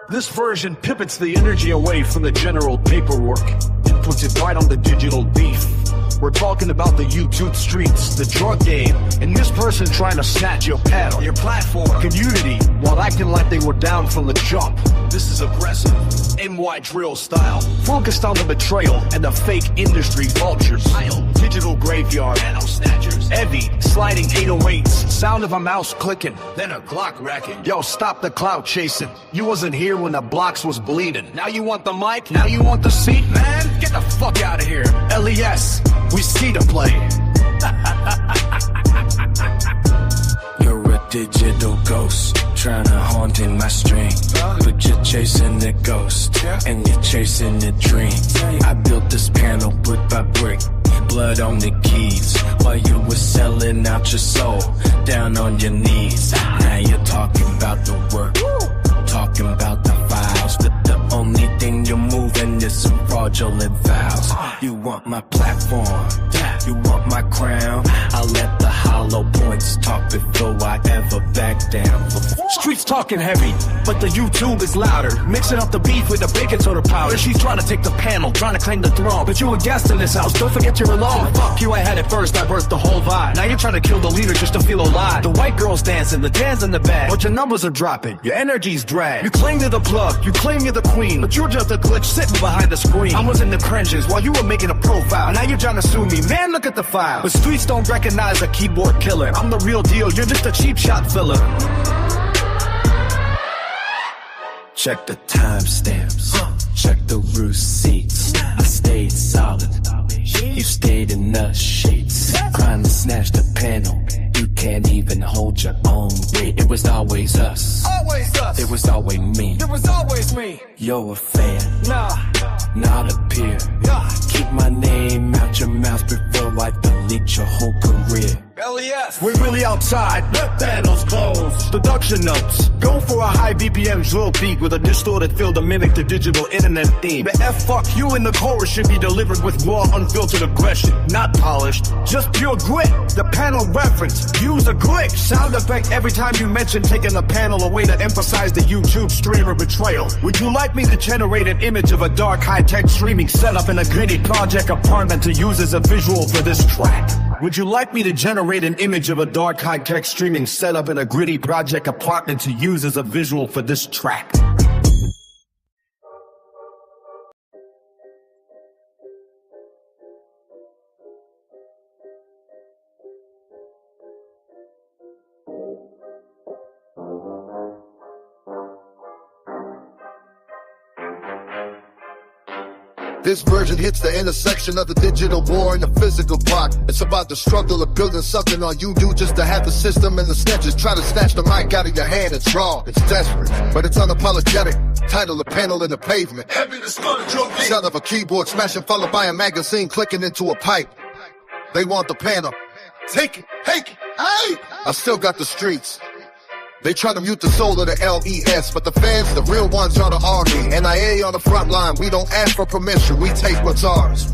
This version pivots the energy away from the general paperwork and puts it right on the digital beef. We're talking about the YouTube streets, the drug game, and this person trying to snatch your panel, your platform, community, while acting like they were down from the jump. This is aggressive, NY drill style, focused on the betrayal and the fake industry vultures. Digital graveyard, panel snatchers, heavy, sliding 808s, sound of a mouse clicking, then a Glock racking. Yo, stop the clout chasing. You wasn't here when the blocks was bleeding. Now you want the mic, now you want the seat, man? Get the fuck out of here. LES, we see the play. You're a digital ghost, trying to haunt in my stream. But you're chasing the ghost, and you're chasing the dream. I built this panel brick by brick, blood on the keys, while you were selling out your soul, down on your knees. Now you're talking about the work, talking about the files, but the only thing you're moving is some fraudulent vows. You want my platform, you want my crown. I'll let the hollow points talk before I ever back down. Streets talking heavy, but the YouTube is louder, mixing up the beef with the baking soda powder. She's trying to take the panel, trying to claim the throne, but you a guest in this house, don't forget you're alone. Fuck you, I had it first, I birthed the whole vibe. Now you're trying to kill the leader just to feel alive. The white girl's dancing, the dan's in the bag, but your numbers are dropping, your energy's dragged. You claim you're the plug, you claim you're the queen, but you're just a glitch sitting behind the screen. I was in the trenches while you were making a profile, now you're trying to sue me, man, look at the file. But streets don't recognize a keyboard killer. I'm the real deal, you're just a cheap shot filler. Check the timestamps, check the receipts. I stayed solid, you stayed in the sheets. Trying to snatch the panel, you can't even hold your own weight. It was always us, it was always me. It was always me. You're a fan, Nah, not a peer. Keep my name out your mouth before I delete your whole career. LES. We're really outside, the panel's closed. Deduction notes, go for a high BPM drill beat with a distorted feel to mimic the digital internet theme. The fuck you in the chorus should be delivered with raw, unfiltered aggression, not polished, just pure grit. The panel reference, use a glitch, sound effect every time you mention taking the panel away to emphasize the YouTube streamer betrayal. Would you like me to generate an image of a dark high-tech streaming setup in a gritty project apartment to use as a visual for this track? Would you like me to generate an image of a dark high-tech streaming setup in a gritty project apartment to use as a visual for this track? This version hits the intersection of the digital war and the physical block. It's about the struggle of building something on you do just to have the system and the snitches try to snatch the mic out of your hand. It's raw, it's desperate, but it's unapologetic. Title the panel in the pavement. Sound of a keyboard smashing followed by a magazine clicking into a pipe. They want the panel. Take it, hey! I still got the streets. They try to mute the soul of the LES, but the fans, the real ones, are the army. NIA on the front line, we don't ask for permission, we take what's ours.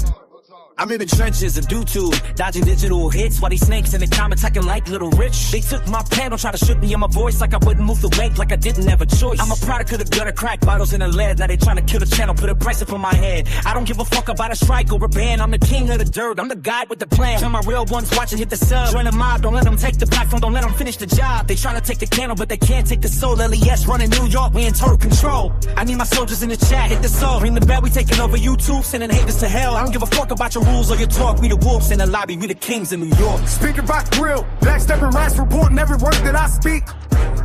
I'm in the trenches of YouTube, dodging digital hits while these snakes in the comments acting like Little Rich. They took my panel, tried to shoot me in my voice like I wouldn't move the weight, like I didn't have a choice. I'm a product of the gutter, crack bottles in the lead. Now they trying to kill the channel, put a price up on my head. I don't give a fuck about a strike or a ban. I'm the king of the dirt, I'm the guy with the plan. Tell my real ones watching, hit the sub. Join the mob, don't let them take the platform, don't let them finish the job. They trying to take the candle, but they can't take the soul. LES running New York, we in total control. I need my soldiers in the chat, hit the soul. Ring the bell, we taking over YouTube, sending haters to hell. I don't give a fuck about your rules or your talk. We the wolves in the lobby, we the kings in New York. Speaking about grill, backstepping rats, reporting every word that I speak.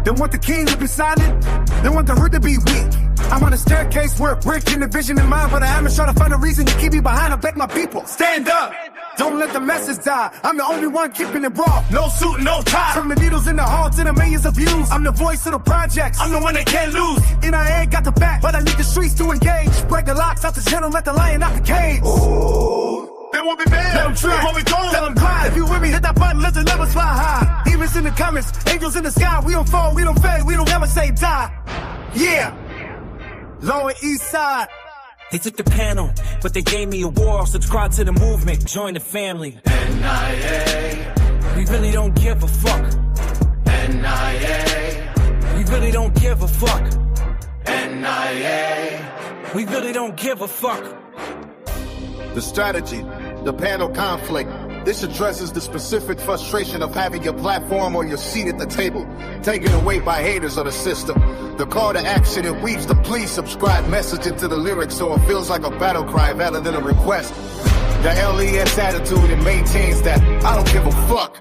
They want the king to be silent, they want the herd to be weak. I'm on a staircase where brick in the vision in mind, but I haven't tried to find a reason to keep me behind. I beg my people, stand up. Don't let the message die. I'm the only one keeping it raw. No suit, no tie. From the needles in the hall to the millions of views. I'm the voice of the projects. I'm the one they can't lose. NIA got the back, but I need the streets to engage. Break the locks out the channel, let the lion out the cage. Ooh. They won't be bad. Let them try. They won't be told. Tell them cry. If you with me, hit that button, let the levels fly high. Demons in the comments, angels in the sky. We don't fall, we don't fade, we don't ever say die. Yeah. Lower East Side. They took the panel, but they gave me a war. Subscribe to the movement, join the family. NIA, We really don't give a fuck. NIA, We really don't give a fuck. NIA. We really don't give a fuck. The strategy, the panel conflict. This addresses the specific frustration of having your platform or your seat at the table taken away by haters of the system. The call to action, it weaves the please subscribe message into the lyrics so it feels like a battle cry rather than a request. The LES attitude, it maintains that I don't give a fuck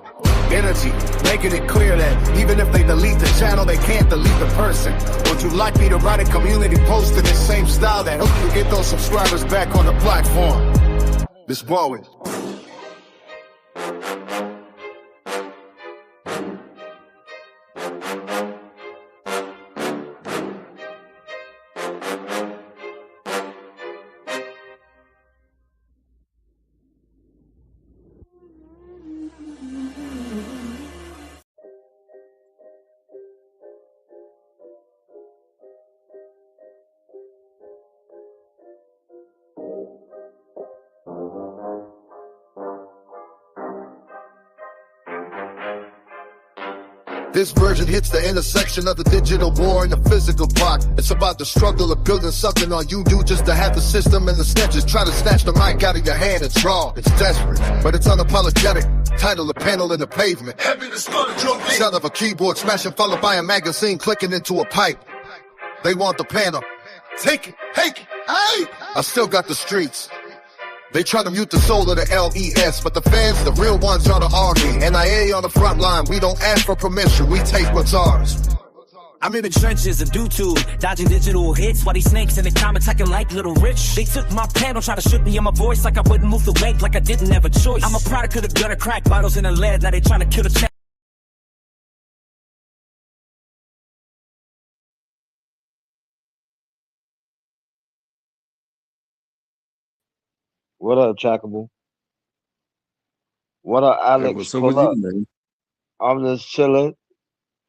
energy, making it clear that even if they delete the channel, they can't delete the person. Would you like me to write a community post in the same style that helps you get those subscribers back on the platform? This Bowie. This version hits the intersection of the digital war and the physical block. It's about the struggle of building something on you do just to have the system and the snitches try to snatch the mic out of your hand. It's raw, it's desperate, but it's unapologetic. Title the panel in the pavement. Sound of a keyboard smashing followed by a magazine clicking into a pipe. They want the panel. Take it, hey! I still got the streets. They try to mute the soul of the LES, but the fans, the real ones, are the army. NIA on the front line, we don't ask for permission, we take what's ours. I'm in the trenches of YouTube, dodging digital hits while these snakes in the comments acting like Little Rich. They took my panel, tried to shoot me in my voice like I wouldn't move the weight, like I didn't have a choice. I'm a product of the gutter crack bottles in the lead, now they trying to kill the channel. What up, Trackable? What up, Hey, Alex? what's up Pull with up. you, man? I'm just chilling,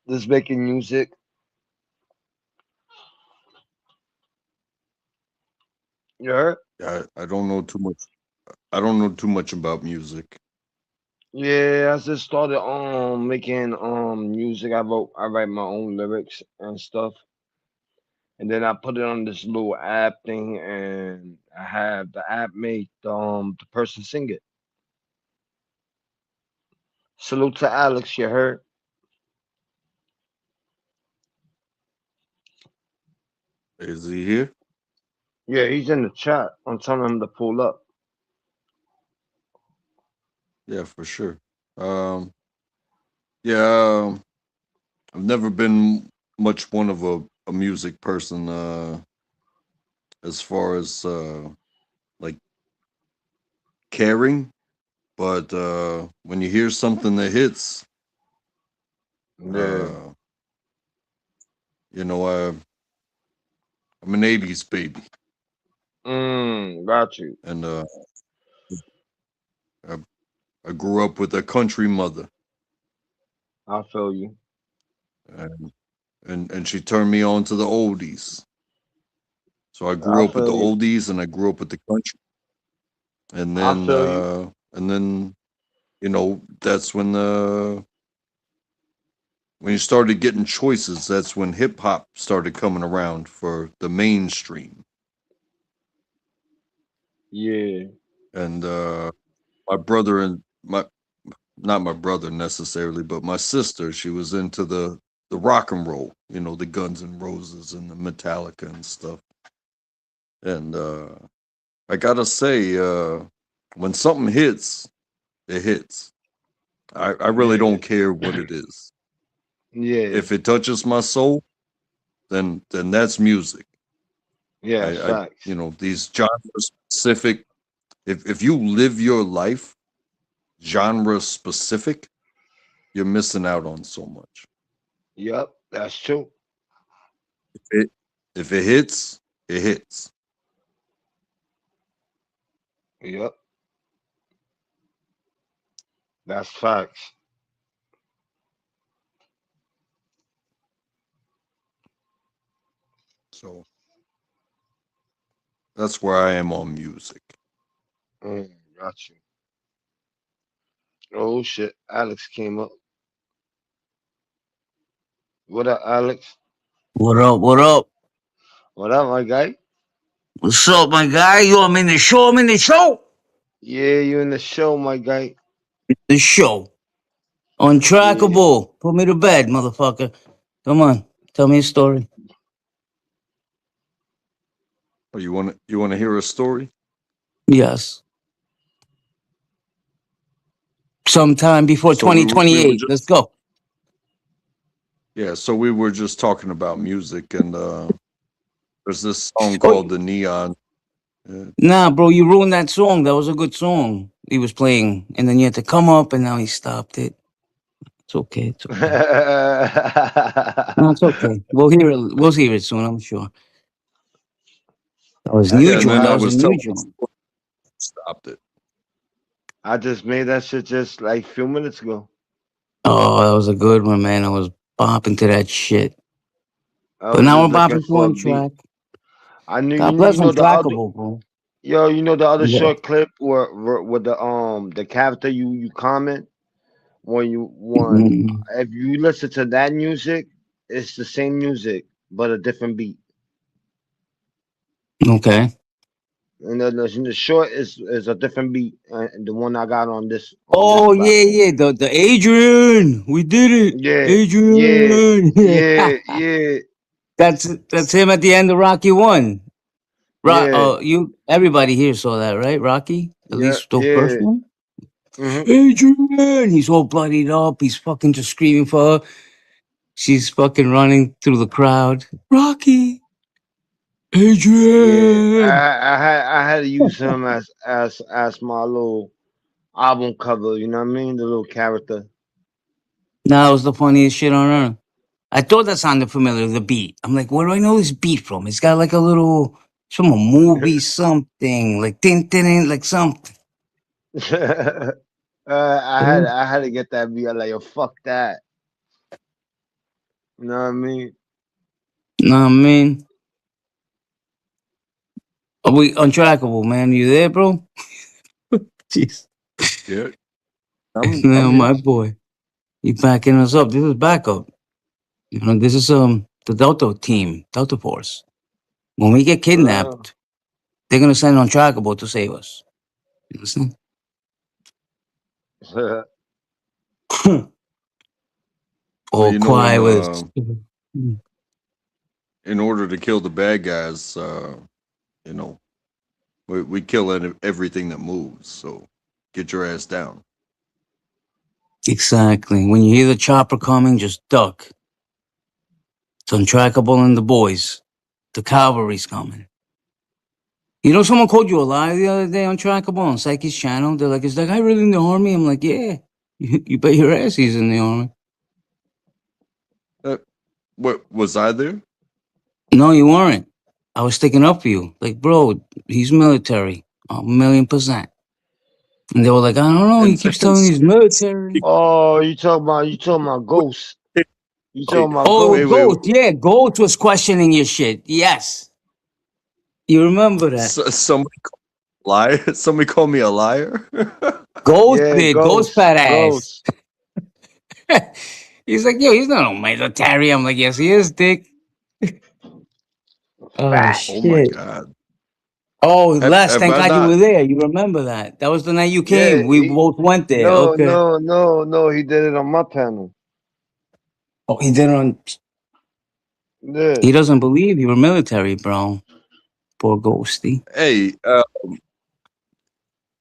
just making music. You heard? I don't know too much. I don't know too much about music. Yeah, I just started making music. I write my own lyrics and stuff. And then I put it on this little app thing and I have the app make the person sing it. Salute to Alex, you heard? Is he here? Yeah, he's in the chat. I'm telling him to pull up. Yeah, for sure. Um, yeah, I've never been much one of a music person. As far as like caring, but when you hear something that hits, Yeah. you know, I'm an '80s baby, Got you. and I, I grew up with a country mother. I feel you. And she turned me on to the oldies. So I I grew up with the feel you. oldies and I grew up with the country. And I then feel you. you know, that's when you started getting choices, that's when hip hop started coming around for the mainstream. Yeah. And my brother and my not my brother necessarily, but my sister, she was into the rock and roll, you know, the Guns N' Roses and the Metallica and stuff. And I gotta say, when something hits, it hits. I really Yeah. don't care what it is. Yeah. If it touches my soul, then that's music. Yeah, I facts. you know, these genre specific. If you live your life genre specific, you're missing out on so much. Yep, that's true. If it hits, it hits. Yep, that's facts. So that's where I am on music. Got you. Oh shit, Alex came up. What up, Alex? What up? What up? What up, my guy? What's up, my guy? Yo, I'm in the show. I'm in the show. Yeah, you in the show, my guy. The show. Yeah. Untrackable. Put me to bed, motherfucker. Come on. Tell me a story. Oh, you want to hear a story? Yes. Sometime before So we were 2028. Let's just go. yeah. So we were just talking about music, and there's this song Oh, called "The Neon." Uh, nah, bro, you ruined that song. That was a good song he was playing. And then you had to come up, and now he stopped it. It's okay. It's okay. No, it's okay. We'll hear it. We'll hear it soon, I'm sure. That was That's new yeah, and joint. then That I was a was new telling the joint. story, stopped it. I just made that shit just like a few minutes ago. Oh, that was a good one, man. I was bopping to that shit. I But was now just we're looking bopping to for a one beat. track. I knew God you bless know the other Untrackable, bro. you know the other Yeah. short clip where with the character you comment when Mhm. if you listen to that music, it's the same music but a different beat. Okay. And the short is a different beat, and the one I got on this Oh yeah, platform. yeah. The Adrian. We did it. Yeah, yeah, Adrian. yeah, Yeah. yeah, That's him at the end of Rocky One. yeah, You everybody here saw that, right? Rocky? At yeah, least the first yeah. one? Hmm. Adrian! He's all bloodied up. He's fucking just screaming for her. She's fucking running through the crowd. Rocky! Yeah, Adrian! I had to use him as my little album cover. You know what I mean? The little character. That was the funniest shit on earth. I thought that sounded familiar, the beat. I'm like, where do I know this beat from? It's got like a little, it's from a movie, something, like tin tin, like something. Yeah. I had to get that beat. I'm like, yo, fuck that. You know what I mean? Nah, man. Are we untrackable, man? You there, bro? Jeez. Yeah, I'm Now, here. my boy, you backing us up. This is backup. You know, this is the Delta team, Delta Force. When we get Uh, kidnapped, they're gonna send untrackable to save us. You understand? Well, All quiet with in order to kill the bad guys, you know, we kill everything that moves. So get your ass down. exactly. When you hear the chopper coming, just duck. It's untrackable and the boys. The cavalry's coming. You know, someone called you a liar the other day, untrackable, on Psyche's channel. They're like, "Is that guy really in the army?" I'm like, "Yeah." You bet your ass he's in the army. Uh, what was I there? No, you weren't. I was sticking up for you. Like, bro, he's military. A million percent. And they were like, I don't know. He And, keeps and telling me he's military. oh, you talking about Ghost? You wait, talking about Oh, wait, Ghost? wait, Ghost. Yeah, Ghost was questioning your shit. Yes. You remember that. somebody liar. Somebody called me a liar. Ghost Yeah, did. Ghost Ghost, fat ass. Ghost. He's like, yo, he's not a military. I'm like, yes, he is, dick. Oh, Fat. Oh my shit. god. Oh, Les, Have thank I God you not? were there. You remember that. That was the night you Yeah, came. We both went there. no, Okay. no, no, no. He did it on my panel. Oh, he did it on. Yeah. He doesn't believe you were military, bro. Poor Ghosty. Hey,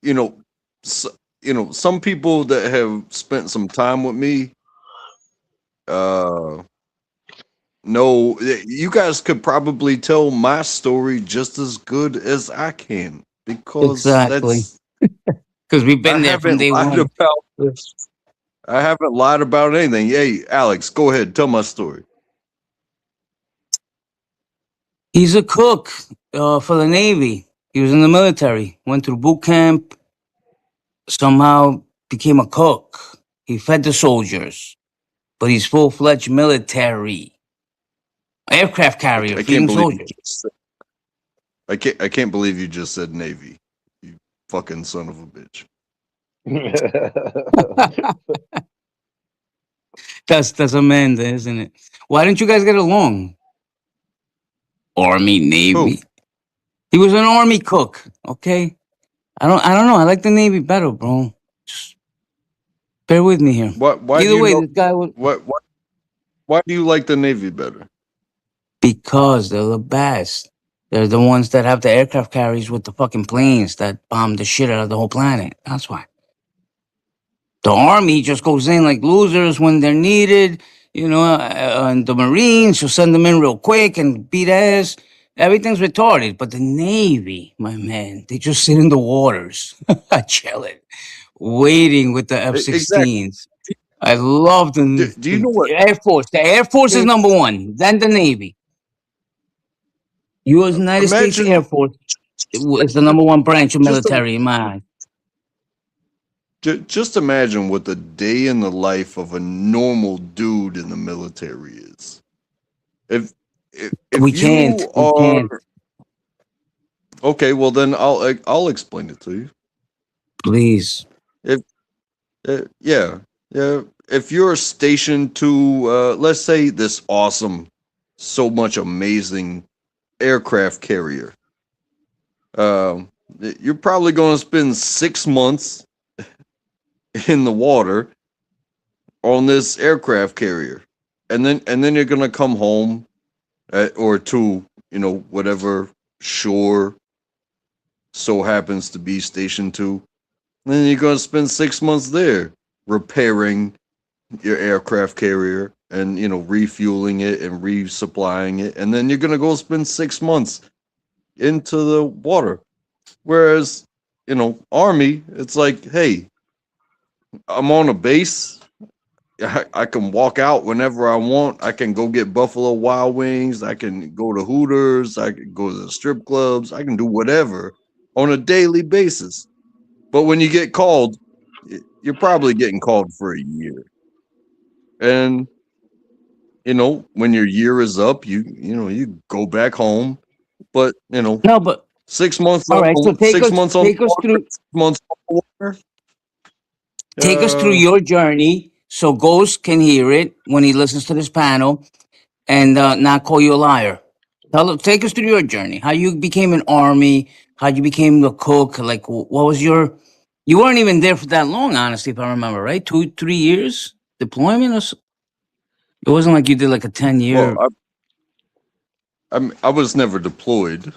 you know, s some people that have spent some time with me, uh, know you guys could probably tell my story just as good as I can because Exactly. Because we've I been there from haven't day lied one. about I haven't lied about anything. Hey, Alex, go ahead, tell my story. He's a cook for the Navy. He was in the military, went through boot camp, somehow became a cook. He fed the soldiers, but he's full fledged military. Aircraft carrier I can't feeding believe you soldiers. just said, I can't believe you just said Navy. You fucking son of a bitch. That's Amanda, isn't it? Why didn't you guys get along? Army, Who? Navy. He was an army cook. Okay. I don't know. I like the Navy better, bro. Just bear with me here. What? Why do Either you way, know? this guy was What? Why do you like the Navy better? because they're the best. They're the ones that have the aircraft carriers with the fucking planes that bomb the shit out of the whole planet. That's why. The army just goes in like losers when they're needed, and the Marines will send them in real quick and beat ass. Everything's retarded. But the Navy, my man, they just sit in the waters, chilling, waiting with the F Exactly. 16s. I love Do you know the what? Air Force. The Air Force is I number one, then the Navy. U.S. United States imagine Air Force is the number one branch of just military in my eyes. just imagine what the day in the life of a normal dude in the military is. If We if can't. you We are can't. okay, well then I'll explain it to you. Please. If yeah, yeah, if you're stationed to let's say this awesome, so much amazing aircraft carrier, um, you're probably going to spend 6 months in the water on this aircraft carrier, and then you're going to come home or to whatever shore so happens to be stationed to. And then you're going to spend 6 months there repairing your aircraft carrier and refueling it and resupplying it, and then you're going to go spend 6 months into the water. Whereas army, it's like, hey, I'm on a base. I can walk out whenever I want. I can go get Buffalo Wild Wings. I can go to Hooters. I can go to the strip clubs. I can do whatever on a daily basis. But when you get called, you're probably getting called for a year. And when your year is up, you go back home. But No, but 6 months all on right. So 6 months on the water, through 6 months on the water. take us through Uh, your journey so Ghost can hear it when he listens to this panel and not call you a liar. Take us through your journey. How you became an army. How you became the cook. Like, what was your? You weren't even there for that long, honestly, if I remember right. 2, 3 years deployment. It wasn't like you did like a 10 year. well, I was never deployed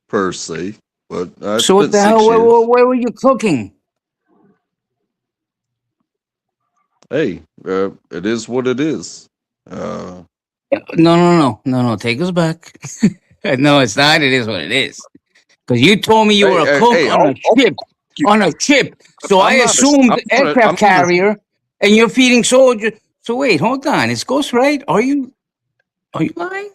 per se, but I So what spent the hell? 6 years. Where were you cooking? Hey, it is what it is. Uh, No. Take us back. No, it's not. It is what it is. Because you told me you were hey, a hey, cook hey, on a I'll ship. you. On a ship. So I I'm not a. assumed aircraft I'm not a. carrier, and you're feeding soldiers. So wait, hold on. It's Ghost, right? Are you lying?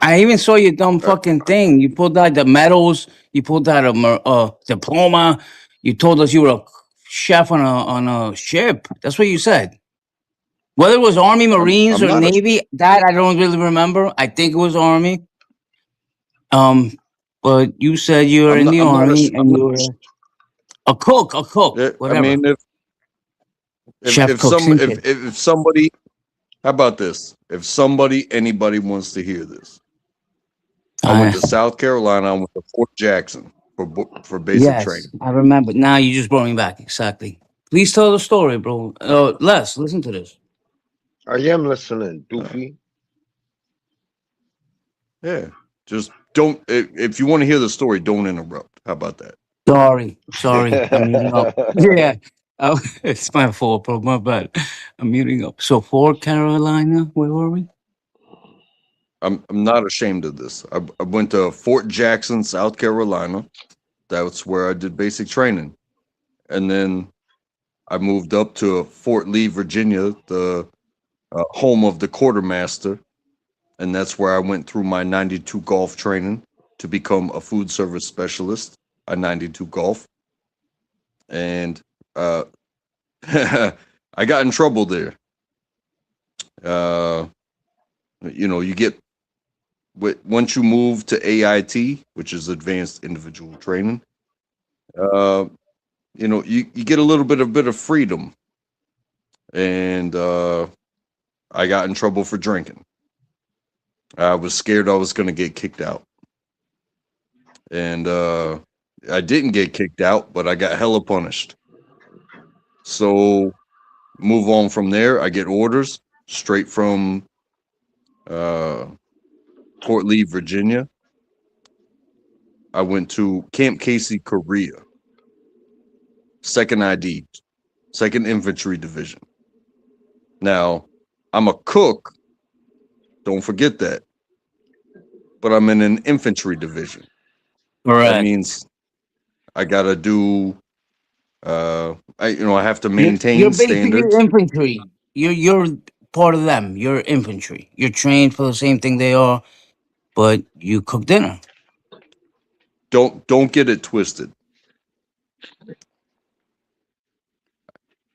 I even saw your dumb Uh, fucking thing. You pulled out the medals. You pulled out a diploma. You told us you were a chef on a ship. That's what you said. Whether it was Army, Marines, I'm or not a. Navy, that I don't really remember. I think it was Army. Um, but you said you were in the I'm not a. Army and I'm not you a. were a cook, I whatever. mean, Chef, cook, same shit. if somebody, how about this? If anybody wants to hear this, I went Uh, to South Carolina. I went to Fort Jackson for basic yes, training. I remember. Now you just brought me back. Exactly. Please tell the story, bro. Les, listen to this. I am listening, Uh, Doofy. yeah, just don't. If you want to hear the story, don't interrupt. How about that? Sorry. I'm muting up. Yeah. It's my fault, bro. My bad. I'm muting up. So, for Carolina, where were we? I'm not ashamed of this. I went to Fort Jackson, South Carolina. That's where I did basic training, and then I moved up to Fort Lee, Virginia, the home of the quartermaster, and that's where I went through my 92 golf training to become a food service specialist at 92 golf, and uh, I got in trouble there. Uh, you get once you move to AIT, which is Advanced Individual Training. Uh, you get a bit of freedom, and I got in trouble for drinking. I was scared I was going to get kicked out. and I didn't get kicked out, but I got hella punished. So move on from there. I get orders straight from uh, Fort Lee, Virginia. I went to Camp Casey, Korea, second ID, second Infantry Division. Now, I'm a cook. Don't forget that. But I'm in an infantry division. That Correct. means I gotta do. I have to You're maintain basically standards. infantry. You're part of them. You're infantry. You're trained for the same thing they are, but you cook dinner. Don't get it twisted.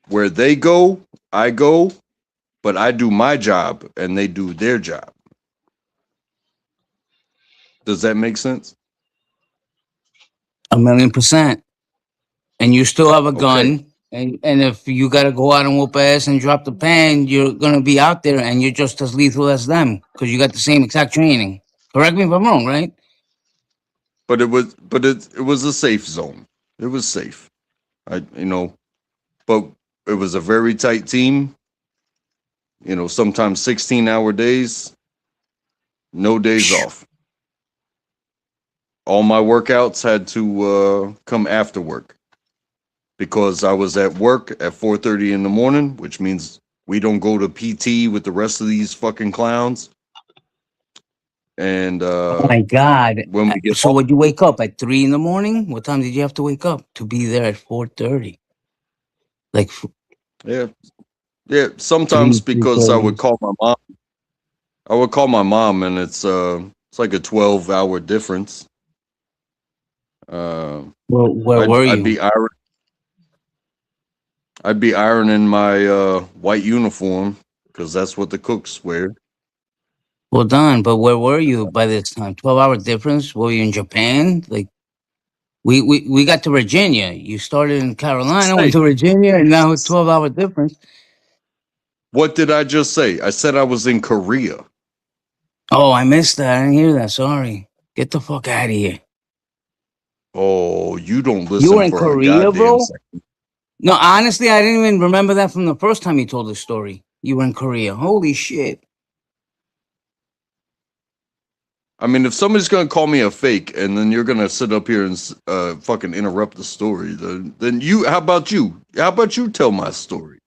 Where they go, I go, but I do my job and they do their job. Does that make sense? 1,000,000%. And you still have a Okay, gun. And if you got to go out and whoop ass and drop the pan, you're going to be out there and you're just as lethal as them because you got the same exact training. Correct me if I'm wrong, right? but it was a safe zone. It was safe. But it was a very tight team. Sometimes 16-hour days, no days off. All my workouts had to come after work because I was at work at 4:30 in the morning, which means we don't go to PT with the rest of these fucking clowns. And Oh my God. when we get So off, would you wake up at 3 in the morning? What time did you have to wake up to be there at 4:30? Like yeah, yeah, sometimes 3, because I 3:30. would call my mom. I would call my mom, and it's like a 12-hour difference. Uh, Well, where I'd were I'd you? be iron, I'd be ironing my white uniform because that's what the cooks wear. Well done, but where were you by this time? 12-hour difference? Were you in Japan? Like we got to Virginia. You started in Carolina, went Say, to Virginia, and now 12-hour difference. what did I just say? I said I was in Korea. Oh, I missed that. I didn't hear that. Sorry. Get the fuck out of here. Oh, you don't You were listen in for a Korea, goddamn bro? second. No, honestly, I didn't even remember that from the first time you told the story. You were in Korea. Holy shit. I mean, if somebody's gonna call me a fake, and then you're gonna sit up here and fucking interrupt the story, then you. How about you? How about you tell my story,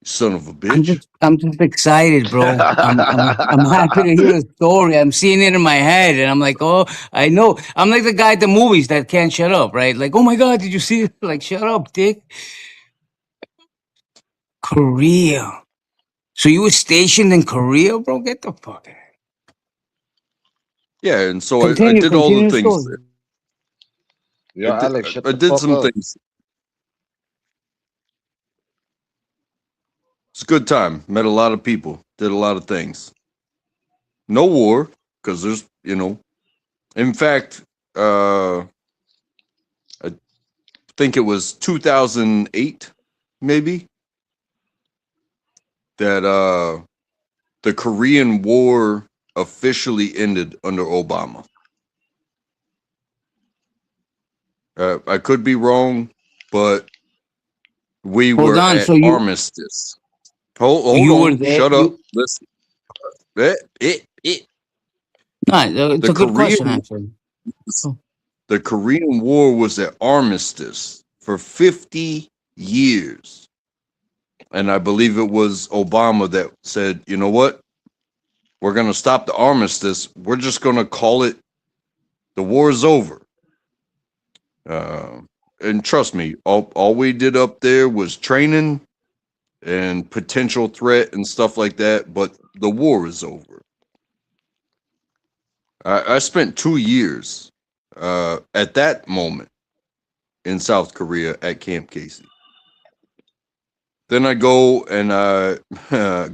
son of a bitch? I'm just excited, bro. I'm happy to hear the story. I'm seeing it in my head, and I'm like, oh, I know. I'm like the guy at the movies that can't shut up, right? Like, oh my god, did you see it? Like, shut up, dick. Korea. So you were stationed in Korea, bro? Get the fuck out. Yeah, and so I Continue, did all the continue the things. story. Yo, Alex, shut I the did fuck some up. things. It's a good time. Met a lot of people. Did a lot of things. No war, because there's. In fact, I think it was 2008, maybe, that the Korean War officially ended under Obama. I could be wrong, but we Hold were on. at So armistice. Hold you were on. there. Shut up. Listen. It. No, it's The a good question, Korean actually. Oh, the Korean War was at armistice for 50 years. And I believe it was Obama that said, you know what? We're going to stop the armistice. We're just going to call it the war is over. Uh, and trust me, all we did up there was training and potential threat and stuff like that. But the war is over. I spent 2 years at that moment in South Korea at Camp Casey. Then I go and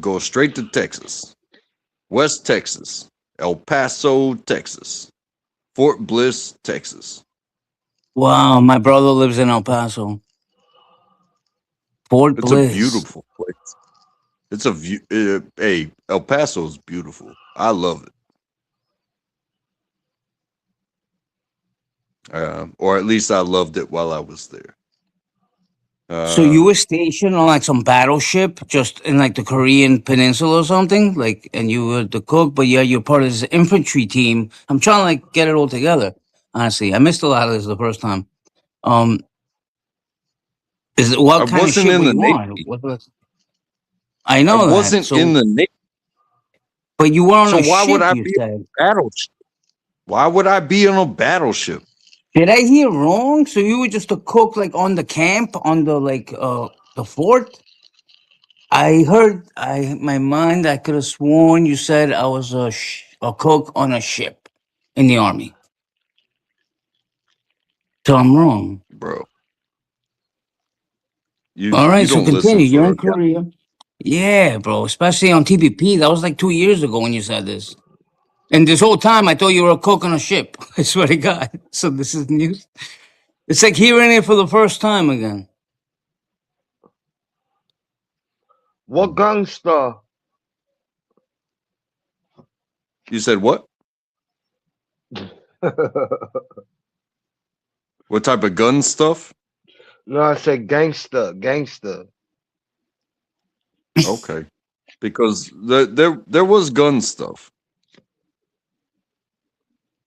go straight to Texas, West Texas, El Paso, Texas, Fort Bliss, Texas. wow, my brother lives in El Paso. Fort It's a Bliss. beautiful place. It's a view. Hey, El Paso's beautiful. I love it. or at least I loved it while I was there. So you Uh, were stationed on like some battleship, just in like the Korean Peninsula or something, like, and you were the cook, but yeah, you're part of this infantry team. I'm trying to like get it all together. Honestly, I missed a lot of this the first time. Um, I what kind of wasn't ship in were the you on? Navy. I I know that. wasn't in So, the Navy. but you were on So a why would ship. I You be on said. a battleship? Why would I be on a battleship? Did I hear wrong? So you were just a cook, like on the camp, on the like the fort. I heard. My mind. I could have sworn you said I was a cook on a ship in the army. So I'm wrong. Bro, All you right. So don't listen continue. You're for in Korea. Yeah, bro. Especially on TPP. That was like 2 years ago when you said this. And this whole time, I thought you were a cook on a ship. I swear to God. So this is news. It's like hearing it for the first time again. What gangster? you said what? What type of gun stuff? No, I said gangster, gangster. Okay, because there was gun stuff,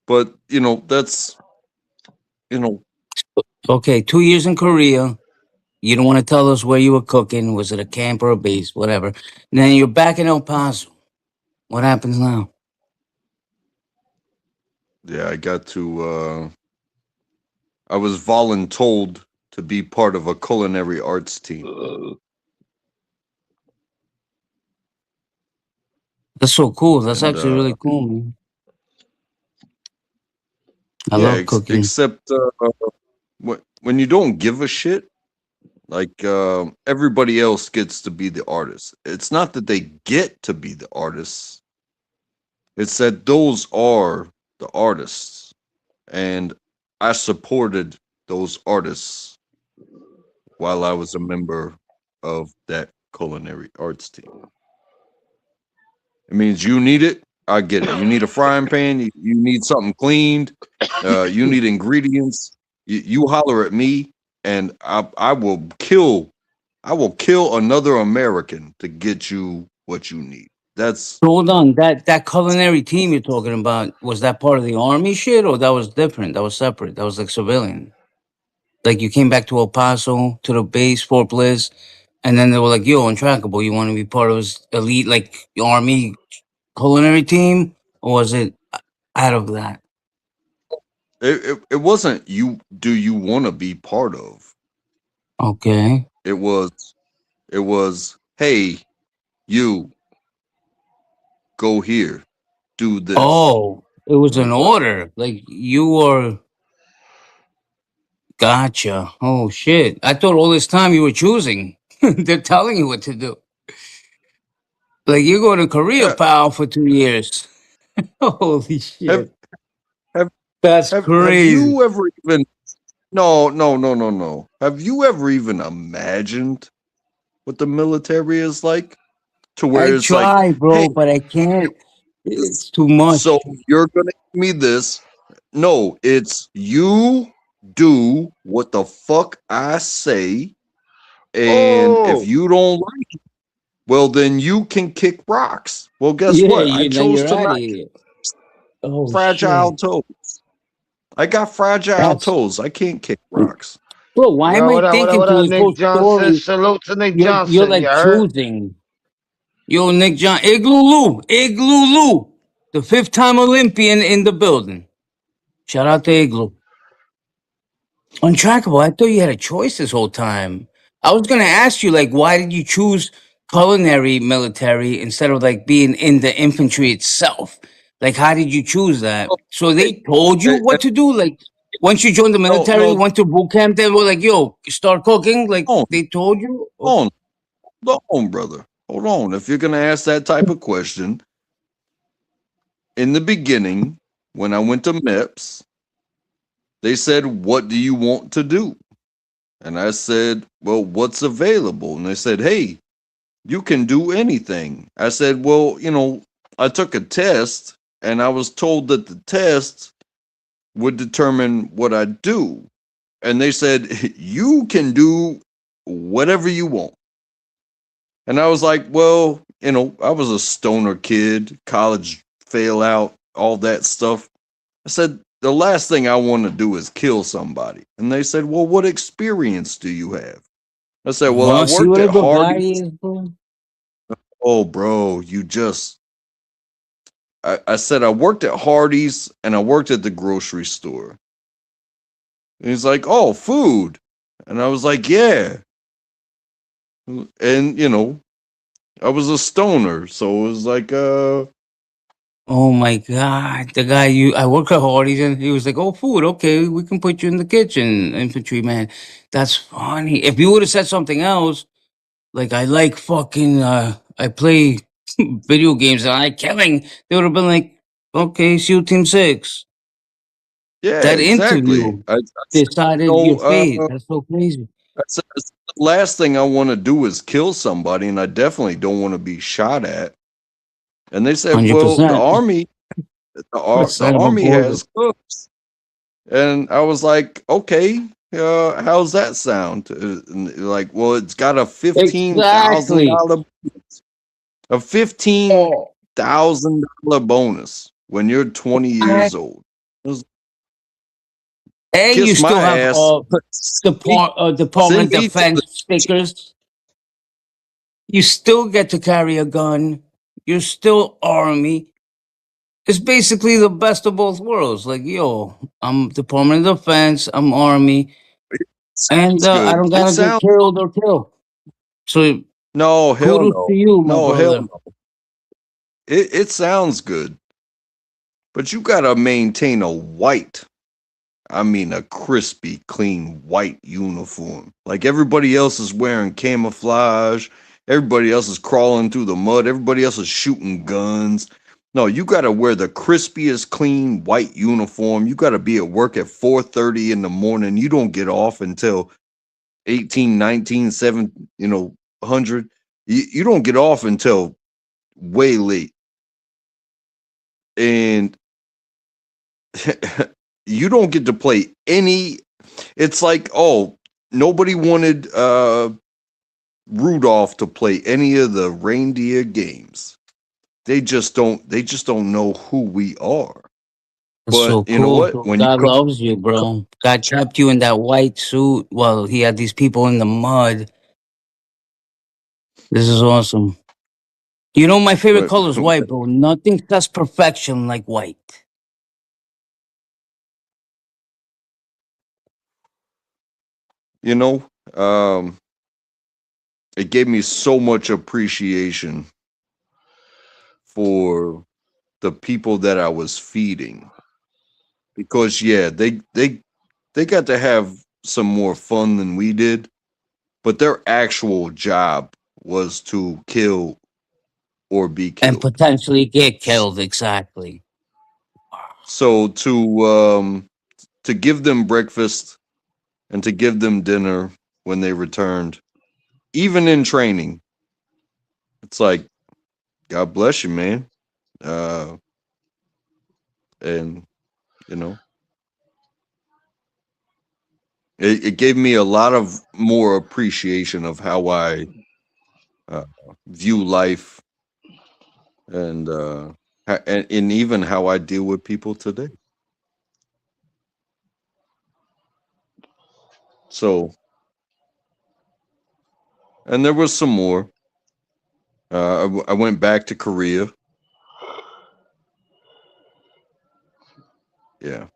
but that's you know Okay, 2 years in Korea. You don't want to tell us where you were cooking. Was it a camp or a base? Whatever. And then you're back in El Paso. What happens now? yeah. I was voluntold to be part of a culinary arts team, That's so cool. That's and actually really cool, man. I yeah, love cooking. except when you don't give a shit, like everybody else gets to be the artist. It's not that they get to be the artists; it's that those are the artists, and I supported those artists while I was a member of that culinary arts team. It means you need it, I get it. You need a frying pan, you need something cleaned, you need ingredients. You holler at me, and I will kill another American to get you what you need. That's So hold on. That culinary team you're talking about, was that part of the army shit or that was different? That was separate. That was like civilian. Like you came back to El Paso to the base, Fort Bliss, and then they were like, "Yo, untrackable. You want to be part of this elite like army culinary team?" Or was it out of that? it wasn't you do you want to be part of. Okay. It was hey, you go here, do this. Oh, it was an What? order. Like you were. Gotcha. Oh shit! I thought all this time you were choosing. They're telling you what to do. Like you go to Korea, Uh, pal, for 2 years. Holy have shit! have That's have crazy. you ever even no. Have you ever even imagined what the military is like? To I where it's like, try, hey, bro, but I can't. It's too so much. you're gonna give me this. No, it's you do what the fuck I say, and if Oh, you don't like it, well then you can kick rocks. Well, guess Yeah, what? I you then chose you're to out of not here. Oh fragile shit! toes. I got fragile That's toes. I can't kick rocks. bro. Why am yo, I what thinking up, through this Nick whole Johnson? story? Salute to Nick You're Johnson, you like heard? choosing. Yo, Nick John, Igloo Lou, the fifth-time Olympian in the building. Shout out to Igloo. Untrackable. I thought you had a choice this whole time. I was gonna ask you, like, why did you choose culinary military instead of like being in the infantry itself? Like, how did you choose that? Oh, So hey, they told you hey, what to do. Like, once you joined the no, military, no, went to boot camp, they were like, "Yo, start cooking." Like, hold they told you. Okay. on, hold on, brother. Hold on. If you're gonna ask that type of question, in the beginning, when I went to MEPS, they said, "What do you want to do?" And I said, "Well, what's available?" And they said, "Hey, you can do anything." I said, "Well, I took a test, and I was told that the test would determine what I do. And they said, you can do whatever you want. And I was like, well, I was a stoner kid, college fail out, all that stuff. I said, the last thing I want to do is kill somebody. And they said, well, what experience do you have? I said, well, I See worked what a at good guy Hardee's. is, bro? Oh, bro, I said, I worked at Hardee's and I worked at the grocery store. And he's like, oh, food. And I was like, yeah. And, I was a stoner. So it was like, Oh my God. I work at Hardee's and he was like, oh, food. Okay, we can put you in the kitchen, infantryman. That's funny. If you would have said something else, like I like fucking, I play video games and I like killing, they would have been like, okay, SEAL Team 6. yeah, That exactly. interview I said, decided your fate. That's so crazy. I said, the last thing I want to do is kill somebody, and I definitely don't want to be shot at. And they said, well, 100%. the Son of a army bullet. has cooks. And I was like, okay, how's that sound? And they're like, well, it's got a Exactly. $15,000 a $15,000 bonus when you're 20 years old. It was, And you kiss still my have ass. Department Send of me to the Defense stickers. You still get to carry a gun. You're still Army. It's basically the best of both worlds. Like, yo, I'm Department of Defense, I'm Army, and sounds I good. don't It gotta get sounds killed or killed. So no, hell kudos no. to you, my No, hell brother. no. It sounds good. But you gotta maintain a crispy, clean white uniform. Like everybody else is wearing camouflage. Everybody else is crawling through the mud. Everybody else is shooting guns. No, you got to wear the crispiest, clean white uniform. You got to be at work at 4:30 in the morning. You don't get off until 18, 19, 7, 100. You don't get off until way late. And you don't get to play any. It's like, oh, nobody wanted Rudolph to play any of the reindeer games. They just don't know who we are. That's But so you know cool. what? When you God come, loves you, bro. God kept you in that white suit while he had these people in the mud. This is awesome. You know, my favorite but color is white, bro. Nothing says perfection like white. you know, um, it gave me so much appreciation for the people that I was feeding because yeah, they got to have some more fun than we did, but their actual job was to kill or be And killed. potentially get killed, exactly. So to give them breakfast and to give them dinner when they returned, even in training, it's like God bless you, man. Uh, and you know, it gave me a lot of more appreciation of how I uh, view life and and even how I deal with people today. So, and there was some more. I went back to Korea. Yeah,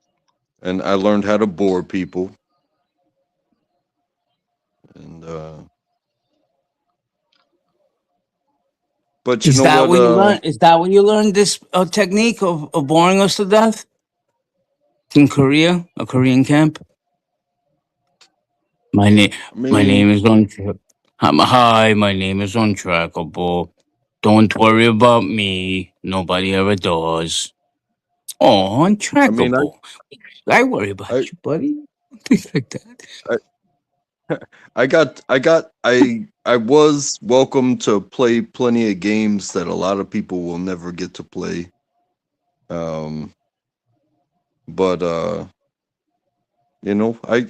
and I learned how to bore people. And but you Is know that what? when you learn? Is that when you learned this technique of boring us to death in Korea, a Korean camp? My name, I my mean, name is Hi, my name is untrackable. Don't worry about me. Nobody ever does. Oh, I mean, untrackable. I worry about I, you, buddy. Things like that. I, I was welcome to play plenty of games that a lot of people will never get to play. Um, but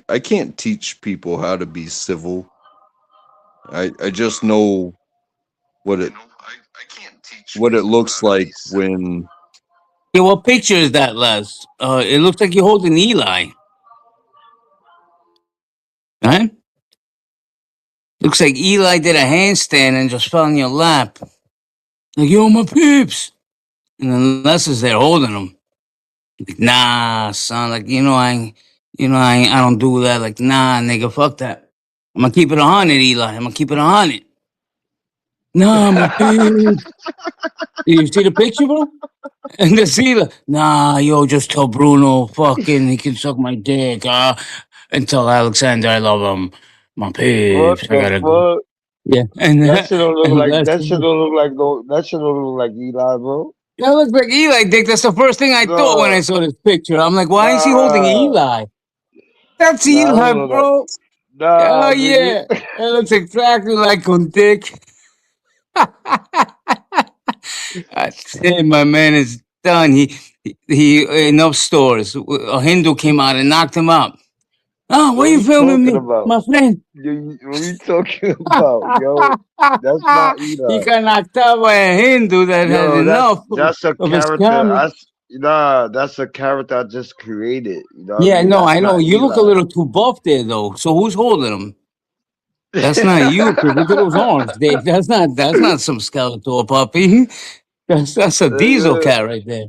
I can't teach people how to be civil. I just know what it what it looks like when Yeah, what picture is that, Les? It looks like you're holding Eli, right? Looks like Eli did a handstand and just fell in your lap. Like, yo, my peeps. And then Les is there holding him. Like, nah, son. Like, I don't do that. Like, nah, nigga, fuck that. I'm gonna keep it 100, Eli. I'm gonna keep it 100. Nah, my peeps. You see the picture, bro? And the Eli, nah, yo, just tell Bruno, fucking, he can suck my dick. And tell Alexander I love him. My What peeps. I the gotta go. fuck? Yeah, and That shit don't look and like Les, that shit don't look like no that shit don't look like Eli, bro. that looks like Eli, Dick. That's the first thing I thought when I No, saw this picture. I'm like, why is he holding nah, Eli? That's nah, I Eli, don't look like bro. Oh nah, nigga. yeah, that looks exactly like him, Dick. I say my man is done. He enough stores. A Hindu came out and knocked him out. Oh, why What you we filming talking me, about? my friend? What we talking about, yo? That's not He Eli. got knocked out by a Hindu that had Yo, enough that's a of his character. comment. That's a character I just created. You know what I Yeah, mean? no, That's I know. not You look a Eli. little too buff there, though. So who's holding him? That's not you, because look at those arms, Dick. That's not some Skeletor puppy. That's a diesel Nigga, cat right there.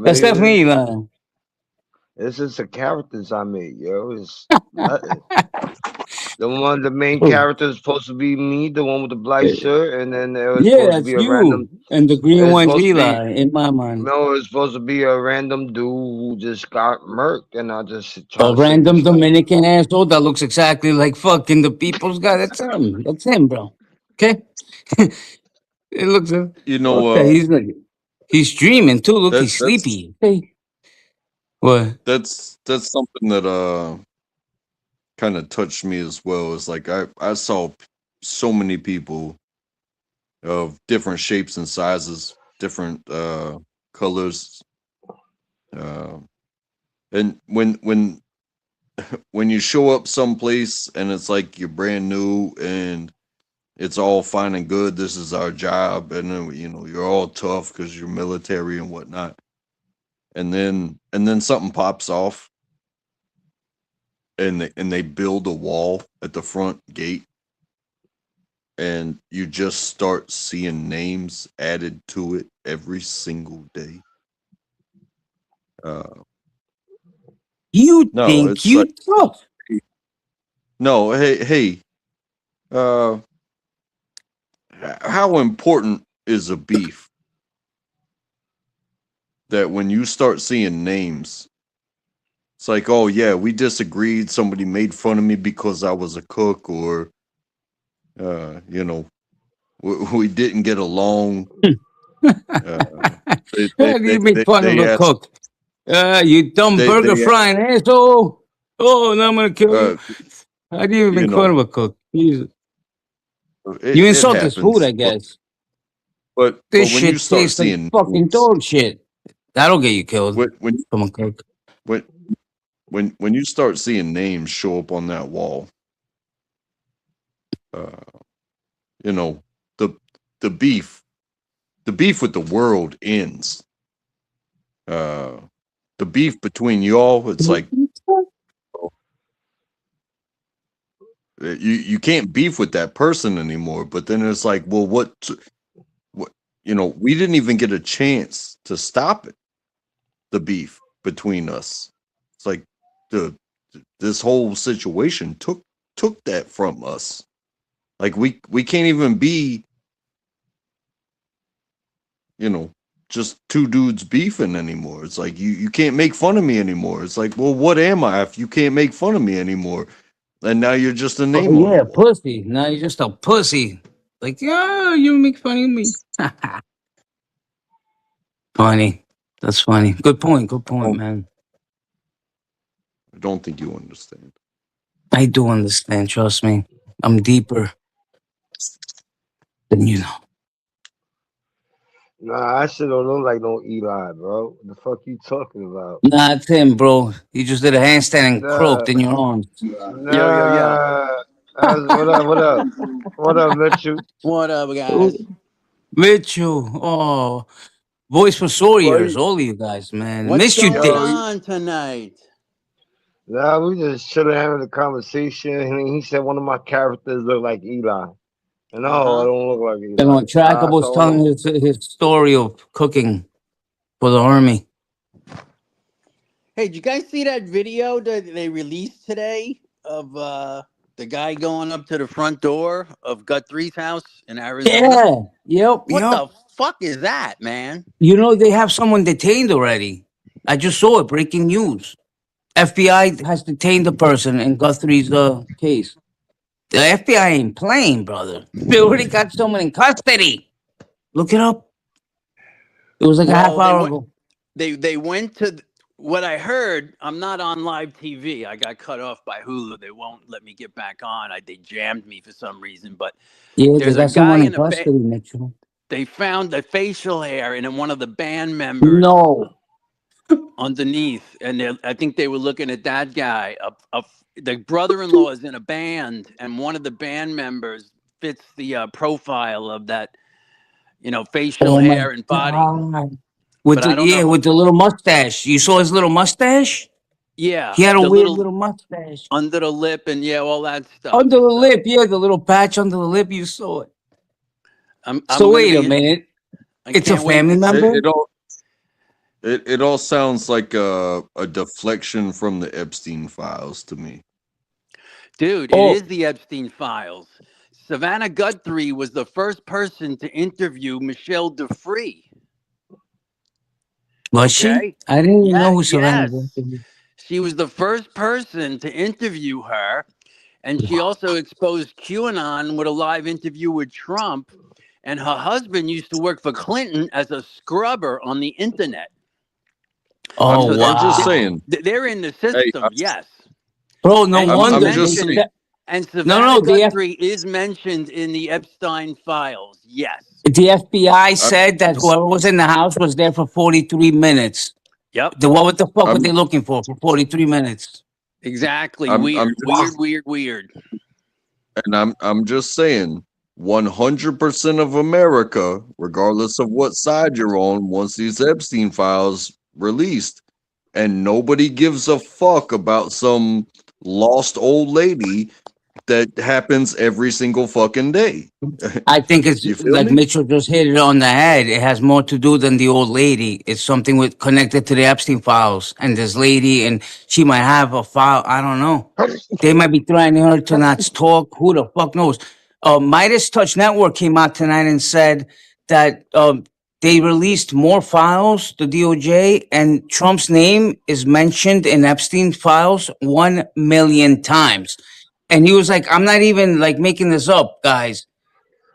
That's man, definitely Eli. it's just the characters I made, yo. It's nothing. The main Oh, character is supposed to be me, the one with the black shirt, and then it was yeah, supposed to that's be a random. you. And the green It's one's supposed to be Eli, in my mind. no, it's supposed to be a random dude who just got murked, and I just try A to save random his life. Dominican asshole that looks exactly like fucking the people's guy. That's him. That's him, bro. Okay? It looks you know okay. He's dreaming too. Look, that he's that's sleepy. Hey, what? that's something that kind of touched me as well. Is like I saw so many people of different shapes and sizes, different colors, uh, and when you show up someplace and it's like you're brand new and it's all fine and good. This is our job, and then you're all tough because you're military and whatnot. And then something pops off, and they build a wall at the front gate, and you just start seeing names added to it every single day. Uh, You no, think it's like you tough? no, hey, uh, how important is a beef that when you start seeing names, it's like, oh yeah, we disagreed. Somebody made fun of me because I was a cook, or uh, you know, we didn't get along. Uh, How do you make fun of they a asked cook? You dumb burger they frying asshole! Oh, now I'm gonna kill you. uh, How do you you make fun know of a cook? Jesus. You it insult his food, happens, I guess. but This when you shit start tastes like seeing fucking names, dog shit. That'll get you killed when when from a cook. when when you start seeing names show up on that wall, uh, you know the the beef the beef with the world ends. Uh, the beef between y'all, it's like you can't beef with that person anymore. But then it's like, well, what we didn't even get a chance to stop it. The beef between us. It's like the this whole situation took that from us. Like we can't even be, you know, just two dudes beefing anymore. It's like you can't make fun of me anymore. It's like, well, what am I if you can't make fun of me anymore? And now you're just a Oh name on the yeah, wall. pussy. Now you're just a pussy. Like, yeah, you make fun of me. Funny. That's funny. Good point. Good point, don't, man. I don't think you understand. I do understand. Trust me. I'm deeper than you know. Nah, that shit don't look like no Eli, bro. What the fuck you talking about? Nah, it's him, bro. He just did a handstand and Nah, croaked in your arms. Yo, yo, yo. nah. What up? What up? What up, Mitchell? What up, Oh, guys? Mitchell. Oh, voice for sore Boy, ears. All of you guys, man. What's Missed you, going yo, Dick. on tonight? nah, we just chilling having a conversation. And he said one of my characters look like Eli. And Uh no, I huh. don't look like And Eli. on I Trackable's told him, telling his story of cooking for the army. Hey, did you guys see that video that they released today of the guy going up to the front door of Guthrie's house in Arizona? Yeah. Yep. What Yep. the fuck is that, man? You know, they have someone detained already. I just saw it. Breaking news. FBI has detained the person in Guthrie's case. The FBI ain't playing, brother. They already got someone in custody. Look it up. It was like a half Well, hour ago. they went to what I heard. I'm not on live TV. I got cut off by Hulu. They won't let me get back on. They jammed me for some reason. But Yeah, they there's a got guy someone in in a custody, Mitchell. they found the facial hair in one of the band members No. underneath, and I think they were looking at that guy. The brother-in-law is in a band, and one of the band members fits the profile of that, facial Oh my hair and body. god. With But the I don't know. with the little mustache. You saw his little mustache? Yeah, He had a the weird little little mustache. under the lip, and yeah, all that stuff. Under the So lip, yeah, the little patch under the lip, you saw it. I'm So gonna wait a be. minute. I It's a can't wait family to see. member? It all it all sounds like a deflection from the Epstein files to me. Dude, it Oh, is the Epstein files. Savannah Guthrie was the first person to interview Michelle Defree. was she? Okay. I didn't even Yeah, know who Savannah yes. was. She was the first person to interview her. And she also exposed QAnon with a live interview with Trump. And her husband used to work for Clinton as a scrubber on the internet. Oh So I'm just wow. saying. they're in the Hey, system, yes. Bro, no And I'm she's wonder just saying. mentioned, that, and no, Savannah no, Guthrie is mentioned in the Epstein files, yes. the FBI I'm said that just whoever was in the house was there for 43 minutes. Yep, What the fuck were I'm they looking for 43 minutes? exactly. I'm Weird, just weird, weird, weird. and I'm just saying 100% of America, regardless of what side you're on, wants these Epstein files released. And nobody gives a fuck about some lost old lady that happens every single fucking day. I think it's You feel like me? Mitchell just hit it on the head. It has more to do than the old lady. It's something with connected to the Epstein files and this lady, and she might have a file. I don't know. They might be threatening her to not talk. Who the fuck knows? Midas Touch Network came out tonight and said that they released more files, the DOJ, and Trump's name is mentioned in Epstein files 1 million times. And he was like, I'm not even like making this up, guys.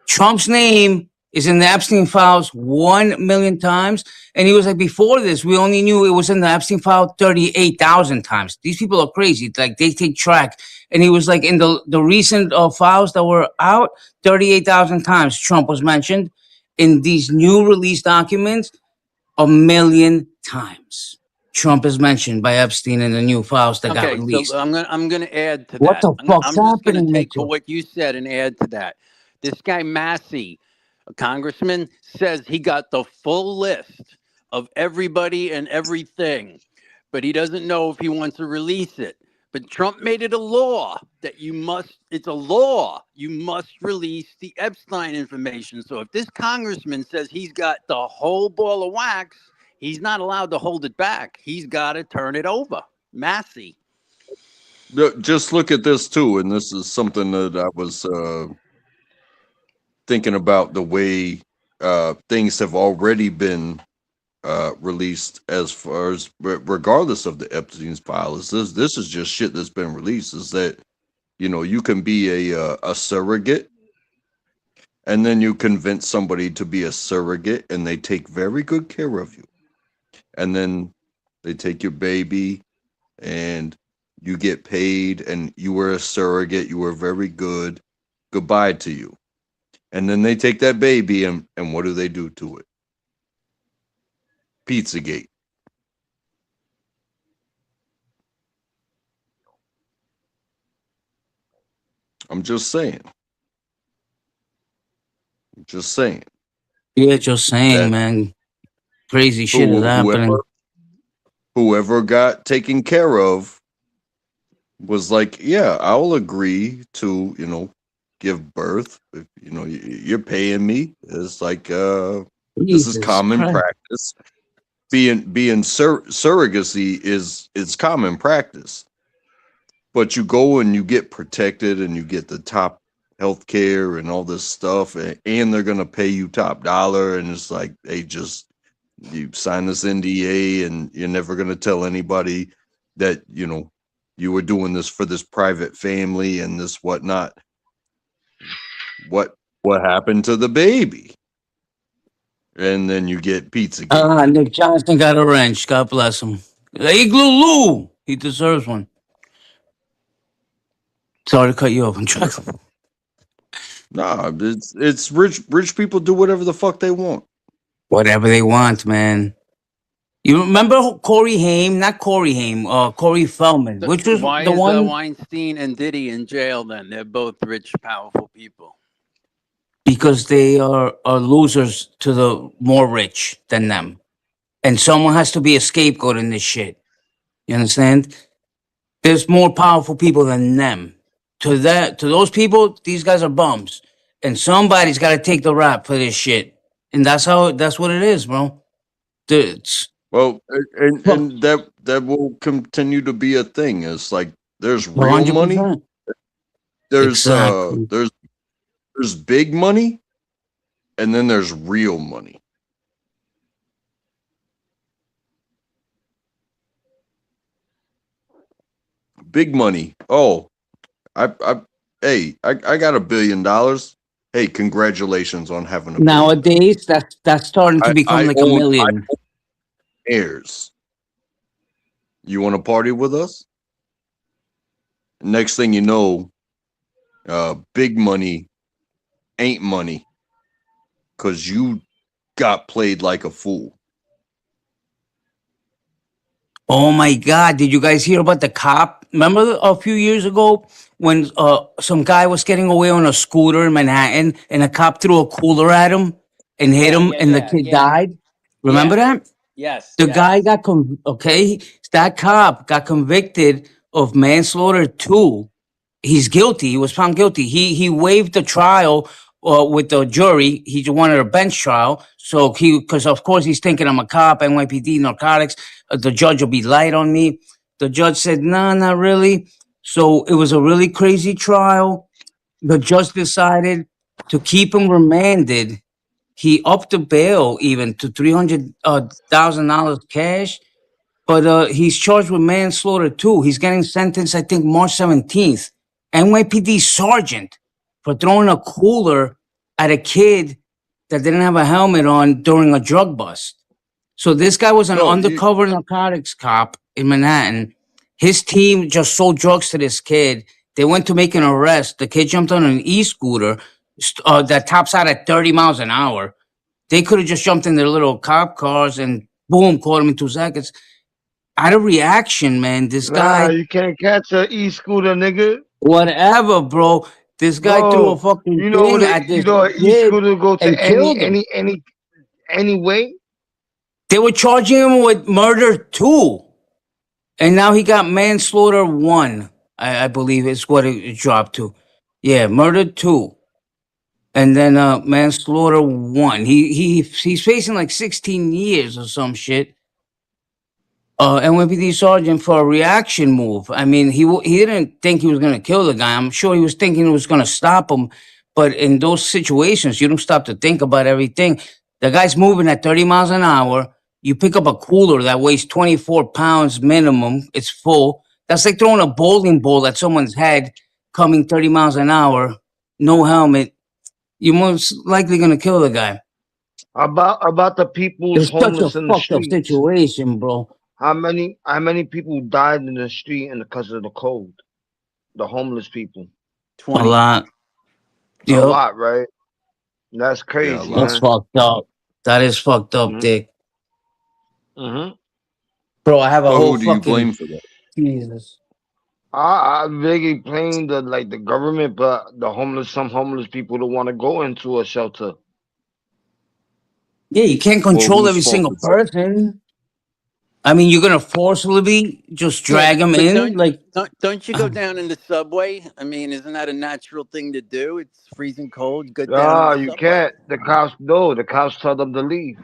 Trump's name is in the Epstein files 1 million times. And he was like, before this, we only knew it was in the Epstein file 38,000 times. These people are crazy. Like they take track. And he was like, in the recent files that were out, 38,000 times Trump was mentioned. In these new release documents, 1 million times. Trump is mentioned by Epstein in the new files that got Okay, so released. I'm gonna add to What that. the fuck's I'm just gonna happening, take for Mitchell? what you said and add to that. This guy Massey, a congressman, says he got the full list of everybody and everything, but he doesn't know if he wants to release it. But Trump made it a law that it's a law, you must release the Epstein information. So if this congressman says he's got the whole ball of wax, he's not allowed to hold it back. He's got to turn it over. Massey. Just look at this too, and this is something that I was thinking about the way things have already been released as far as regardless of the Epstein's file. This is just shit that's been released. Is that you can be a surrogate, and then you convince somebody to be a surrogate, and they take very good care of you, and then they take your baby, and you get paid, and you were a surrogate, you were very good. Goodbye to you. And then they take that baby and what do they do to it? Pizzagate. I'm just saying. Just saying Yeah, just saying, that man. Crazy shit is happening. whoever got taken care of was like, yeah, I'll agree to, give birth. If, you're paying me. It's like, this is Jesus common Christ. practice. Being surrogacy is common practice, but you go and you get protected and you get the top health care and all this stuff, and they're gonna pay you top dollar, and it's like you sign this NDA and you're never gonna tell anybody that you were doing this for this private family and this whatnot. What happened to the baby? And then you get Pizzagate. Nick Johnson got a wrench. God bless him. Igloo Lou. He deserves one. Sorry to cut you off. I'm trying. Nah, it's rich people do whatever the fuck they want. Whatever they want, man. You remember Corey Haim? Not Corey Haim. Corey Feldman. So Which was why the is one? Weinstein and Diddy in jail then? They're both rich, powerful people. Because they are losers to the more rich than them. And someone has to be a scapegoat in this shit. You understand? There's more powerful people than them. To those people, these guys are bums. And somebody's got to take the rap for this shit. And that's what it is, bro. It's Well, fuck, and that will continue to be a thing. It's like there's real money, 100%. there's Exactly. there's big money, and then there's real money. Big money. Oh, I hey, I got $1 billion. Hey, congratulations on having $1 billion. Nowadays, that's starting to become I like a own million. heirs. You want to party with us? Next thing you know, big money ain't money because you got played like a fool. Oh my God! Did you guys hear about the cop? Remember a few years ago when some guy was getting away on a scooter in Manhattan, and a cop threw a cooler at him and hit him, and the kid died. Remember that? Yes, The guy got okay. That cop got convicted of manslaughter too. He's guilty. He was found guilty. He waived the trial with the jury. He just wanted a bench trial. So because of course he's thinking I'm a cop, NYPD, narcotics. The judge will be light on me. The judge said, "No, not really." So it was a really crazy trial. The judge decided to keep him remanded. He upped the bail even to $300,000 cash, but he's charged with manslaughter too. He's getting sentenced, I think, March 17th. NYPD sergeant for throwing a cooler at a kid that didn't have a helmet on during a drug bust. So this guy was an No, you, undercover narcotics cop in Manhattan. His team just sold drugs to this kid. They went to make an arrest. The kid jumped on an e-scooter that tops out at 30 miles an hour. They could have just jumped in their little cop cars and boom, caught him in 2 seconds. Out of reaction, man, this Nah, guy, you can't catch a e-scooter, nigga. whatever, bro. This guy threw a Bro, fucking you know what thing at you this know an kid e-scooter go to and any killed him. any way? They were charging him with murder too. And now he got manslaughter one, I believe is what it dropped to. Yeah, murder two. And then manslaughter one. He's facing like 16 years or some shit. NYPD sergeant for a reaction move. I mean, he didn't think he was gonna kill the guy. I'm sure he was thinking it was gonna stop him. But in those situations, you don't stop to think about everything. The guy's moving at 30 miles an hour. You pick up a cooler that weighs 24 pounds minimum. It's full. That's like throwing a bowling ball at someone's head, coming 30 miles an hour, no helmet. You're most likely gonna kill the guy. About the people's It's such a homeless in the fucked up streets. situation, bro. How many people died in the street and because of the cold? The homeless people. A 20. lot. A Yep. lot, right? That's yeah, a crazy, lot. That's man. fucked up. That is fucked up, Mhm. Dick. Mm-hmm. Bro, I have a But whole who do you fucking blame for that? Jesus. I really blame the government, but some homeless people don't want to go into a shelter. Yeah, you can't Well, control whose every fault single is that? person. I mean, you're gonna forcibly just Yeah, drag them but in, like, don't you go down in the subway? I mean, isn't that a natural thing to do? It's freezing cold. You go down in Ah, the you subway. can't. The cops no. The cops tell them to leave.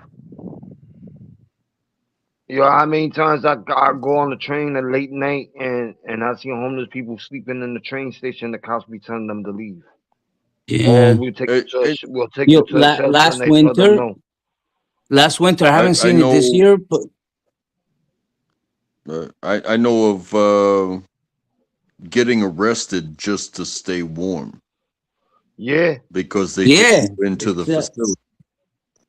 You know how many times I go on the train at late night and I see homeless people sleeping in the train station. The cops be telling them to leave. Or yeah. we'll take you Yo, to a shelter and last they tell them winter, no. I haven't I seen it this know year, but I know of getting arrested just to stay warm Yeah. because they take yeah, you into the facility.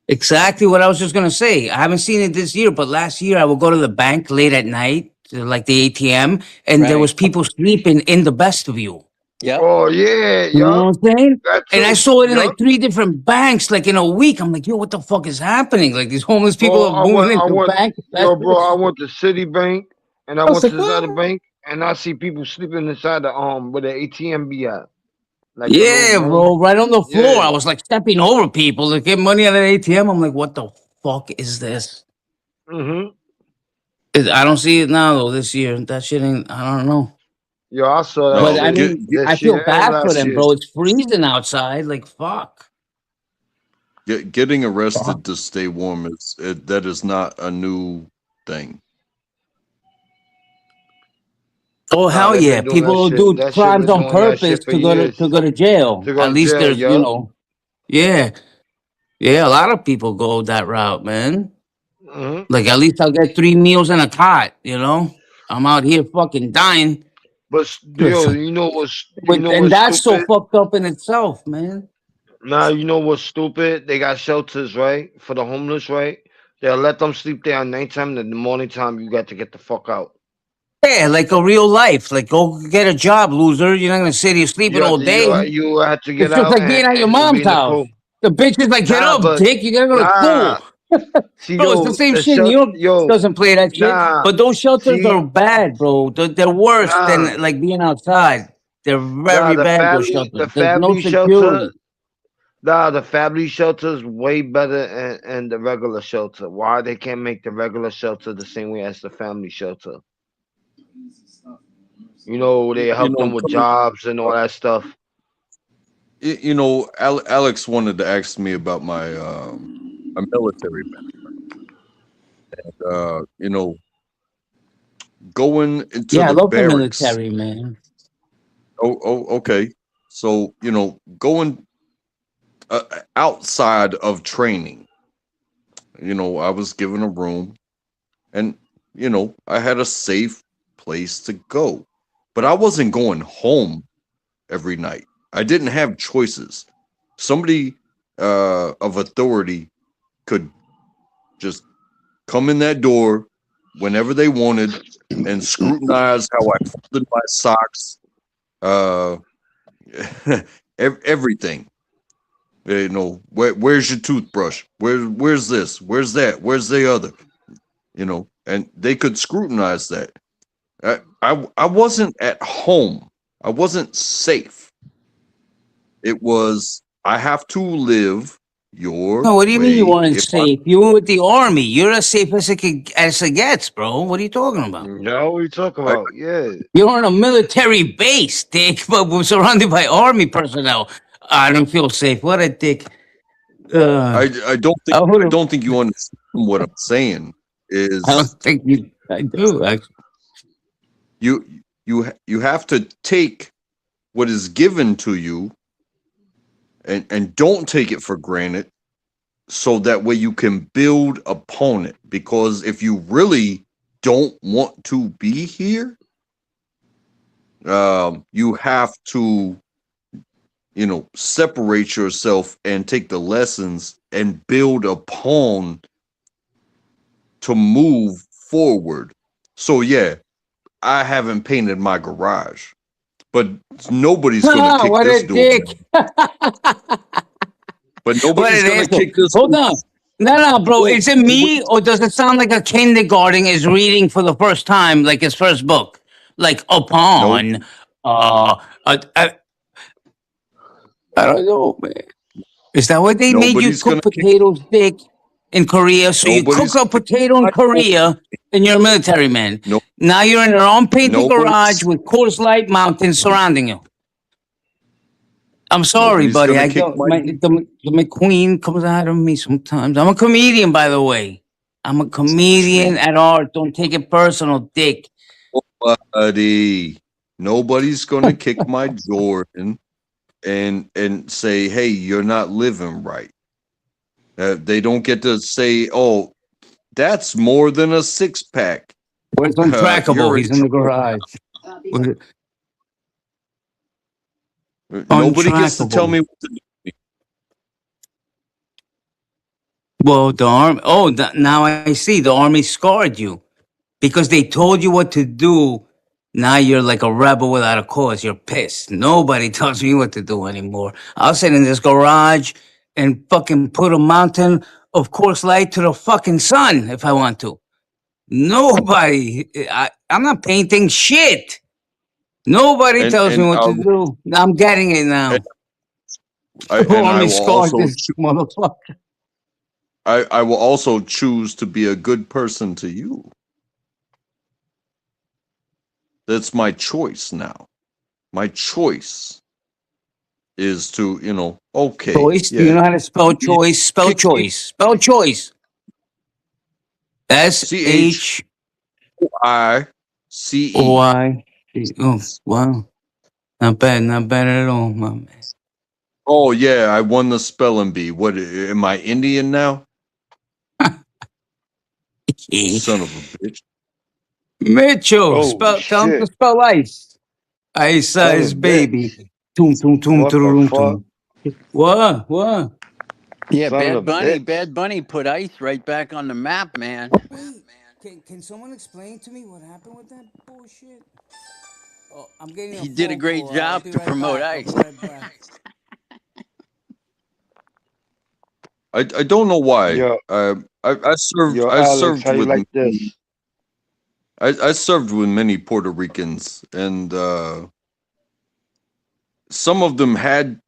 exactly what I was just gonna say. I haven't seen it this year, but last year I would go to the bank late at night, to like the ATM, and there was Right. people sleeping in the vestibule. Yep. Oh yeah, You know yup. what I'm saying? That And I too. saw it in Yup. like 3 different banks, like in a week. I'm like, yo, what the fuck is happening? Like these homeless people Bro, are moving I into went bank. yo, bro, I went to Citibank and I I was went like, to this other what? bank and I see people sleeping inside the where the ATM be at. Like the little Yeah, room. bro, right on the floor. Yeah. I was like stepping over people to get money out of the ATM. I'm like, what the fuck is this? Mm-hmm. I don't see it now though. This year, that shit ain't. I don't know. Yo, I saw that But No, I shit mean, I this feel year and bad for last them, year. bro. It's freezing outside. Like fuck. getting arrested to stay warm that is not a new thing. Oh Nah, hell they've yeah! been doing that People will shit. do That shit crimes been on doing that purpose shit for years. to go to jail. To go At to least jail, there's yup. yeah, yeah. A lot of people go that route, man. Mm-hmm. Like at least I'll get 3 meals and a cot. You know, I'm out here fucking dying. But yo, And what's that's so stupid? fucked up in itself, man. Nah, you know what's stupid? They got shelters, right? For the homeless, right? They'll let them sleep there at nighttime, and in the morning time you got to get the fuck out. Yeah, like a real life. Like go get a job, loser. You're not gonna sit here sleeping You have all to day. you have to get It's just out like being at your and you'll be mom's in the house. cold. The bitch is like, get Nah, up, but dick. You gotta go to nah. school. See, Bro, it's the yo, same the shit. New shel York yo, doesn't play that shit. nah. But those shelters See, are bad, bro. They're worse nah, than like being outside. They're nah. very bad, those shelters. The There's no family shelter, security. nah. The family shelter is way better than the regular shelter. Why they can't make the regular shelter the same way as the family shelter? You know, they You help them know, with coming. jobs and all that stuff. You know, Alex wanted to ask me about my military background. You know, going into Yeah, I the love the barracks. military, man. Okay. So you know, going outside of training. You know, I was given a room, and you know, I had a safe place to go, but I wasn't going home every night. I didn't have choices. Somebody of authority could just come in that door whenever they wanted and scrutinize how I folded my socks, uh, everything. You know, where's your toothbrush? Where's this? Where's that? Where's the other? You know, and they could scrutinize that. I wasn't at home. I wasn't safe. It was I have to live your No, what do you mean you way. weren't If I safe? You were with the army. You're as safe as it gets, bro. What are you talking about? No, what you talking I, about? Yeah. You're on a military base, dick, but we're surrounded by army personnel. I don't feel safe. What a dick. I don't think I would I have. don't think you understand what I'm saying. I don't Is think you. I do. Actually. you you have to take what is given to you and don't take it for granted so that way you can build upon it, because if you really don't want to be here, you have to, you know, separate yourself and take the lessons and build upon to move forward. So yeah, I haven't painted my garage, but nobody's gonna kick What this a door dick. down. But What nobody's an gonna asshole. kick this Hold door on. down. No, bro. Well, Is it me or does it sound like a kindergarten is reading for the first time, like his first book, like nope, upon? Uh, uh, uh I don't know, man. Is that what they made you nobody's cook gonna kick. potatoes thick in Korea? So you cook Nobody's a gonna kick potato in my door. Korea and you're a military man. No, Now you're in an unpainted garage nobody's with Coors Light mountains surrounding you. I'm sorry, nobody's buddy. gonna I kick don't. my The McQueen comes out of me sometimes. I'm a comedian, by the way. I'm a comedian at art. Don't take it personal, dick. nobody. Nobody's gonna kick my Jordan and say, "Hey, you're not living right." They don't get to say, "Oh, that's more than a six pack." Where's Untrackable? You're in He's in the trouble. garage. Where- Nobody gets to tell Untrackable. me what to do. Well, the army. Oh, now I see. The army scarred you because they told you what to do. Now you're like a rebel without a cause. You're pissed. Nobody tells me what to do anymore. I'll sit in this garage and fucking put a mountain of course light to the fucking sun if I want to. Nobody. I'm not painting shit. Nobody tells me And what to do. I'm getting it and now. I Army will scarred also this motherfucker. I will also choose to be a good person to you. That's my choice now. My choice is to, okay, Choice. Do you yeah, know how to spell you choice? Spell kick me choice. Spell choice. S C H H I C O E. I. Oh, wow. Not bad. Not bad at all, my man. Oh yeah, I won the spelling bee. What am I Indian now? Son of a bitch. Mitchell, oh tell him to shit, spell ice. Ice son of size a baby. bitch. Tum tum tum What the tum fuck, tum. What? What? Yeah, son of a bitch. Bad Bunny put ice right back on the map, man. Wait, can someone explain to me what happened with that bullshit? Oh, I'm getting a He did a phone great call. I'll job be to right promote back. I'll ice. be right back. I don't know why. Yo, I Alex, served how you with like this? I served with many Puerto Ricans, and some of them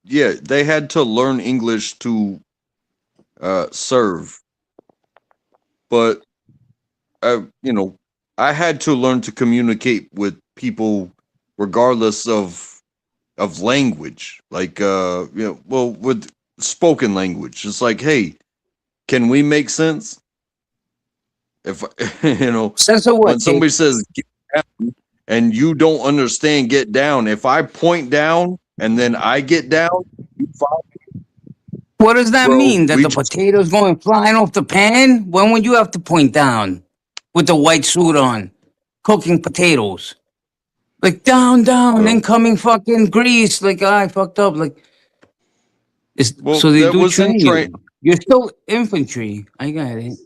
they had to learn English to serve, but you know, I had to learn to communicate with people regardless of language, like well, with spoken language. It's like, hey, can we make sense? If Sense of when what, somebody Dick? says get down and you don't understand get down, if I point down and then I get down, you follow, What does that bro. mean? That We the just potatoes going flying off the pan? When would you have to point down with the white suit on, cooking potatoes? Like down, well, incoming fucking grease. Like I fucked up. Like well, so they that do was in train train. you. You're still infantry. I got it.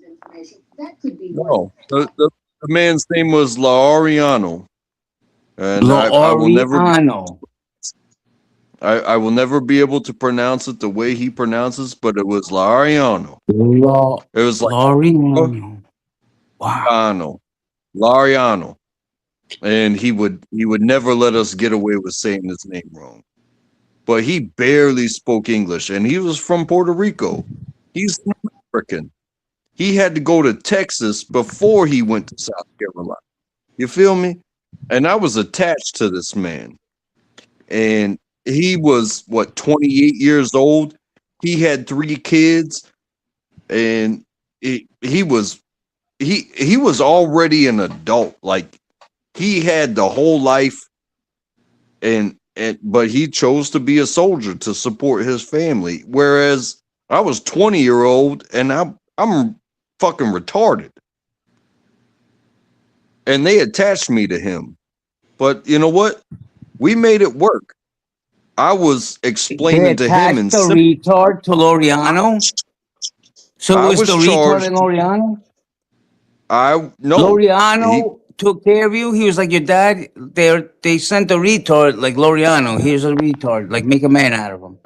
No, the man's name was Lauriano, and Lo I will never be Oriano. I will never be able to pronounce it the way he pronounces, but it was Lauriano. Lo It was like Loriano. Wow. Lariano, Lariano, and he would never let us get away with saying his name wrong. But he barely spoke English, and he was from Puerto Rico. He's an American. He had to go to Texas before he went to South Carolina. You feel me? And I was attached to this man, and he was what 28 years old. He had 3 kids, and he was he was already an adult. Like he had the whole life, and but he chose to be a soldier to support his family. Whereas I was 20-year-old and I'm fucking retarded. And they attached me to him. But you know what? We made it work. I was They explaining to him attached in the simple. retard to Loriano. So it I was was the retard charged. and Loriano? I no. He Loriano took care of you. He was like your dad. They sent a retard like Loriano. Here's a retard. Like make a man out of him.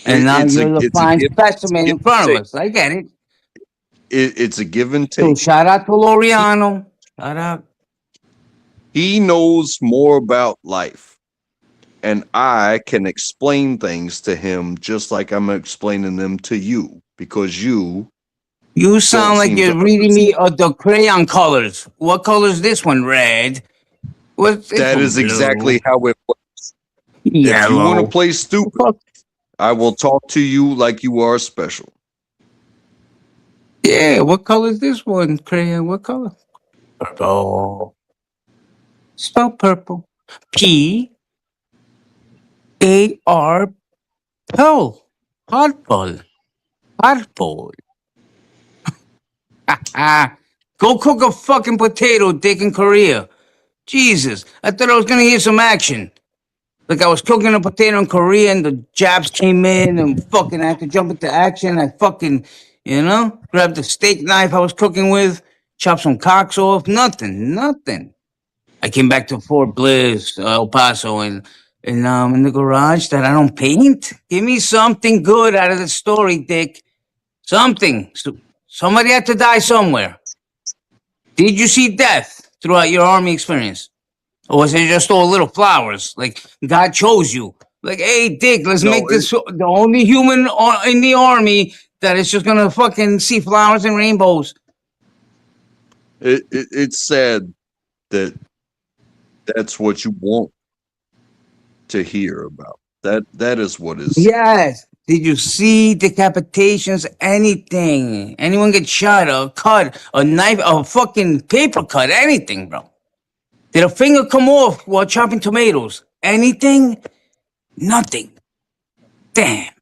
And now it's a you're the it's a fine give specimen give in and front of take. us. I get it. it's a give and So take. shout out to Loriano. Shout out. He knows more about life, and I can explain things to him just like I'm explaining them to you, because you You don't sound like seem to you're reading me the crayon colors. What color is this one? Red. What's this That one? is Blue. exactly how it works. If you want to Yellow. play stupid, Fuck. I will talk to you like you are special. Yeah, what color is this one? Crayon, what color? Purple. Spell purple. P-A-R Pearl. Purple. Purple. Ah. Go cook a fucking potato, dick, in Korea. Jesus. I thought I was gonna hear some action. Like I was cooking a potato in Korea and the Japs came in and fucking I had to jump into action. I fucking, grabbed the steak knife I was cooking with, chopped some cocks off. Nothing. I came back to Fort Bliss, El Paso, and in the garage that I don't paint. Give me something good out of the story, Dick. Something. Somebody had to die somewhere. Did you see death throughout your army experience? Or was it just all little flowers? Like God chose you. Like, hey, Dick, let's No, make this the only human in the army that is just gonna fucking see flowers and rainbows. it's sad that that's what you want to hear about. That is what is sad. Yes. Did you see decapitations? Anything? Anyone get shot? A cut? A knife? A fucking paper cut? Anything, bro? Did a finger come off while chopping tomatoes? Anything? Nothing. Damn.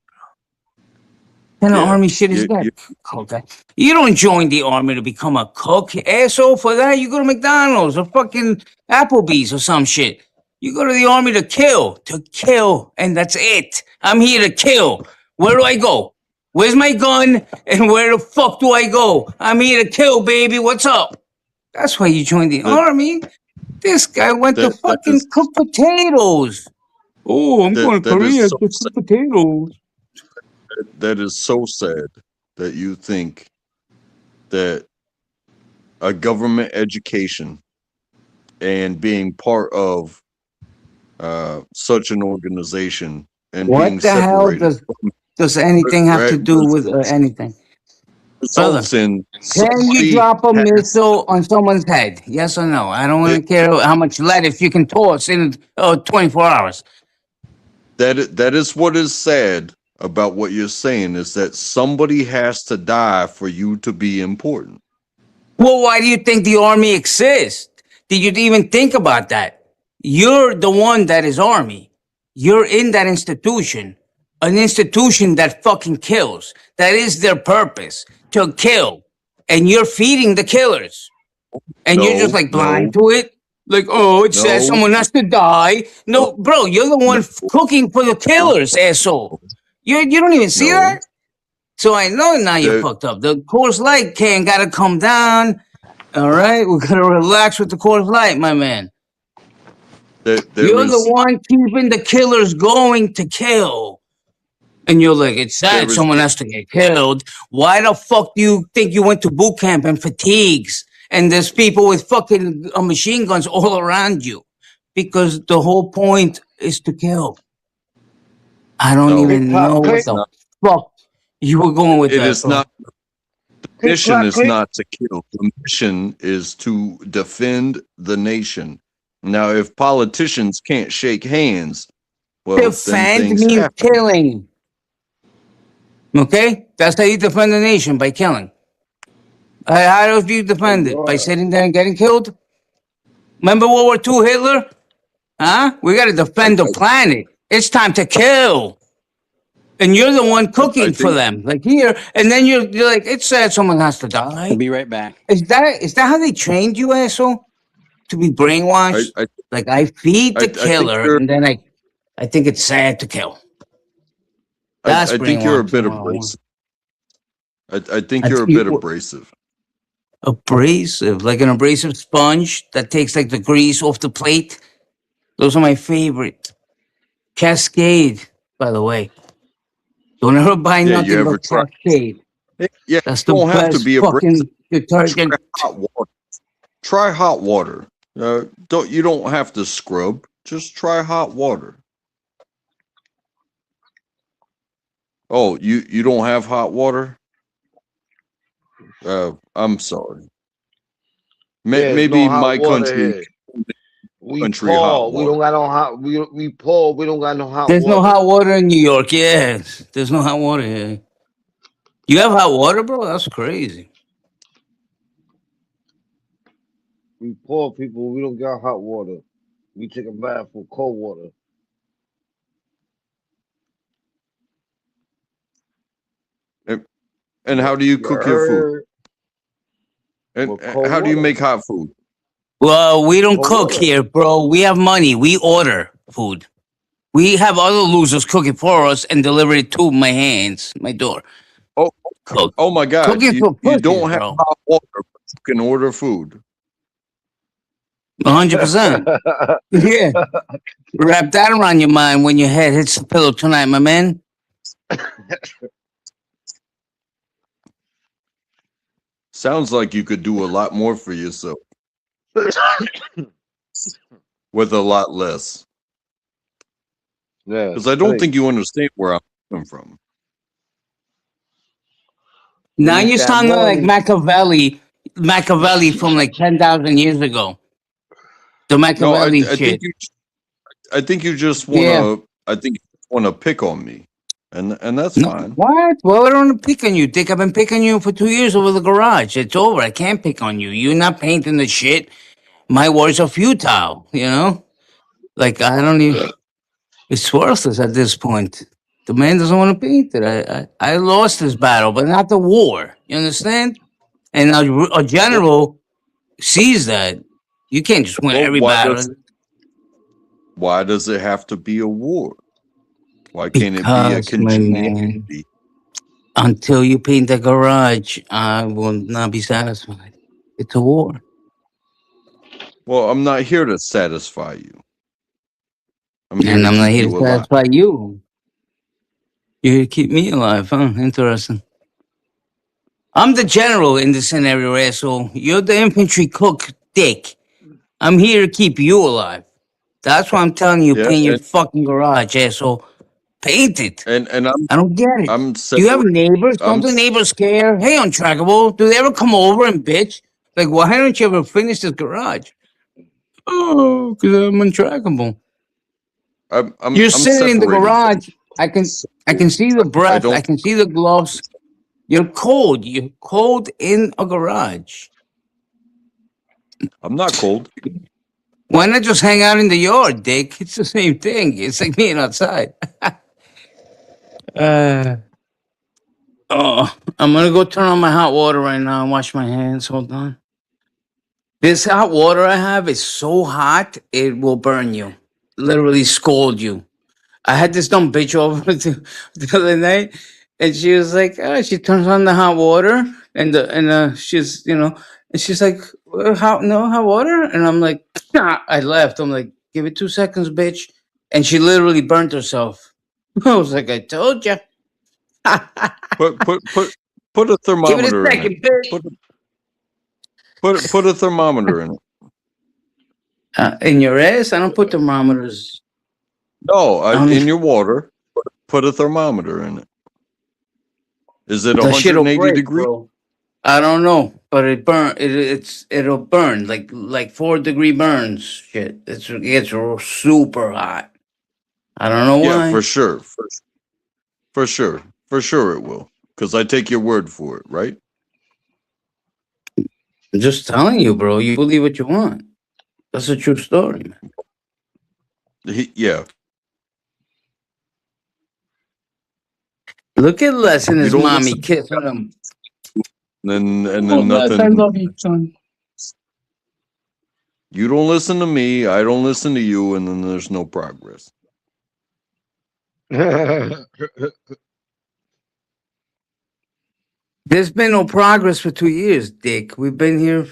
What kind of Yeah, army shit is that? Okay. You don't join the army to become a cook, asshole. For that, you go to McDonald's or fucking Applebee's or some shit. You go to the army to kill, and that's it. I'm here to kill. Where do I go? Where's my gun? And where the fuck do I go? I'm here to kill, baby. What's up? That's why you joined the that army. This guy went to that is fucking cook potatoes. Oh, I'm going to that is Korea so to sad. cook potatoes. That is so sad that you think that a government education and being part of such an organization and being What the hell separated does anything have to right, do with anything? Brother, results in can you somebody drop a has missile on someone's head? Yes or no? I don't want to it, care how much lead if you can toss in 24 hours. that is what is sad about what you're saying, is that somebody has to die for you to be important. Well, why do you think the army exists? Did you even think about that? You're the one that is army. You're in that institution. An institution that fucking kills. That is their purpose, to kill. And you're feeding the killers. And you're just No, like no, blind to it. Like, oh, it says no, someone has to die. no, No, bro, you're the one no, cooking for the no, killers, asshole. You don't even see no. that? So I know now you're There, fucked up. The Coors Light can gotta come down. All right, we gotta relax with the Coors Light, my man. there You're the is one keeping the killers going to kill. And you're like, it's sad there is someone has to get killed. Why the fuck do you think you went to boot camp and fatigues? And there's people with fucking machine guns all around you. Because the whole point is to kill. I don't no, Click even clock know what click. it's the not. fuck you were going with It that, is bro. not. Click Mission clock is click. not to kill. The mission is to defend the nation. Now, if politicians can't shake hands, well, then Defend things means happen. killing. Okay? That's how you defend the nation, by killing. How do you Oh defend it? By Lord. sitting there and getting killed? Remember World War II, Hitler? Huh? We gotta I, defend the I, planet. It's time to kill. And you're the one I cooking for think them. Like here, and then you're like, it's sad someone has to I'll die. be right back. Is that how they trained you, asshole? To be I, brainwashed? I, Like I feed the I think killer, and then I think it's sad to kill. That's I think you're a bit brainwashing 101. abrasive. I think I you're a think bit abrasive. abrasive, like an abrasive sponge that takes like the grease off the plate. Those are my favorite. Cascade, by the way. Don't ever buy Yeah, you nothing ever but try? Cascade. Yeah, That's you the don't have to best be abrasive. fucking detergent. Hot water. Try hot water. You don't have to scrub. Just try hot water. Oh, you don't have hot water? I'm sorry. There's no Maybe hot my water country here. We country hot poor. We don't water. got no hot. We poor. We don't got no hot There's no water. hot water in New York. Yes, there's no hot water here. You have hot water, bro? That's crazy. We poor people. We don't got hot water. We take a bath with cold water. And, and how do you You cook your food? heard? And With cold how do you water. make hot food? Well, we don't Cold cook water. here, bro. We have money. We order food. We have other losers cook it for us and deliver it to my hands, my door. Oh, Cook. oh my God! Cooking for You pussies, don't have bro. hot water, but you can order food. 100%. Yeah. Wrap that around your mind when your head hits the pillow tonight, my man. Sounds like you could do a lot more for yourself with a lot less. Yeah. Because I don't think you understand where I'm coming from. Now need you're that sounding like money. Machiavelli from like 10,000 years ago. The No, Machiavelli shit. I think you just Yeah. wanna pick on me, and that's No, fine. what? Well, I don't want to pick on you, Dick. I've been picking you for 2 years over the garage. It's over. I can't pick on you. You're not painting the shit. My words are futile, you know? Like, I don't even. It's worthless at this point. The man doesn't want to paint it. I lost this battle, but not the war. You understand? And a Well, general sees that. You can't just win well, every battle why does it have to be a war? Why can't it be a because, my man, congeniality? until you paint the garage, I will not be satisfied. It's a war. Well, I'm not here to satisfy you. I'm here And to I'm not keep here you to alive. satisfy you. You're here to keep me alive, huh? Interesting. I'm the general in this scenario, asshole. You're the infantry cook, Dick. I'm here to keep you alive. That's why I'm telling you, Yeah, paint your fucking garage, asshole. Paint it. and I don't get it. I'm Do you have separating. neighbors? I'm Don't the neighbors care? Hey, untrackable, do they ever come over and bitch? Like, why don't you ever finish this garage? Oh, because I'm untrackable. You're I'm sitting in the separating things. garage. I can see the I breath. I don't. can see the gloves. You're cold. You're cold in a garage. I'm not cold. Why not just hang out in the yard, Dick? It's the same thing. It's like being outside. uh, oh, I'm gonna go turn on my hot water right now and wash my hands. Hold on. This hot water I have is so hot it will burn you. Literally scald you. I had this dumb bitch over the other night, and she was like, oh, she turns on the hot water, and she's and she's like, hot no hot water, and I'm like, nah. I left. I'm like, give it 2 seconds, bitch, and she literally burnt herself. I was like, I told you. Put put put put a Give it a thermometer in it. second, bitch. Put put a thermometer in it. In your ass, I don't put thermometers. No, I don't in even, your water. Put a thermometer in it. Is it the shit'll 180 break, degrees? bro. I don't know, but it'll burn like 4 degree burns. Shit, it gets super hot. I don't know Yeah, why. for sure. For sure. For sure it will. Because I take your word for it, right? I'm just telling you, bro. You believe what you want. That's a true story, man. Yeah. Look at Les and You his don't mommy listen, kissing him. and Oh, then Les, I nothing. love you, son. You don't listen to me. I don't listen to you, and then there's no progress. There's been no progress for 2 years, Dick. We've been here.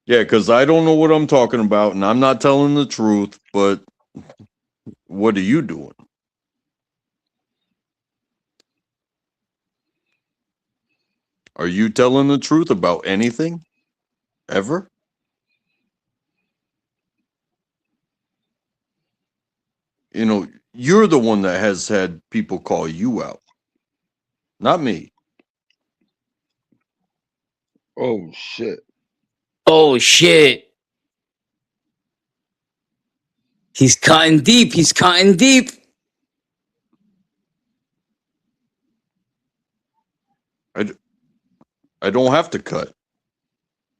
Yeah, because I don't know what I'm talking about, and I'm not telling the truth. But what are you doing? Are you telling the truth about anything? Ever? You know, you're the one that has had people call you out, not me. Oh shit. Oh shit. He's cutting deep. He's cutting deep. I don't have to cut.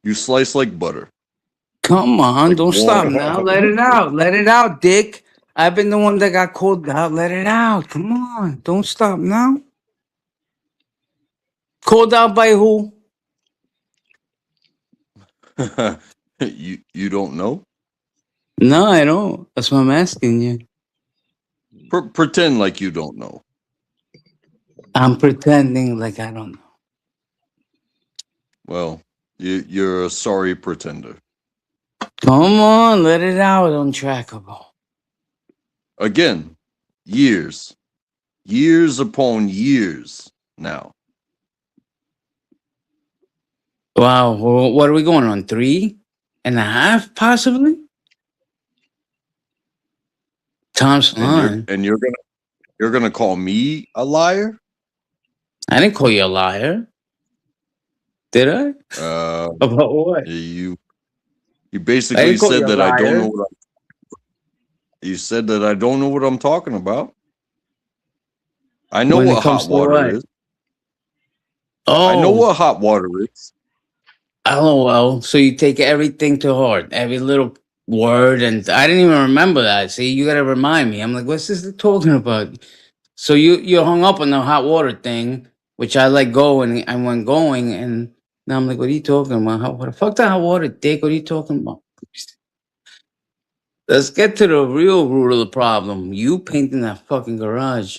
You slice like butter, Come on, like don't stop warm. now. Let it out. Let it out, Dick. I've been the one that got called out. Let it out. Come on. Don't stop now. Called out by who? You don't know? No, I don't. That's why I'm asking you. Pretend like you don't know. I'm pretending like I don't know. Well, you're a sorry pretender. Come on, let it out, untrackable. Again, years upon years now. Wow, well, what are we going on? 3.5, possibly? Time's flying. And you're gonna call me a liar? I didn't call you a liar. Did I? About what? You I basically didn't call you said a that I don't know liar. what you said that I don't know what I'm talking about. I know When it what comes hot to water what? is. I know Oh, what hot water is. LOL. So you take everything to heart, every little word, and I didn't even remember that. See, you gotta remind me. I'm like, what's this talking about? So you hung up on the hot water thing, which I let go, and I went going, and now I'm like, what are you talking about? Hot water? Fuck the hot water, dick. What are you talking about? Let's get to the real root of the problem. You painting that fucking garage.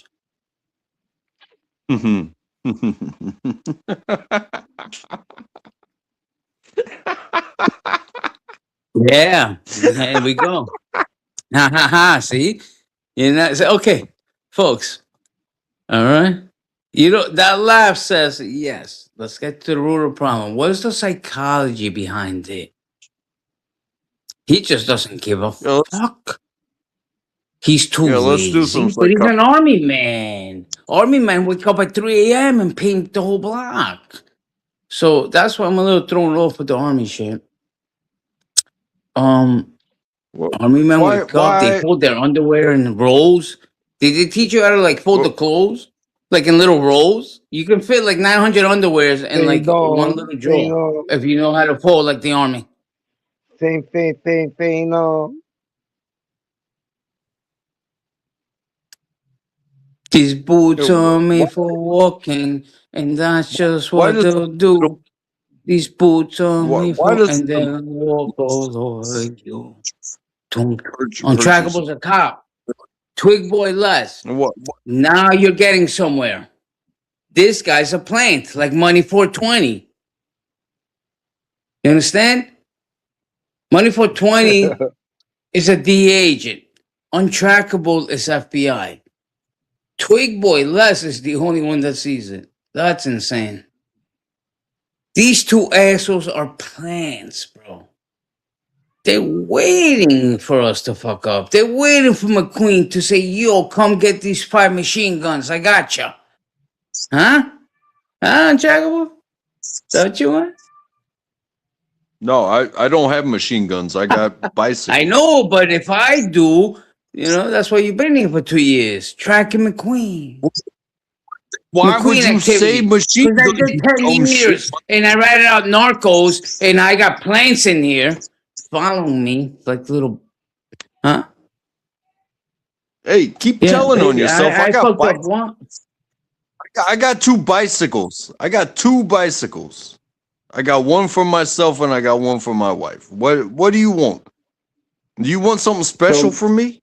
Yeah, there we go. Ha ha ha. See, you know. Okay, folks. All right. You know that laugh says yes. Let's get to the root of the problem. What is the psychology behind it? He just doesn't give a yeah, fuck. He's too let's do some lazy, but he's psycho. an army man. Army man wake up at 3 a.m. and paint the whole block. So that's why I'm a little thrown off with the army shit. Army men wake up, they Why? fold their underwear in rolls. Did they teach you how to like fold the Well, clothes? Like in little rolls? You can fit like 900 underwears in like one little drawer Fino, if you know how to fold like the army. Fino. These boots are why? made for walking, and that's just Why what does they'll do. These boots are made why for, does and they'll walk all over you. hurt you? Untrackable's a cop. Twig boy less. What? Now you're getting somewhere. This guy's a plant, like Money 420. You understand? Money 420 is a DA agent. Untrackable is FBI. Twig boy less is the only one that sees it. That's insane. These two assholes are plants, bro. They're waiting for us to fuck up. They're waiting for McQueen to say, yo, come get these 5 machine guns. I gotcha. Huh? Huh, Untrackable? Is that what you want? No, I don't have machine guns. I got bicycles. I know, but if I do, that's why you've been here for 2 years. Tracking McQueen. Why would McQueen you say activity. machine Because I guns? did 10 You dumb shit. years and I ratted out Narcos and I got plants in here following me like little. Huh? Hey, keep Yeah, telling on baby. yourself. I fucked up once. I got 2 bicycles. I got 2 bicycles. I got one for myself and I got one for my wife. What do you want? Do you want something special So, from me?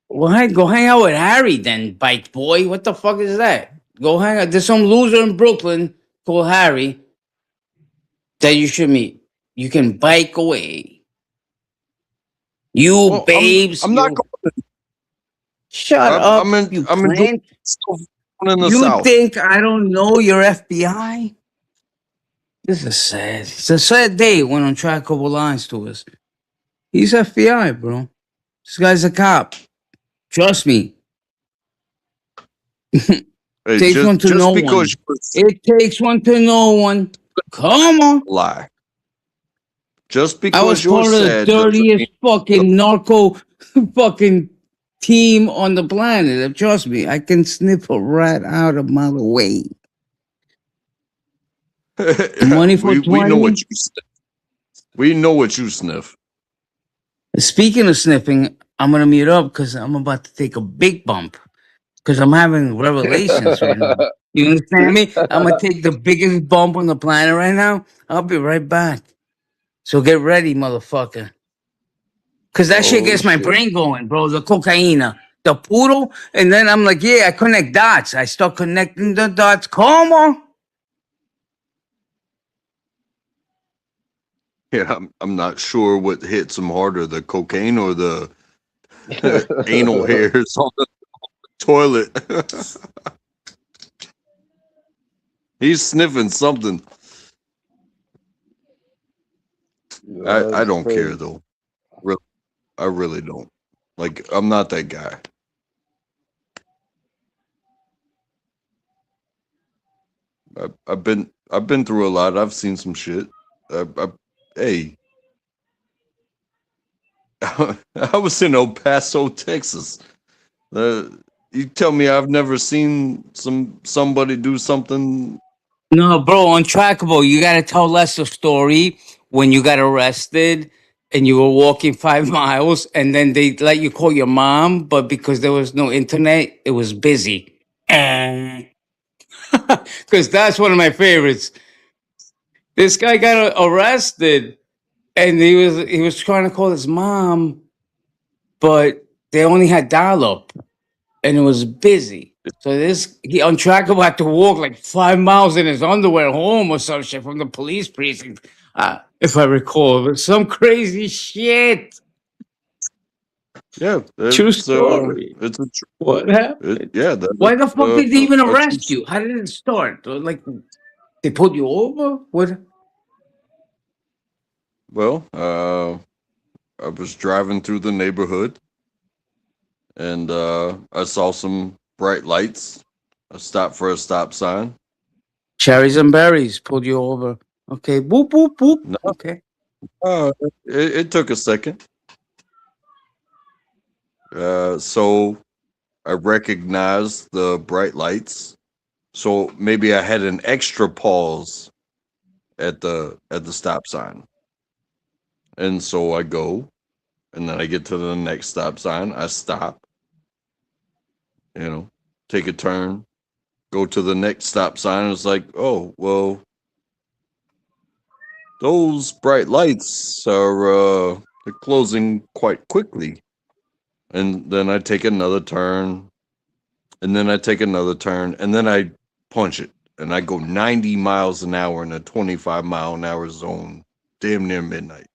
well, go hang out with Harry then, bike boy. What the fuck is that? Go hang out. There's some loser in Brooklyn called Harry that you should meet. You can bike away. You Well, babes, I'm not you going to. shut up, you I'm in plant. the You South. think I don't know you're FBI? This is sad. It's a sad day when on track couple lines to us. He's FBI, bro. This guy's a cop. Trust me. Hey, Takes one to know just because one. you was It takes one to know one. Come on. lie, just I was because you're part of the sad doesn't mean dirtiest fucking narco fucking team on the planet. Trust me, I can sniff a rat out a mile away. Money for we know what 20. you sniff. We know what you sniff. Speaking of sniffing, I'm gonna mute up because I'm about to take a big bump. Because I'm having revelations right now. You understand me? I'm gonna take the biggest bump on the planet right now. I'll be right back. So get ready, motherfucker. Cause that shit Oh gets my shit. brain going, bro. The cocaine, the puro, and then I'm like, yeah, I connect dots. I start connecting the dots. Come on. Yeah, I'm not sure what hits him harder, the cocaine or the anal hairs on the toilet. He's sniffing something. I That's don't care crazy. though. I really don't. Like, I'm not that guy. I've been through a lot. I've seen some shit. Hey, I was in El Paso, Texas. You tell me I've never seen somebody do something. No, bro, untrackable. You gotta tell Lester story when you got arrested and you were walking 5 miles and then they let you call your mom, but because there was no internet, it was busy. Because that's one of my favorites. This guy got arrested and he was trying to call his mom, but they only had dial up and it was busy. So this he untrackable had to walk like 5 miles in his underwear home or some shit from the police precinct, if I recall. But some crazy shit. Yeah, True story. it's a What happened? yeah, that Why the fuck did they even a true. arrest you? How did it start? Like they pulled you over? What? Well, I was driving through the neighborhood and I saw some bright lights. I stopped for a stop sign. Cherries and berries pulled you over. Okay, boop boop boop. No, Okay. it took a second. So I recognized the bright lights. So maybe I had an extra pause at the stop sign. And so I go, and then I get to the next stop sign. I stop, take a turn, go to the next stop sign. It's like, oh, well, those bright lights are they're closing quite quickly. And then I take another turn, and then I take another turn, and then I punch it. And I go 90 miles an hour in a 25-mile-an-hour zone, damn near midnight.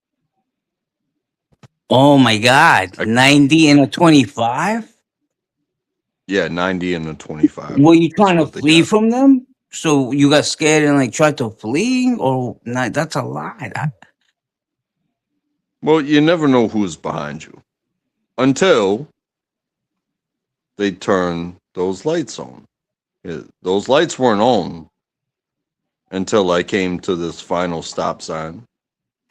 Oh my God. I, 90 and a 25? yeah, 90 and a 25 Were you is trying to what they flee got. from them? So you got scared and like tried to flee? Or not? That's a lie. Well, you never know who's behind you until they turn those lights on. Yeah, those lights weren't on until I came to this final stop sign.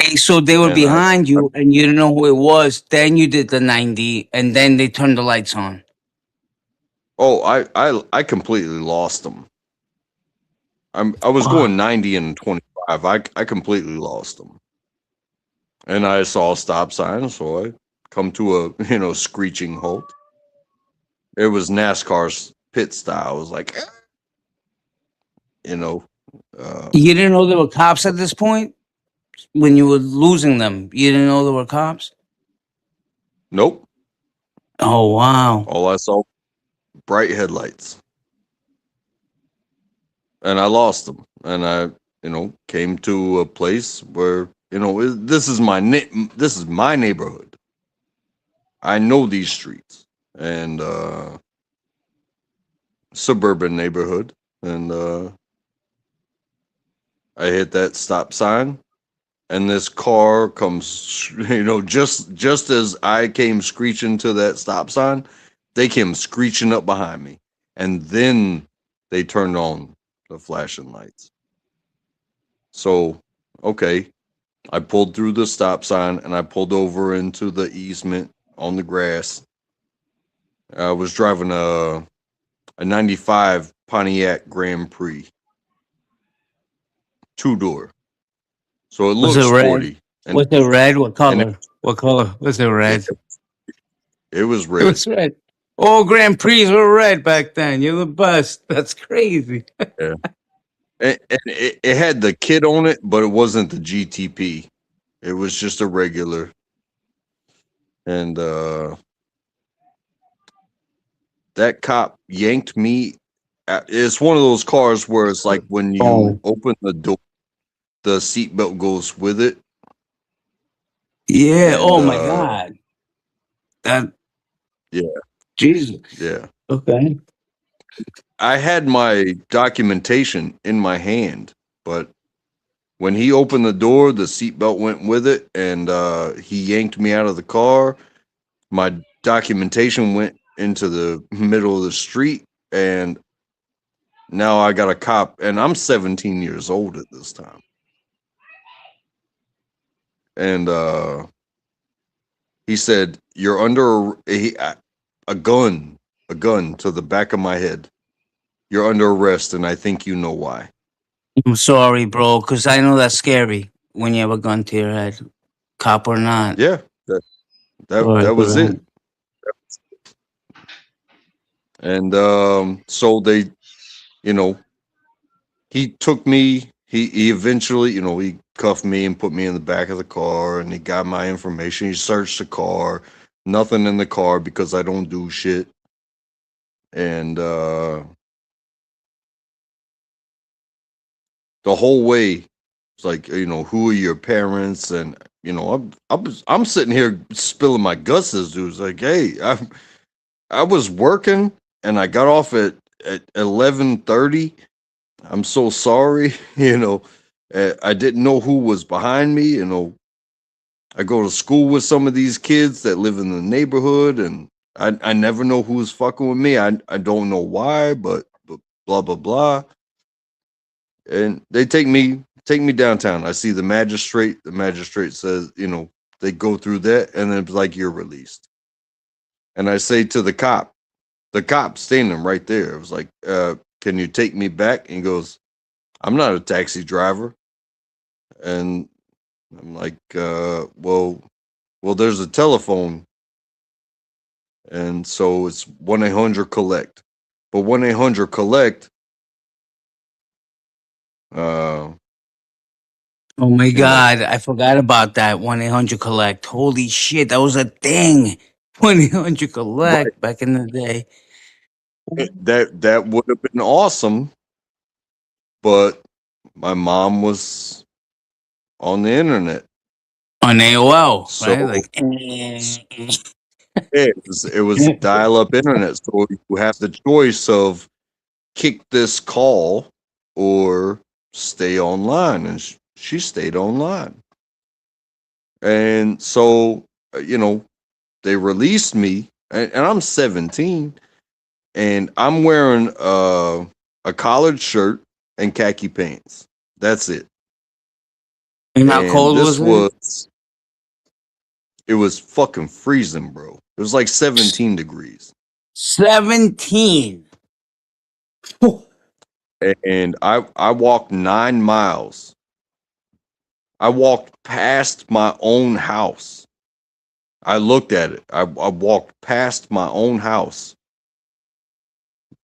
Hey, so they were And behind you and you didn't know who it was. Then you did the 90 and then they turned the lights on. I completely lost them. I was Wow. going 90 and 25. I completely lost them. And I saw a stop sign, so I come to a screeching halt. It was NASCAR's pit style. It was like, you know, uh, You didn't know there were cops at this point? When you were losing them, you didn't know there were cops? nope. Oh, wow. All I saw bright headlights, and I lost them. And I, came to a place where this is this is my neighborhood. I know these streets and suburban neighborhood, and I hit that stop sign, and this car comes, just as I came screeching to that stop sign, they came screeching up behind me, and then they turned on the flashing lights. So, okay, I pulled through the stop sign and I pulled over into the easement on the grass. I was driving a 95 Pontiac Grand Prix, 2-door. So it Was looked it red? sporty. And Was it red? What and color? What color? Was it yeah, red? it was It red. was red. All Grand Prix were red back then. You're the best. That's crazy. Yeah. And it had the kit on it, but it wasn't the GTP. It was just a regular. And that cop yanked me. It's one of those cars where it's like when you Oh, open the door, the seatbelt goes with it. yeah. And Oh my God. That yeah, Jesus. yeah. Okay. I had my documentation in my hand, but when he opened the door, the seatbelt went with it, and he yanked me out of the car. My documentation went into the middle of the street, and now I got a cop, and I'm 17 years old at this time. And he said, "You're under a gun to the back of my head. You're under arrest, and I think you know why." I'm sorry, bro, because I know that's scary when you have a gun to your head, cop or not. Yeah, that Sorry for was it. that. And so they, you know, he took me. He eventually, he cuffed me and put me in the back of the car, and he got my information. He searched the car, nothing in the car because I don't do shit. And the whole way, it's like, who are your parents? And I'm sitting here spilling my guts. This dude's like, hey, I was working and I got off at 11:30. I'm so sorry. I didn't know who was behind me. I go to school with some of these kids that live in the neighborhood, and I never know who's fucking with me. I don't know why, but blah blah blah. And they take me downtown. I see the magistrate. The magistrate says, they go through that, and then it's like, you're released. And I say to the cop standing right there, it was like, can you take me back? And he goes, I'm not a taxi driver. And I'm like, well, there's a telephone. And so it's 1-800-collect. But 1-800-collect, uh, Oh my you know, God, I forgot about that 1-800-collect. Holy shit, that was a thing. 1-800 right. collect back in the day. That would have been awesome, but my mom was on the internet. On AOL, So right? Like, it was dial-up internet. So you have the choice of kick this call or stay online, and she stayed online. And so they released me, and I'm 17, and I'm wearing a collared shirt and khaki pants. That's it. and how And cold was it? it was fucking freezing, bro. It was like 17 degrees. 17. And I walked 9 miles. I walked past my own house. I looked at it. I walked past my own house,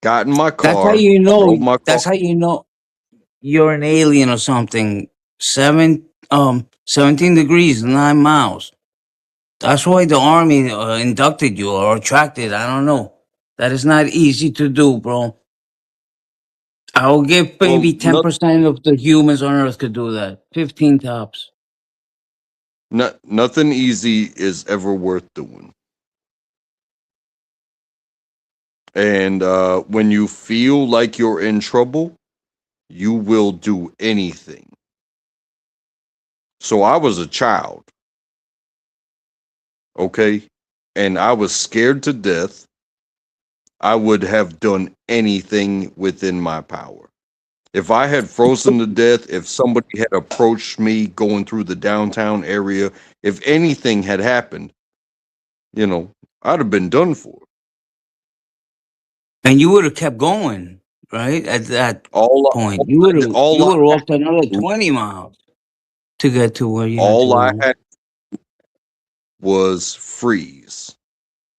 got in my That's how car, you know. drove my car. That's how you know you're an alien or something. 17 degrees, 9 miles. That's why the army inducted you or attracted. I don't know. That is not easy to do, bro. I will give Well, maybe 10% of the humans on Earth could do that. 15 tops. nothing easy is ever worth doing. And when you feel like you're in trouble, you will do anything. So I was a child, okay? And I was scared to death. I would have done anything within my power. If I had frozen to death, if somebody had approached me going through the downtown area, if anything had happened, I'd have been done for. And you would have kept going, right? At that All, point, all, I, you all I would have had walked another to do, 20 miles to get to where you had to all I go. had was freeze.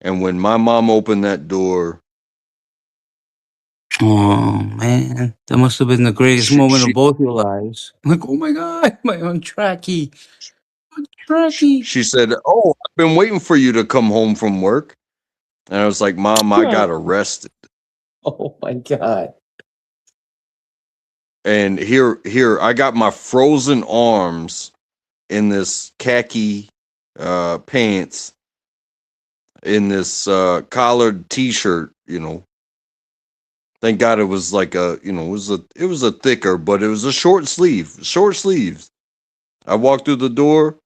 And when my mom opened that door, Oh man, that must have been the greatest she moment of she both your lives. Like, oh my god, my on tracky, tracky. she said, "Oh, I've been waiting for you to come home from work." And I was like, "Mom, I got arrested." Oh my god. And here I got my frozen arms in this khaki pants, in this collared t-shirt, Thank God it was like it was a thicker, but it was a short sleeves. I walked through the door.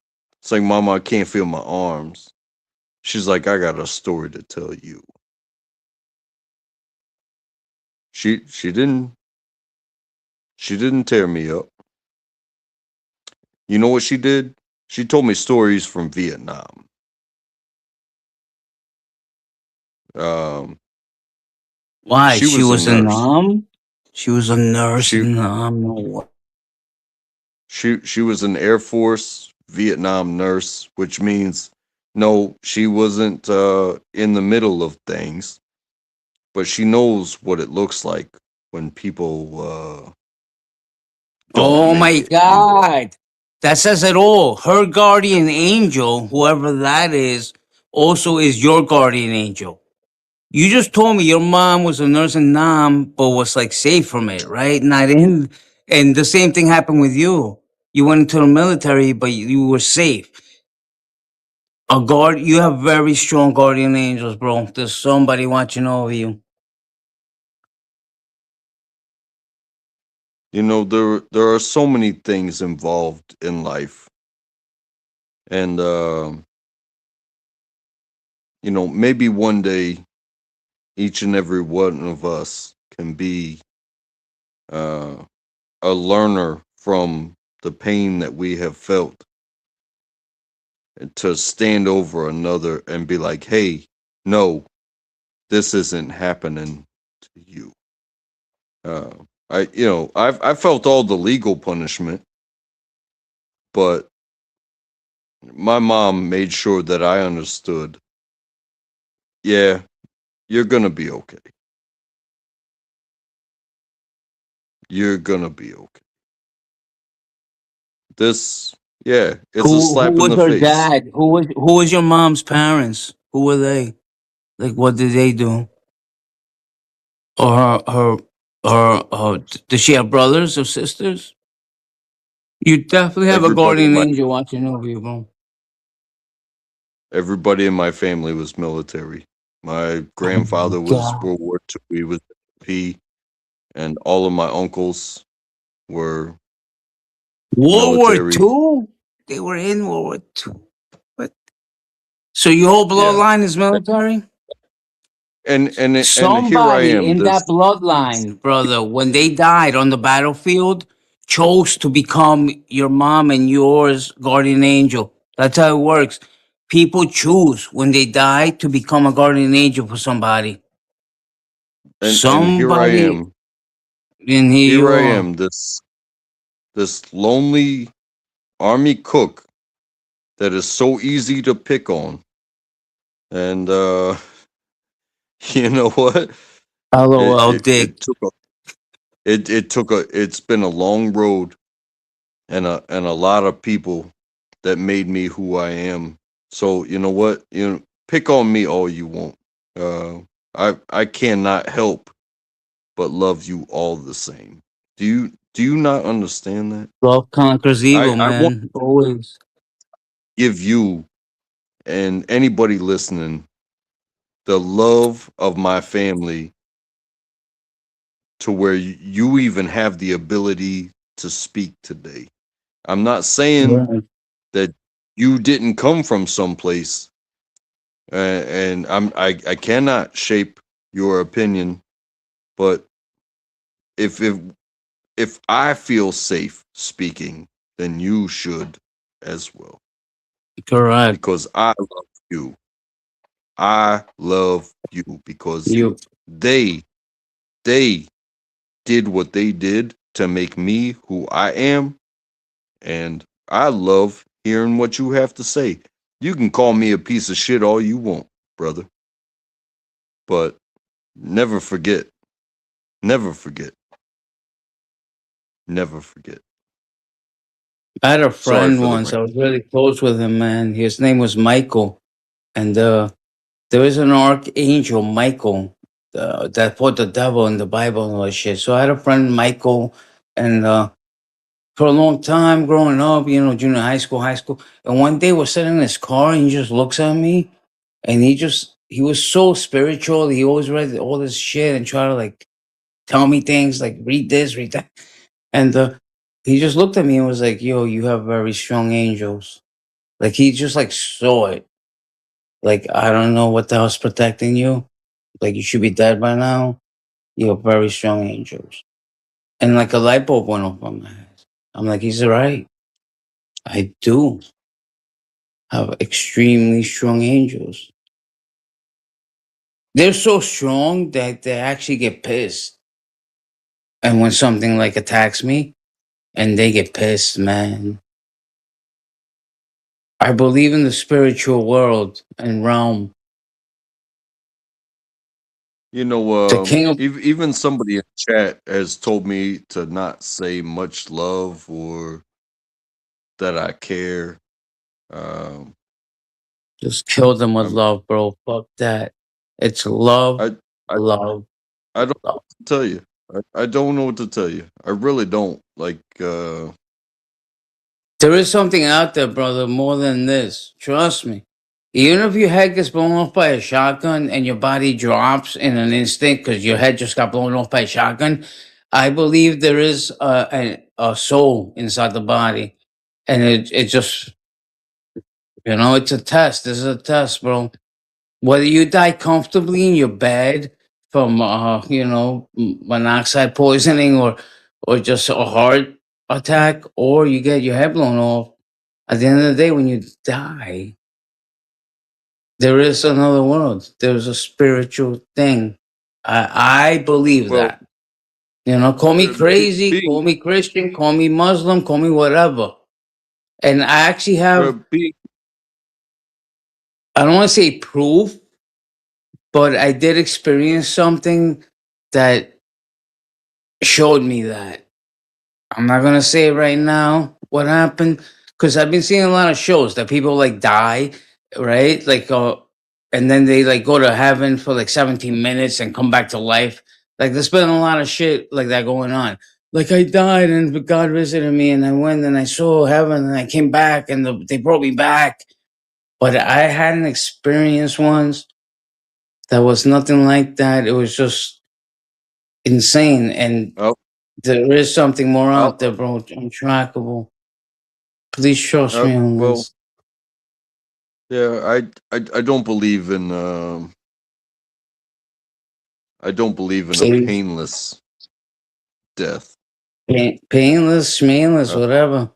It's like, Mama, I can't feel my arms. She's like, I got a story to tell you. She didn't tear me up. You know what she did? She told me stories from Vietnam. Um, Why? she She was a was a nurse. nom. She was a nurse She in Nam. No what? she was an Air Force Vietnam nurse, which means no, she wasn't in the middle of things, but she knows what it looks like when people don't Oh make my it. god. That says it all. Her guardian angel, whoever that is, also is your guardian angel. You just told me your mom was a nurse in Nam, but was like safe from it, right? Not in, and the same thing happened with you. You went into the military, but you were safe. You have very strong guardian angels, bro. There's somebody watching over you. There are so many things involved in life, and maybe one day each and every one of us can be uh, a learner from the pain that we have felt, and to stand over another and be like, hey, no, this isn't happening to you. uh, I've felt all the legal punishment, but my mom made sure that I understood, yeah, you're gonna be okay. You're gonna be okay. This, yeah, it's a Who slap in was the her face. dad? Who was your mom's parents? Who were they? Like, what did they do? Or does she have brothers or sisters? You definitely have a Everybody in guardian my angel watching over you, bro. everybody in my family was military. My Oh my grandfather was god. World War II. He was P, and all of my uncles were World War military. Two? They were in World War Two. What? So your whole Yeah, bloodline is military? and here I Somebody am. in This that bloodline, brother, when they died on the battlefield, chose to become your mom and yours guardian angel. That's how it works. People choose when they die to become a guardian angel for somebody. and here I Somebody, am. and here Here you I are. am. This lonely army cook that is so easy to pick on, and you know what? It LOL, it Dick. it took a it's been a long road, and a lot of people that made me who I am. So you know what? Pick on me all you want. Uh, I cannot help but love you all the same. Do you not understand that? Love conquers evil, I want man. Always. to give you and anybody listening the love of my family, to where you even have the ability to speak today. I'm not saying Right. that you didn't come from someplace, and I cannot shape your opinion. But if if if I feel safe speaking, then you should as well, Correct. because I love you. I love you because You they they did what they did to make me who I am, and I love hearing what you have to say. You can call me a piece of shit all you want, brother, but never forget, never forget, never forget. I had a Sorry friend for the once. rant. I was really close with him, man. His name was Michael, and there is an archangel Michael that put the devil in the Bible and all that shit. So I had a friend Michael, and for a long time growing up, junior high school, and one day we're sitting in his car, and he just looks at me, and he was so spiritual. He always read all this shit and try to like tell me things like read this, read that, and he just looked at me and was like, "Yo, you have very strong angels." Like he just like saw it. Like I don't know what the hell's protecting you. Like you should be dead by now. You have very strong angels. And like a light bulb went off on my head. I'm like, he's right. I do have extremely strong angels. They're so strong that they actually get pissed. And when something like attacks me and they get pissed, man. I believe in the spiritual world and realm. The king of Even somebody in chat has told me to not say much love or that I care. Um, just killed them with I'm, love, bro. Fuck that. It's love, I, I, love, I don't know love. what to tell you. I don't know what to tell you. I really don't. Like, There is something out there, brother, more than this. Trust me. Even if your head gets blown off by a shotgun and your body drops in an instant because your head just got blown off by a shotgun, I believe there is a soul inside the body. And it just, it's a test. This is a test, bro. Whether you die comfortably in your bed from, monoxide poisoning or just a heart attack, or you get your head blown off, at the end of the day, when you die, there is another world. There's a spiritual thing. I believe well, that. Call me crazy, being, call me Christian, call me Muslim, call me whatever. And I actually have, being, I don't want to say proof, but I did experience something that showed me that. I'm not gonna say it right now what happened because I've been seeing a lot of shows that people like die, right? Like, and then they like go to heaven for like 17 minutes and come back to life. Like, there's been a lot of shit like that going on. Like, I died and God visited me, and I went and I saw heaven, and I came back, and they brought me back. But I had an experience once that was nothing like that. It was just insane, and oh, there is something more I'll, out there, bro. Untrackable. Please trust me on well, this. yeah, I don't believe in, I don't believe in a Please. painless death. Painless, schmainless, Uh, whatever.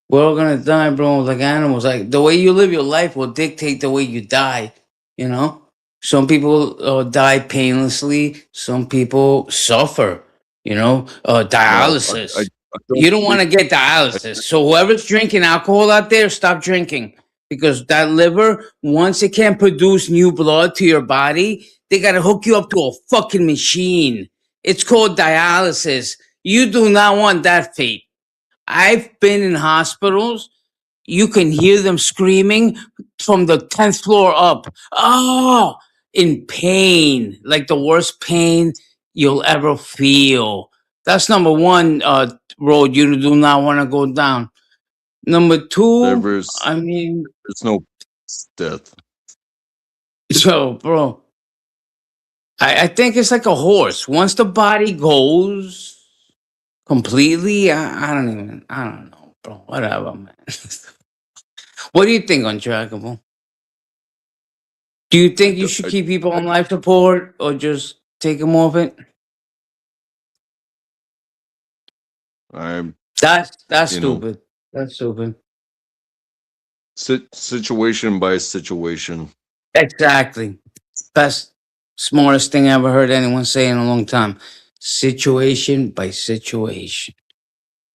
We're all gonna die, bro, like animals. Like the way you live your life will dictate the way you die. You know, some people die painlessly. Some people suffer. no, Dialysis. I don't You don't believe. want to get I, dialysis. So whoever's drinking alcohol out there, stop drinking because that liver, once it can't produce new blood to your body, they gotta hook you up to a fucking machine. It's called dialysis. You do not want that fate. I've been in hospitals. You can hear them screaming from the 10th floor up. Oh, in pain, like the worst pain you'll ever feel. That's number one road you do not want to go down. Number two, there is I mean, there's no death. so, bro, I think it's like a horse. Once the body goes completely, I don't know. bro. Whatever, man. What do you think, Untrackable? Do you I, think you do- should I, keep people I, on life support or just take them off it? I'm, That's you know, stupid. That's stupid. situation by situation. Exactly. Best, smartest thing I ever heard anyone say in a long time. Situation by situation.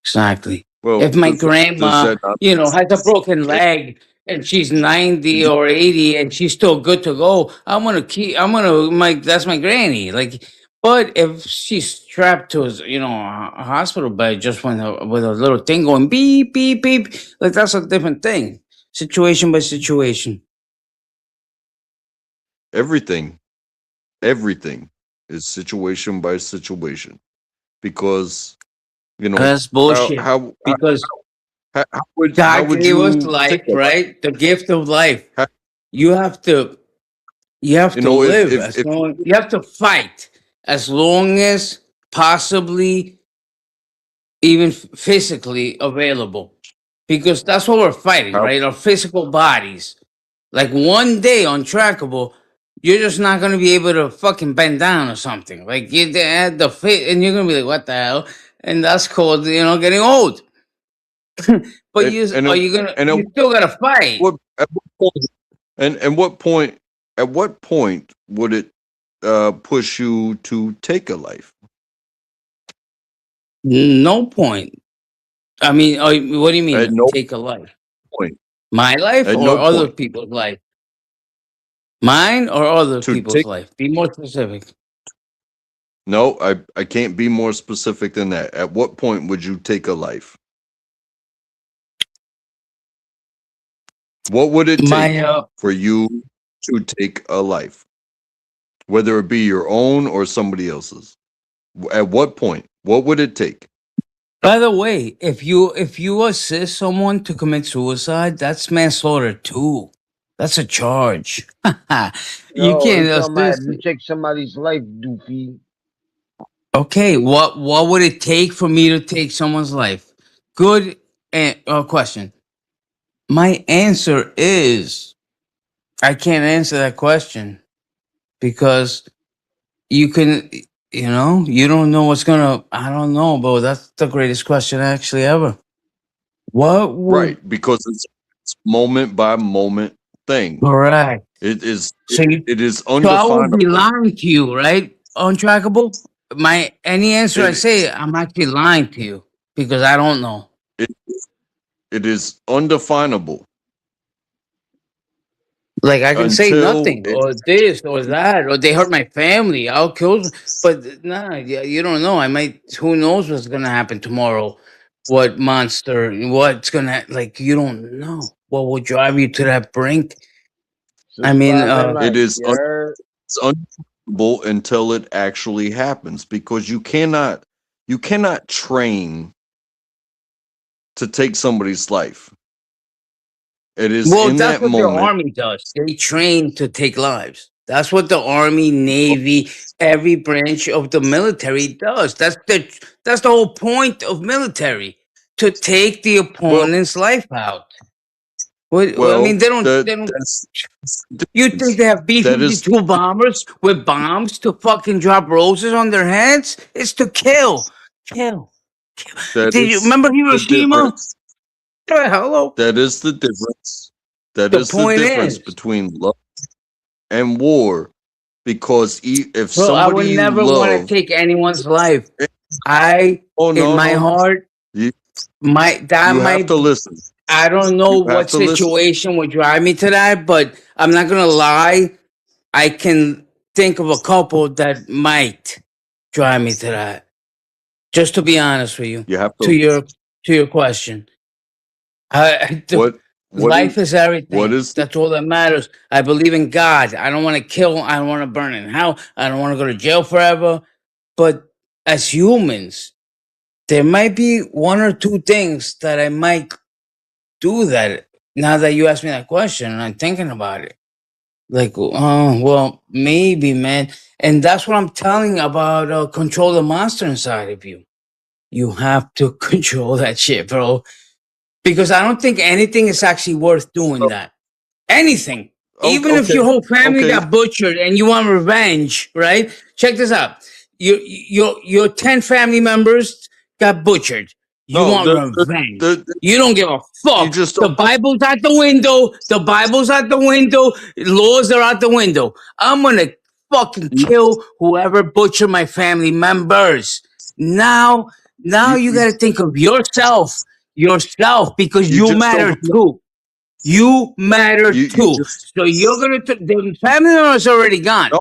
Exactly. Well, If my does grandma, that not has a broken eh, leg and she's 90 or 80 and she's still good to go, that's my granny. Like, but if she's strapped to a hospital bed just with a little thing going beep, beep, beep, like that's a different thing. Situation by situation. everything, everything is situation by situation because That's how bullshit. how how, Because how God would gave us you take life, a life? right? The gift of life. How, You have to you have to if live as long you have to fight as long as possibly even physically available. Because that's what we're fighting, how right? Our physical bodies. Like one day untrackable, you're just not gonna be able to fucking bend down or something. Like you had the fit and you're gonna be like, what the hell? And that's called, getting old. But and and are at, you gonna and at you still gotta fight. what point and at what point would it push you to take a life? No point. I mean, what do you At mean no take a life? point. My life At or no other point people's life? Mine or other to people's take. life? Be more specific. No, I can't be more specific than that. At what point would you take a life? What would it My take for you to take a life, whether it be your own or somebody else's? At what point? What would it take? By the way, if you assist someone to commit suicide, that's manslaughter too. That's a charge. You Yo, can't he talking about if assist you it. take somebody's life, doofy. Okay, what would it take for me to take someone's life? Good question. My answer is I can't answer that question because you can, you don't know what's gonna. I don't know, bro. That's the greatest question actually ever. What would Right, because it's moment by moment thing. correct? It is So you, it is so I would be undefinable. lying to you, right? Untrackable. My any answer I It say, I'm actually lying to you because I don't know. it it is undefinable Like I can say until nothing it or this or that or they hurt my family. I'll kill them. But nah, you don't know. I might. Who knows what's gonna happen tomorrow? What monster? What's gonna like? You don't know. What will drive you to that brink? I mean, Subscribe and it like, is you heard? it's undefinable until it actually happens because you cannot train to take somebody's life. It is well, in that's that what the moment. army does. They train to take lives. That's what the army, navy, every branch of the military does. That's the whole point of military to take the Well, opponent's life out. What I mean, well, they don't. that They don't. that's the You think difference. they have B That is 52 bombers with bombs to fucking drop roses on their heads? It's to kill, kill. that Did you is remember the Hiroshima? difference. Hello. That is the difference. That The is the point difference is, between love and war. Because if bro, I would somebody you never want to love, take anyone's life. I, oh in no my no, heart, you that you have to might. listen. I don't know You have what to listen. situation would drive me to that, but I'm not gonna lie. I can think of a couple that might drive me to that. Just to be honest with you, You have to to. your question, What what is life is what everything. is the, That's all that matters. I believe in God. I don't want to kill. I don't want to burn in hell. I don't want to go to jail forever. But as humans, there might be one or two things that I might do that. Now that you asked me that question, and I'm thinking about it, like, oh, well, maybe, man. And that's what I'm telling you about. Control the monster inside of you. You have to control that shit, bro. because I don't think anything is actually worth doing Oh, that. Anything. Even if okay, your whole family okay. got butchered and you want revenge, right? Check this out. Your 10 family members got butchered. You No, want revenge. the You don't give a you fuck. just The Bible's out the window. The Bible's out the window. Laws are out the window. I'm gonna fucking you kill whoever butchered my family members. Now, now you you you gotta think of yourself, because you you just don't matter too. You matter you too. just So you're gonna the family member is already gone. no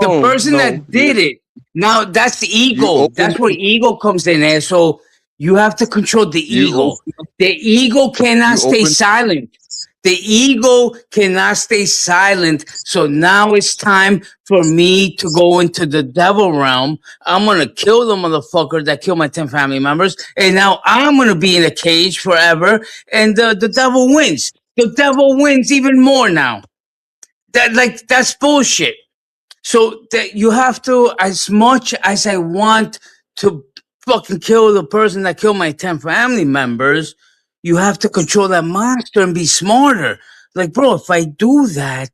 The no person no that you did it. Now that's the you ego. open That's where ego comes in there. So you have to control the you ego. open The ego cannot you stay open silent. The ego cannot stay silent. So now it's time for me to go into the devil realm. I'm gonna kill the motherfucker that killed my 10 family members. And now I'm gonna be in a cage forever. And the devil wins. The devil wins even more now. That's bullshit. So that you have to, as much as I want to fucking kill the person that killed my 10 family members, you have to control that monster and be smarter. Like, bro, if I do that,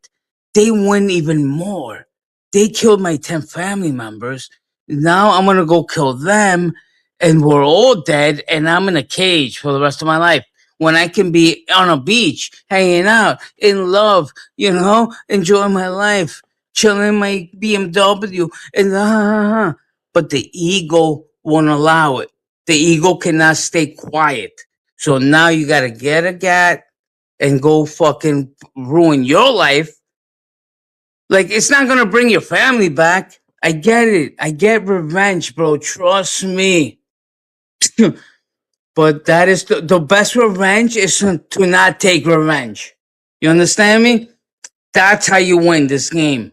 they win even more. They killed my 10 family members. Now I'm gonna go kill them, and we're all dead, and I'm in a cage for the rest of my life. When I can be on a beach, hanging out, in love, enjoying my life, chilling in my BMW, and but the ego won't allow it. The ego cannot stay quiet. So now you gotta get a gat and go fucking ruin your life. Like, it's not gonna bring your family back. I get it. I get revenge, bro. Trust me. But that is the best revenge is to not take revenge. You understand me? That's how you win this game.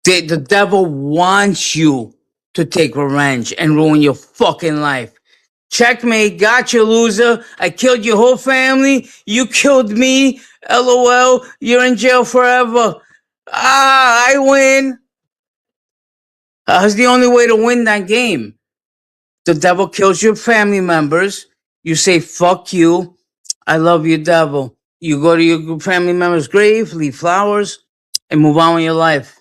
The devil wants you to take revenge and ruin your fucking life. Checkmate, got you, loser. I killed your whole family. You killed me. LOL, you're in jail forever. I win. That's the only way to win that game. The devil kills your family members. You say, fuck you. I love you, devil. You go to your family member's grave, leave flowers, and move on with your life.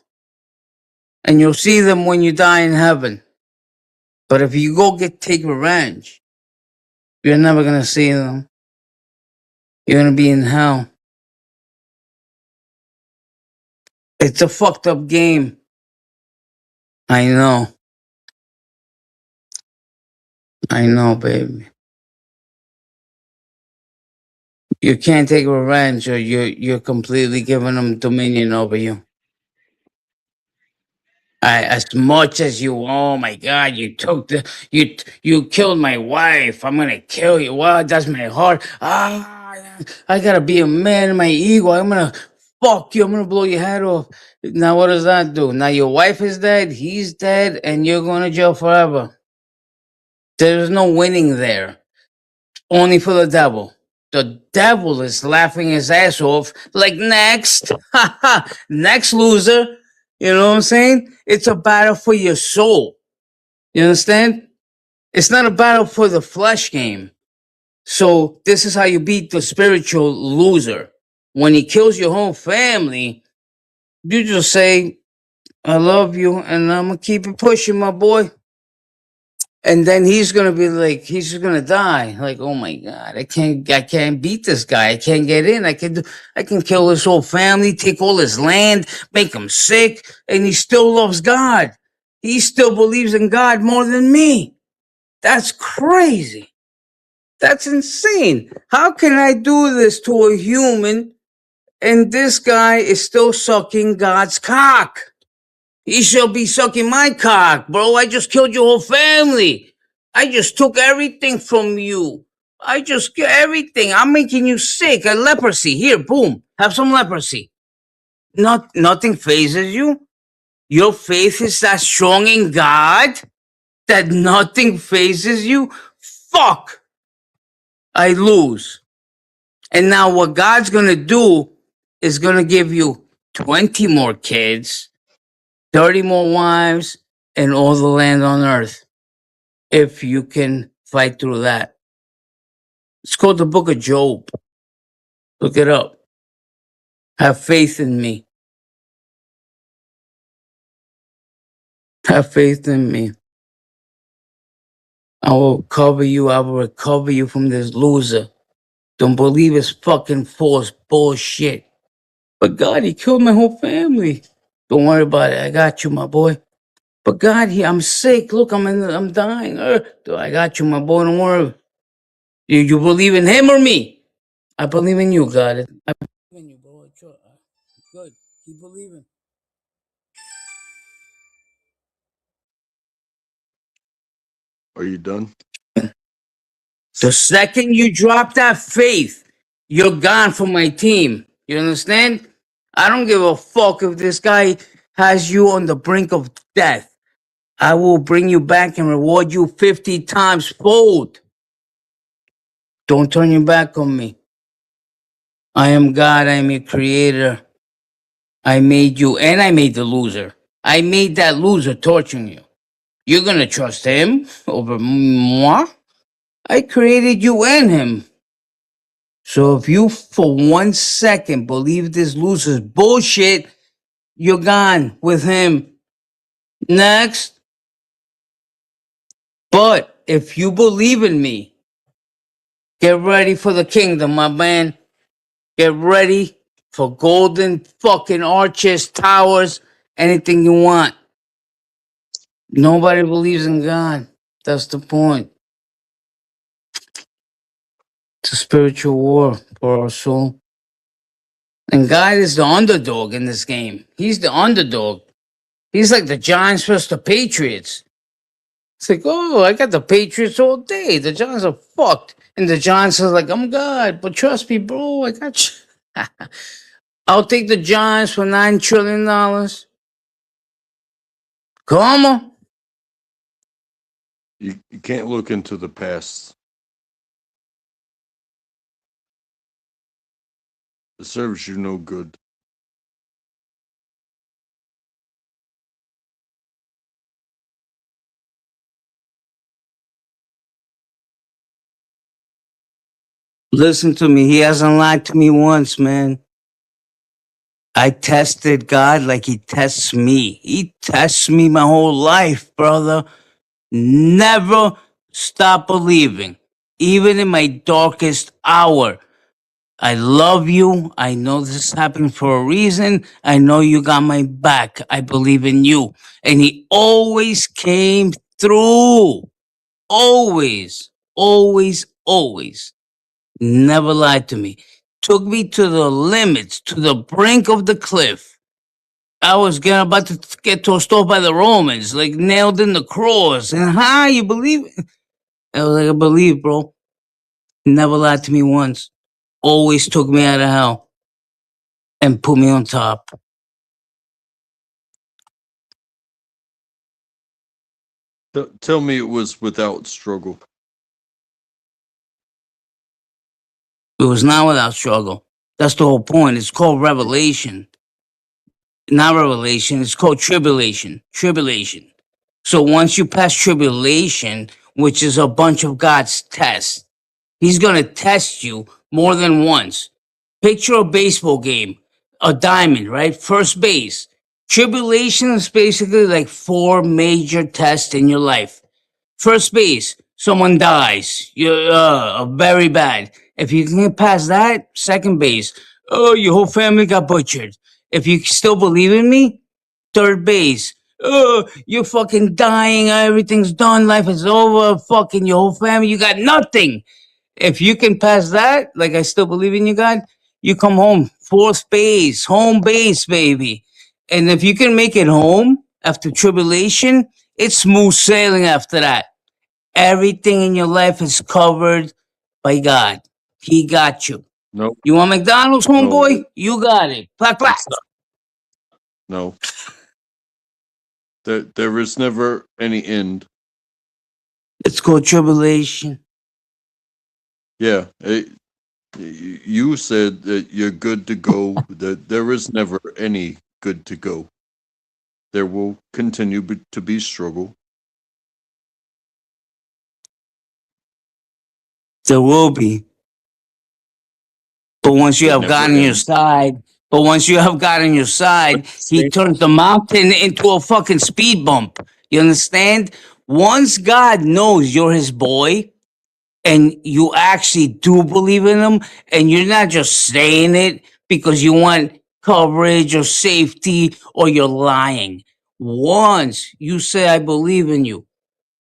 And you'll see them when you die in heaven. But if you go take revenge, you're never gonna see them. You're gonna be in hell. It's a fucked up game. I know. I know, baby. You can't take revenge, or you're completely giving them dominion over you. As much as you, oh my God, you killed my wife. I'm gonna kill you. Wow, that's my heart. I gotta be a man in my ego. I'm gonna fuck you. I'm gonna blow your head off. Now what does that do? Now your wife is dead. He's dead, and you're going to jail forever. There's no winning there. Only for the devil. The devil is laughing his ass off. Like, next, next loser. You know what I'm saying? It's a battle for your soul. You understand? It's not a battle for the flesh game. So this is how you beat the spiritual loser. When he kills your whole family, you just say, I love you, and I'm gonna keep it pushing, my boy. And then he's gonna be like, he's just gonna die. Like, oh my God, I can't beat this guy. I can't get in. I can kill his whole family, take all his land, make him sick, and he still loves God. He still believes in God more than me. That's crazy. That's insane. How can I do this to a human and this guy is still sucking God's cock? He shall be sucking my cock, bro. I just killed your whole family. I just took everything from you. I just get everything. I'm making you sick. A leprosy. Here, boom. Have some leprosy. Nothing phases you. Your faith is that strong in God that nothing phases you. Fuck. I lose. And now what God's gonna do is gonna give you 20 more kids, 30 more wives, and all the land on earth if you can fight through that. It's called the Book of Job. Look it up. Have faith in me. Have faith in me. I will cover you. I will recover you from this loser. Don't believe his fucking false bullshit. But God, he killed my whole family. Don't worry about it. I got you, my boy. But God, I'm sick. Look, I'm dying. I got you, my boy. Don't worry. You believe in him or me? I believe in you, God. I believe in you, bro. Good. Keep believing. Are you done? The second you drop that faith, you're gone from my team. You understand? I don't give a fuck if this guy has you on the brink of death. I will bring you back and reward you 50 times fold. Don't turn your back on me. I am God. I am your creator. I made you and I made the loser. I made that loser torturing you. You're gonna trust him over moi? I created you and him. So if you for 1 second believe this loser's bullshit, you're gone with him. Next. But if you believe in me, get ready for the kingdom, my man. Get ready for golden fucking arches, towers, anything you want. Nobody believes in God. That's the point. It's a spiritual war for our soul. And God is the underdog in this game. He's the underdog. He's like the Giants versus the Patriots. It's like, oh, I got the Patriots all day. The Giants are fucked. And the Giants are like, I'm God, but trust me, bro, I got you. I'll take the Giants for $9 trillion. Come on. You can't look into the past. It serves you no good. Listen to me. He hasn't lied to me once, man. I tested God like he tests me. He tests me my whole life, brother. Never stop believing, even in my darkest hour. I love you. I know this happened for a reason. I know you got my back. I believe in you. And he always came through. Always, always, always. Never lied to me. Took me to the limits, to the brink of the cliff. I was getting about to get tossed off by the Romans, like nailed in the cross. And you believe it? I was like, I believe, bro. Never lied to me once. Always took me out of hell and put me on top. Tell me it was without struggle. It was not without struggle. That's the whole point. It's called revelation. Not revelation, it's called tribulation. Tribulation. So once you pass tribulation, which is a bunch of God's tests, he's going to test you more than once. Picture a baseball game, a diamond, right? First base. Tribulation is basically like 4 major tests in your life. First base, someone dies. You're very bad. If you can get past that, second base, oh, your whole family got butchered. If you still believe in me, third base, oh, you're fucking dying. Everything's done. Life is over. Fucking your whole family, you got nothing. If you can pass that, like I still believe in you, God, you come home. Fourth base, home base, baby. And if you can make it home after tribulation, it's smooth sailing after that. Everything in your life is covered by God. He got you. No, You want McDonald's, no, homeboy? You got it. Clap, clap. it's not. No. There is never any end. It's called tribulation. Yeah. You said that you're good to go, that there is never any good to go. There will continue to be struggle. There will be. But once you It have never God on your ends. side, but once you have God on your But side, he see, turns the mountain into a fucking speed bump. You understand? Once God knows you're his boy and you actually do believe in him and you're not just saying it because you want coverage or safety or you're lying. Once you say, I believe in you,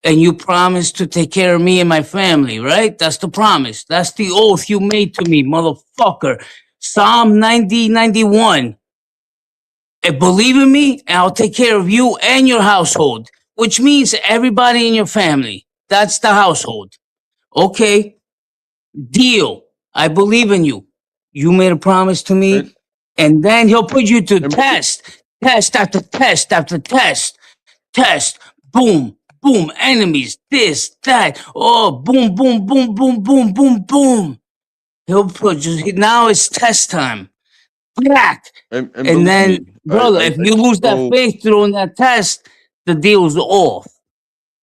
and you promised to take care of me and my family, right? That's the promise. That's the oath you made to me, motherfucker. Psalm 90:91. And believe in me, and I'll take care of you and your household, which means everybody in your family. That's the household. Okay, deal. I believe in you. You made a promise to and, me, and then he'll put you to and test after test after test, boom, boom, enemies, this, that, oh, boom, boom, boom, boom, boom, boom, boom. He'll put you, now it's test time. Crack. and And believe me, then, brother, if I you lose that don't faith during that test, the deal's off.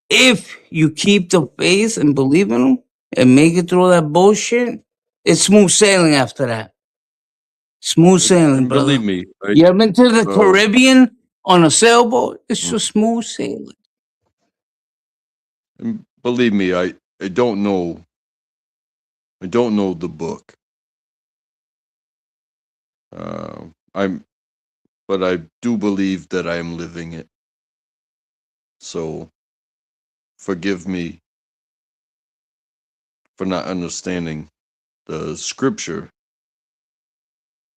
If you keep the faith and believe in him and make it through that bullshit, it's smooth sailing after that. Smooth sailing, and believe brother. me, You ever been to the uh, Caribbean on a sailboat? It's mm, just smooth sailing. and believe me, I don't know. I don't know the book. Uh, I'm, but I do believe that I am living it. So forgive me for not understanding the scripture,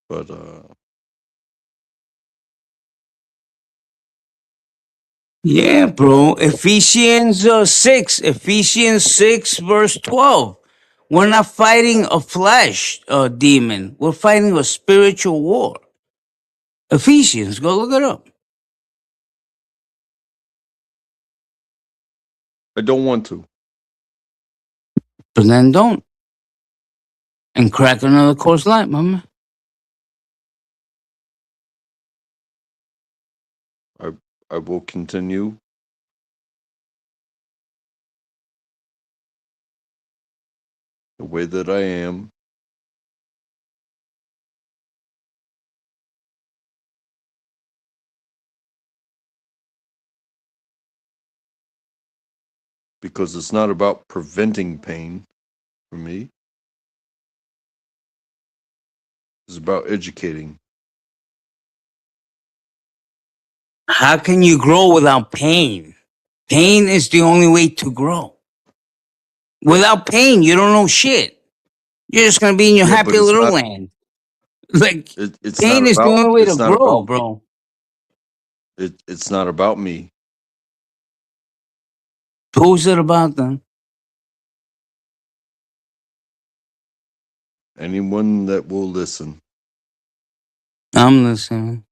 but Yeah, bro. Ephesians 6, verse 12. We're not fighting a flesh demon. We're fighting a spiritual war. Ephesians, go look it up. I don't want to. But then don't. And crack another course light, mama. I I will continue the way that I am, because it's not about preventing pain for me. It's about educating. How can you grow without pain? Pain is the only way to grow. Without pain, you don't know shit. You're just gonna be in your Yeah, happy but it's little not. land. Like, It's not pain is the about. only way to It's not grow, about. bro. It's not about me. Who's it about then? Anyone that will listen. I'm listening.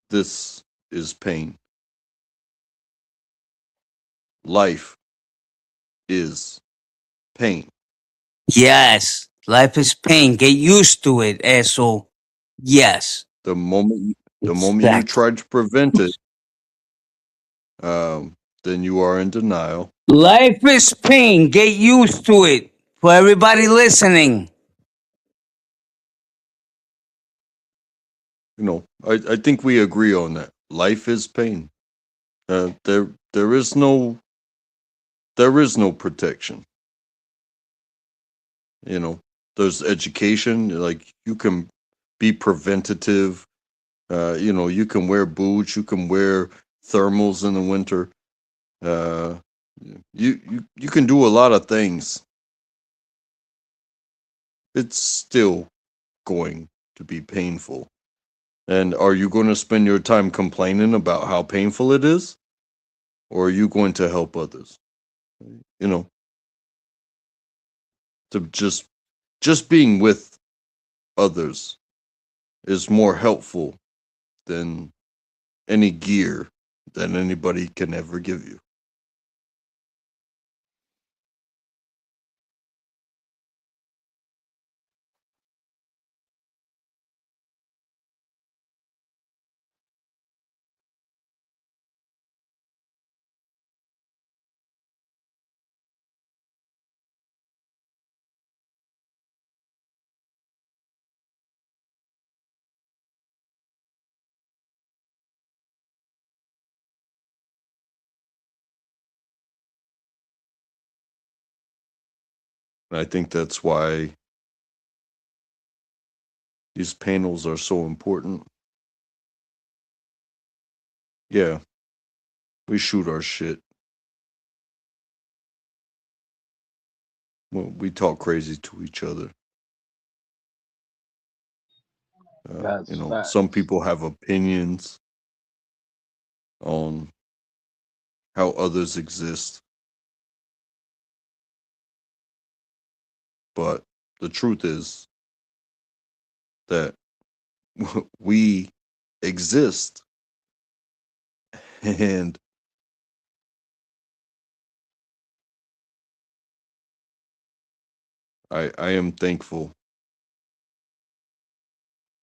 This is pain. Life is pain. Yes, life is pain. Get used to it, asshole. Yes, The moment you exactly. try to prevent it, then you are in denial. Life is pain. Get used to it. For everybody listening, I think we agree on that. Life is pain. There is no protection. There's education. Like you can be preventative. You can wear boots. You can wear thermals in the winter. Uh, you can do a lot of things. It's still going to be painful. And are you going to spend your time complaining about how painful it is? Or are you going to help others? You know, to just being with others is more helpful than any gear that anybody can ever give you. And I think that's why these panels are so important. Yeah, we shoot our shit. We talk crazy to each other. That's Some facts. people have opinions on how others exist, but the truth is that we exist, and I am thankful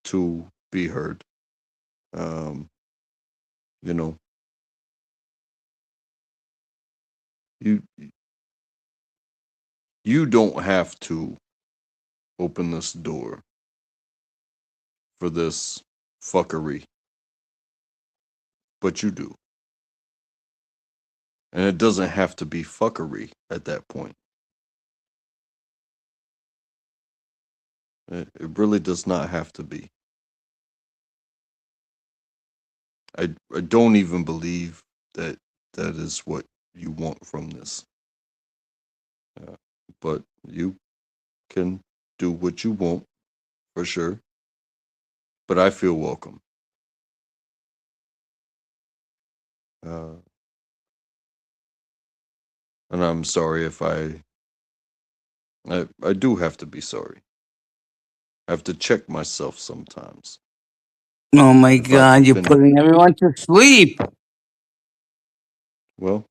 to be heard. Um, you know, you you don't have to open this door for this fuckery, but you do. And it doesn't have to be fuckery at that point. It really does not have to be. I don't even believe that that is what you want from this. But you can do what you want for sure. But I feel welcome. Uh, and I'm sorry if I do have to be sorry. I have to check myself sometimes. Oh my If I've God, you're been putting everyone to sleep. well,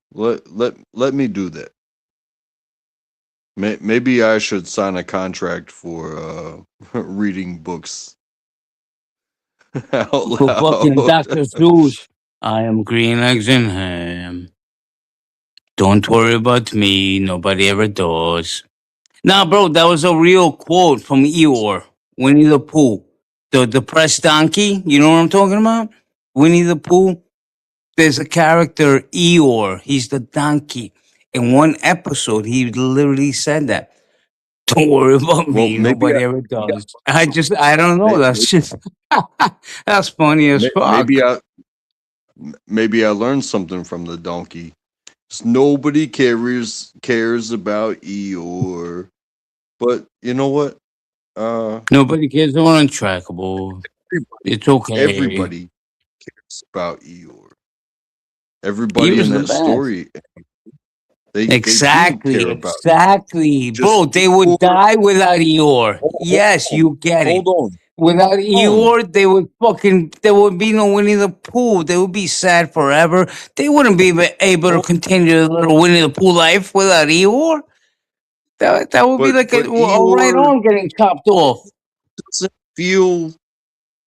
let me do that. Maybe I should sign a contract for reading books out For fucking loud. Dr. Seuss. I am green eggs and ham. Don't worry about me. Nobody ever does. Nah, bro, that was a real quote from Eeyore, Winnie the Pooh. The depressed donkey. You know what I'm talking about? Winnie the Pooh. There's a character, Eeyore. He's the donkey. In one episode, he literally said that. Don't worry about Well, me. Nobody ever does. I don't know. may- That's just, that's funny as maybe fuck. I learned something from the donkey. Nobody cares about Eeyore, but you know what? Uh, Nobody cares. They're untrackable. everybody, It's okay. everybody cares about Eeyore. Everybody Eeyore's in the that best. story, they do Exactly, care about. exactly. Just Bro, they would Eeyore. die without Eeyore. Hold Yes, on, you get it. hold on, Without hold on. Eeyore, there would be no Winnie the Pooh. They would be sad forever. They wouldn't be able to Hold- continue their little Winnie the Pooh life without Eeyore. That would be like but a right Eeyore arm getting chopped off. doesn't feel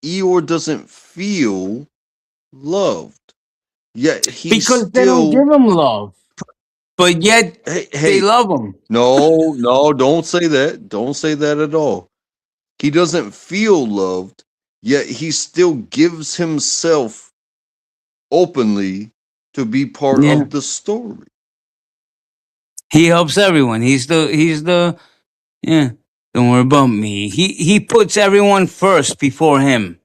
Eeyore doesn't feel loved. Yet he's Because they don't still give him love. But yet they hey, love him. no, don't say that. Don't say that at all. He doesn't feel loved, yet he still gives himself openly to be part Yeah. of the story. He helps everyone. He's the yeah. Don't worry about me. He puts everyone first before him.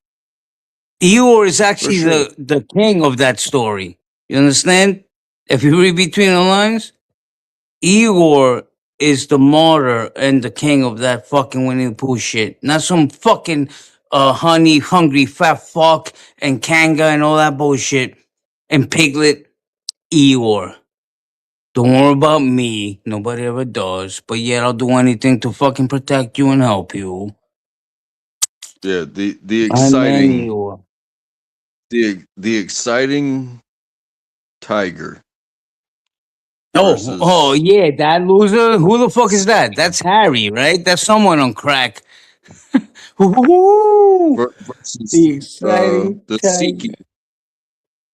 Eeyore is For actually sure. the king of that story. You understand? If you read between the lines, Eeyore is the martyr and the king of that fucking Winnie the Pooh shit. Not some fucking honey hungry fat fuck and Kanga and all that bullshit and Piglet. Eeyore. Don't worry about me. Nobody ever does. But yet I'll do anything to fucking protect you and help you. Yeah, the I'm man exciting Eeyore. the exciting tiger Oh versus yeah, that loser. Who the fuck is that? That's Harry, right? That's someone on crack. Woo-hoo-hoo! versus The exciting the seeking tiger.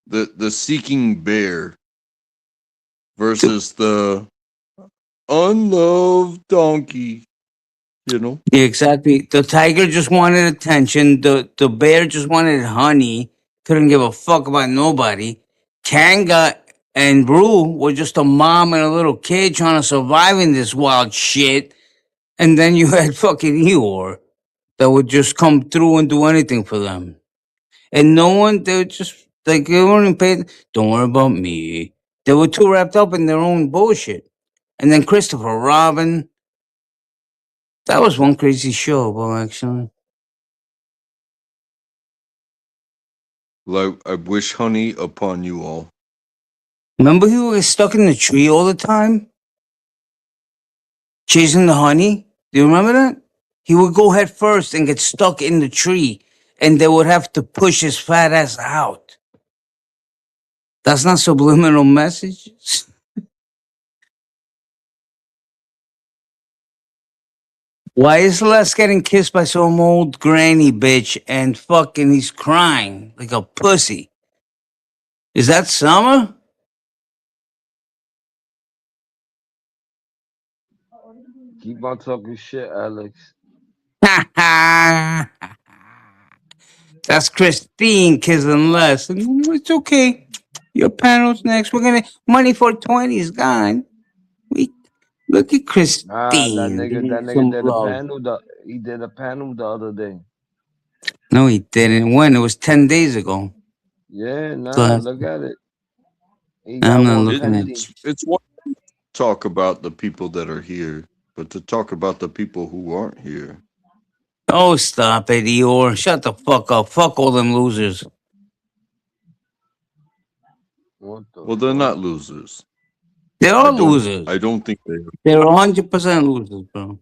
the seeking bear The- versus the unloved donkey, you know? Yeah, exactly. The tiger just wanted attention. The bear just wanted honey. Couldn't give a fuck about nobody. Kanga and Brew were just a mom and a little kid trying to survive in this wild shit. And then you had fucking Eeyore that would just come through and do anything for them. And no one, they were just like, they weren't paid. Don't worry about me. They were too wrapped up in their own bullshit. And then Christopher Robin. That was one crazy show, bro, actually. Like I wish honey upon you all. Remember he was stuck in the tree all the time? Chasing the honey? Do you remember that? He would go head first and get stuck in the tree, and they would have to push his fat ass out. That's not subliminal messages. Why is Les getting kissed by some old granny bitch and fucking he's crying like a pussy? Is that Summer? Keep on talking shit, Alex. That's Christine kissing Les. It's okay. Your panel's next. We're gonna money for 20 is gone. We look at Ah, Christine giving that you nigga some did a love. panel. He did a panel the other day. No, he didn't. When? It was 10 days ago. Yeah, nah, Last. look at it. He I'm got not one It, looking at. pending. it's one thing to talk about the people that are here, but to talk about the people who aren't here. Oh, stop it, Eeyore. Shut the fuck up. Fuck all them losers. What the Well, they're fuck? not losers. They're I all don't. losers. I don't think they are. They're 100% losers, bro.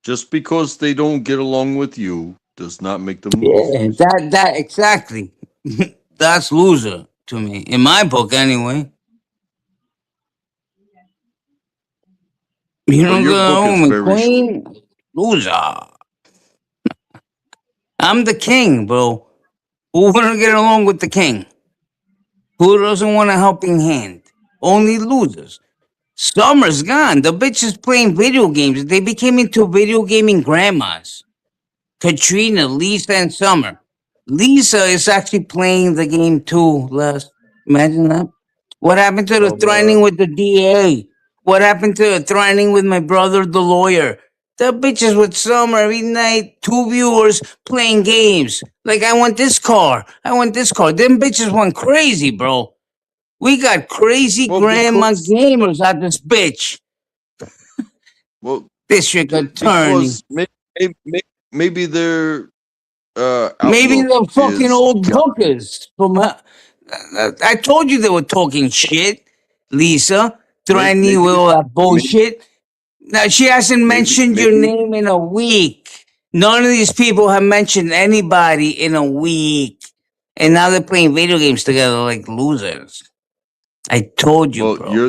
Just because they don't get along with you does not make them Yeah, losers. that exactly. That's loser to me. In my book, anyway. You But don't your go book is home and very short. clean? Loser. I'm the king, bro. Who wouldn't get along with the king? Who doesn't want a helping hand? Only losers. Summer's gone. The bitch is playing video games. They became into video gaming grandmas. Katrina, Lisa, and Summer. Lisa is actually playing the game too, Les. Imagine that. What happened to the Of threatening with the DA? What happened to the threatening with my brother, the lawyer? The bitches with Summer every night, two viewers playing games. Like, I want this car. I want this car. Them bitches went crazy, bro. We got crazy Well, grandma because gamers at this bitch. well, District attorney. because maybe their Maybe outlook they're fucking is old hookers from. I told you they were talking shit, Lisa. Threatening you with maybe all that bullshit. Now she hasn't mentioned your maybe. name in a week. None of these people have mentioned anybody in a week, and now they're playing video games together like losers. I told you, Well, bro.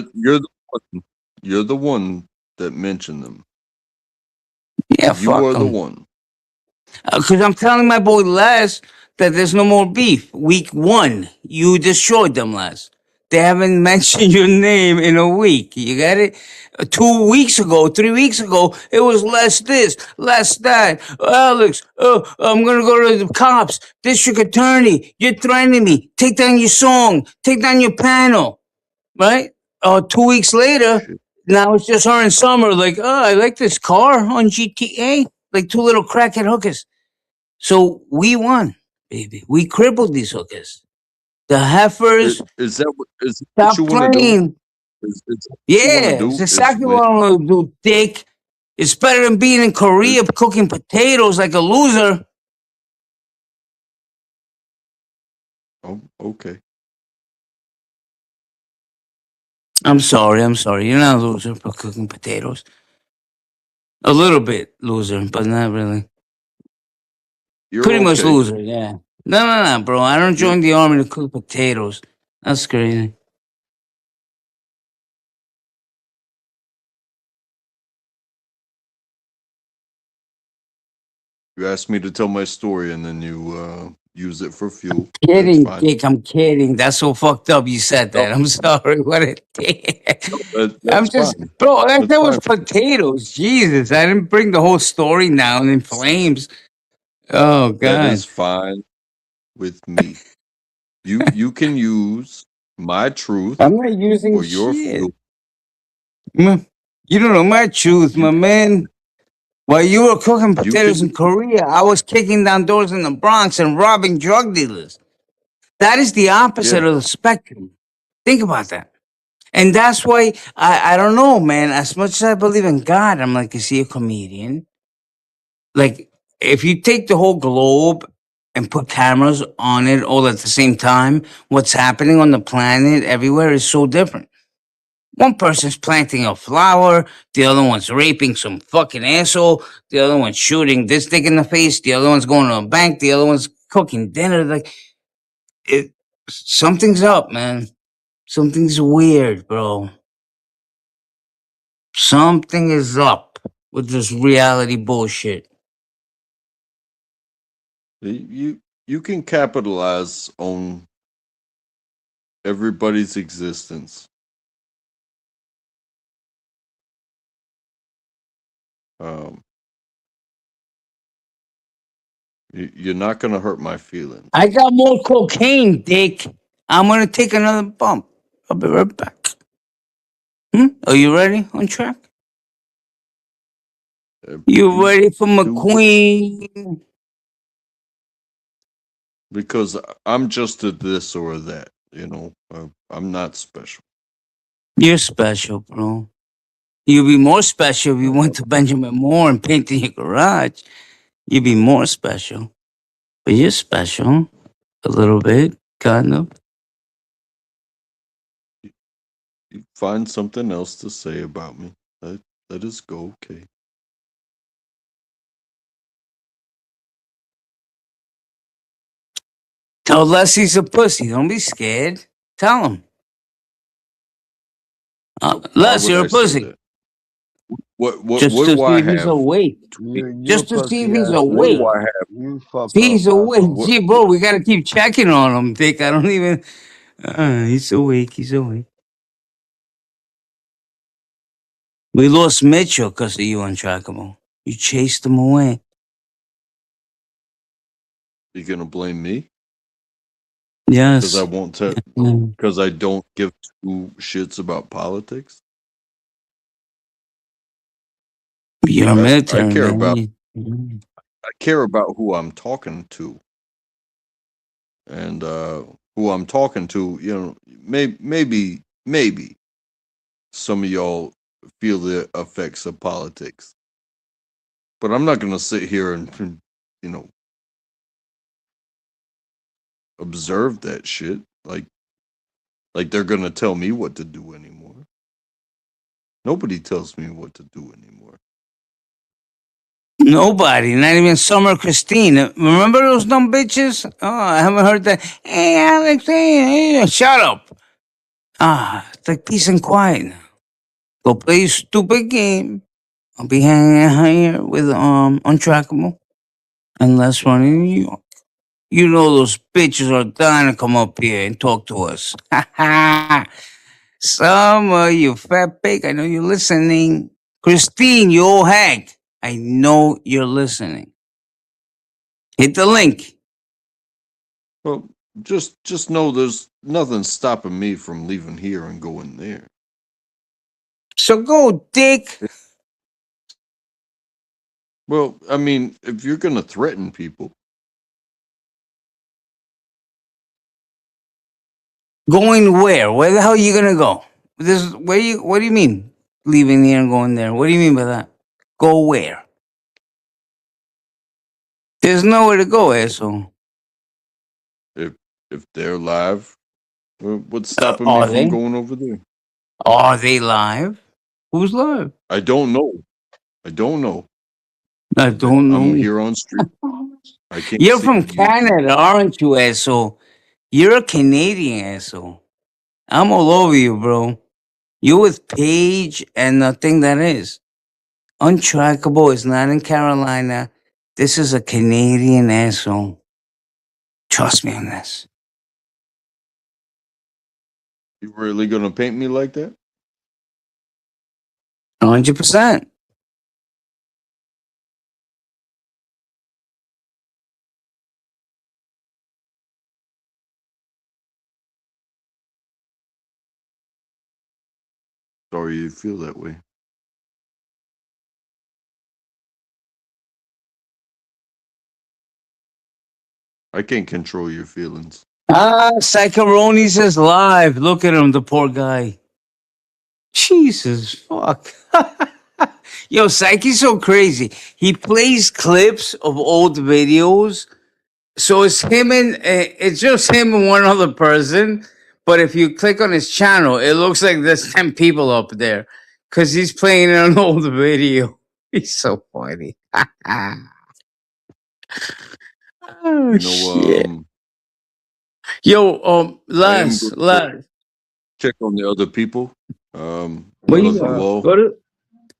you're the one that mentioned them. Yeah, You fuck are the them. one. Because I'm telling my boy Les that there's no more beef. Week one, you destroyed them, Les. They haven't mentioned your name in a week. You got it? 2 weeks ago, 3 weeks ago, it was less this, less that. Alex, I'm gonna go to the cops. District attorney, you're threatening me. Take down your song. Take down your panel. Right? 2 weeks later, Shit. now it's just her and Summer. Like, oh, I like this car on GTA. Like two little crackhead hookers. So we won, baby. We crippled these hookers. The heifers Is that what stop you want to do? playing. Is that what you want to Yeah, it's do? Is exactly when what I'm gonna do, dick. It's better than being in is, Korea cooking potatoes like a loser. oh, okay. I'm sorry, I'm sorry. You're not a loser for cooking potatoes. A little bit loser, but not really. You're Pretty much okay. loser, yeah. No, bro. I don't You're join the army to cook potatoes. That's crazy. you asked me to tell my story and then you use it for fuel. That's Kidding, fine. dick. I'm kidding. That's so fucked up. You said No, that. I'm sorry. What a dick. no, I'm that's just, fine. bro. That That's was fine. potatoes. Jesus, I didn't bring the whole story down in flames. Oh That is God. fine with me. You can use my truth I'm not using for your shit. fuel. Mm. You don't know my truth, You my man. While you were cooking you potatoes in can Korea, I was kicking down doors in the Bronx and robbing drug dealers. That is the opposite yeah. of the spectrum. Think about that. And that's why I don't know, man. As much as I believe in God, I'm like, is he a comedian? Like, if you take the whole globe and put cameras on it all at the same time, what's happening on the planet everywhere is so different. One person's planting a flower, the other one's raping some fucking asshole, the other one's shooting this dick in the face, the other one's going to a bank, the other one's cooking dinner. Like, it, something's up, man. Something's weird, bro. Something is up with this reality bullshit. you can capitalize on everybody's existence. Um, you're not gonna hurt my feelings. I got more cocaine, Dick. I'm gonna take another bump. I'll be right back. Are you ready? On track? You You ready for do what McQueen? because I'm just a this or a that. You know, I'm not special. You're special, bro. You'd be more special if you went Uh, to Benjamin Moore and painted your garage. You'd be more special. But you're special. A little bit, kind of. you find something else to say about me. Let us go, okay? Tell Les he's a pussy. Don't be scared. Tell him. Why Les, would you're a I say pussy. that? What Just to do see I if he's have? awake. You're a Just to see if pussy he's ass What awake. do nigga. I have? You fuck See, up, he's awake. asshole. What Gee, bro, we gotta keep checking on him, Dick. I don't even. He's awake. He's awake. We lost Mitchell because of you, Untrackable. You chased him away. you gonna blame me? Because I Yes. won't tell. Mm. Because I don't give two shits about politics. You're a I military care man. about. I care about who I'm talking to, and who I'm talking to. You know, maybe some of y'all feel the effects of politics, but I'm not gonna sit here and you know observe that shit like they're gonna tell me what to do anymore. Nobody tells me what to do anymore. Nobody, not even Summer Christine. Remember those dumb bitches? Oh, I haven't heard that. Hey, Alex, hey, shut up. It's like peace and quiet now. Go play your stupid game. I'll be hanging out here with Untrackable and Les running New York. You know those bitches are dying to come up here and talk to us. Ha ha. Summer, you fat pig, I know you're listening. Christine, you old hag, I know you're listening. Hit the link. Well, just know there's nothing stopping me from leaving here and going there. So go, dick. Well, I mean, if you're gonna threaten people, Going where? Where the hell are you gonna go? This where you? What do you mean? Leaving here and going there? What do you mean by that? Go where? There's nowhere to go, asshole. if they're live, what's stopping me Are from they? going over there? Are they live? Who's live? I don't know. I don't know. I don't I'm know. here on street. I can't You're see from YouTube. Canada, aren't you, asshole? You're a Canadian asshole. I'm all over you, bro. You with Paige and the thing that is. Untrackable is not in Carolina. This is a Canadian asshole. Trust me on this. You really gonna paint me like that? 100%. Sorry you feel that way. I can't control your feelings. Ah, Psychoroney says live. Look at him, the poor guy. Jesus fuck. Yo, Psyche's so crazy. He plays clips of old videos. So it's him and it's just him and one other person. But if you click on his channel, it looks like there's 10 people up there because he's playing an old video. He's so funny. Oh You know, shit. Yo, I am Lance, going to Lance, check on the other people. where Yes, you Brother sir. Wall.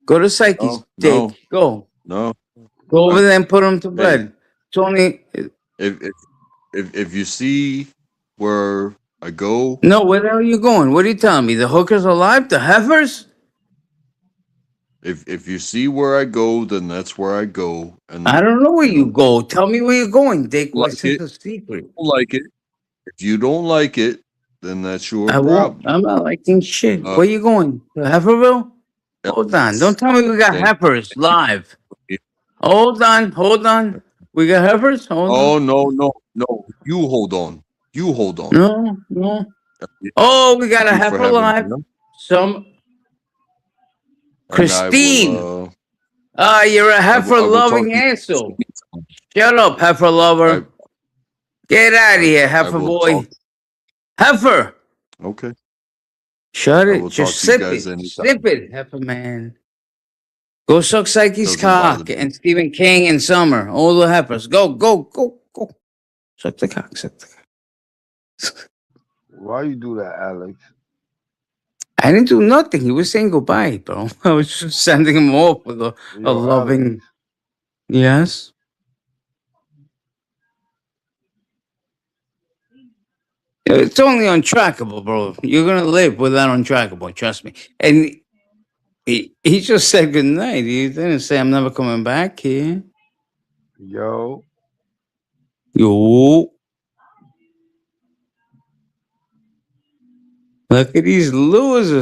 go to Psyche's No, dick. no, no. Go over I, there and put him to hey, bed. Tony, if if if you see where I go, no, where the hell are you going? What are you telling me? The hookers alive? The heifers? if you see where I go, then that's where I go. I And don't know where you you know, go. Tell me where you're going, Dick. like What's it, the secret? don't like it. If you don't like it, then that's your I won't. problem. I'm not liking shit. Uh, Where you going? To Heiferville? Hold on. Don't Alex, tell me we got thank heifers you. live. Hold on. Hold on. We got heifers? Hold on. Oh no, no, no! You hold on. You hold on. No, no. Oh, we got Thank a you for heifer having live. me on, Some and I Christine. will. Ah, you're a heifer I will talk loving to you guys asshole. anytime. Shut up, heifer I lover. Get out of here, I heifer will talk. boy. Heifer. Okay, Shut I it. will talk Just to you sip guys it. anytime. Sip it, heifer man. Go suck Psyche's Doesn't bother cock me. and Stephen King and Summer. All the heifers. Go, go, go, go. Suck the cock. Suck the cock. Why you do that, Alex? I didn't do nothing. He was saying goodbye, bro. I was just sending him off with a Yo, Alex. loving yes. It's only untrackable, bro. You're gonna live without untrackable, trust me. And he just said good night. He didn't say I'm never coming back here. Yo. Yo. Look at these losers.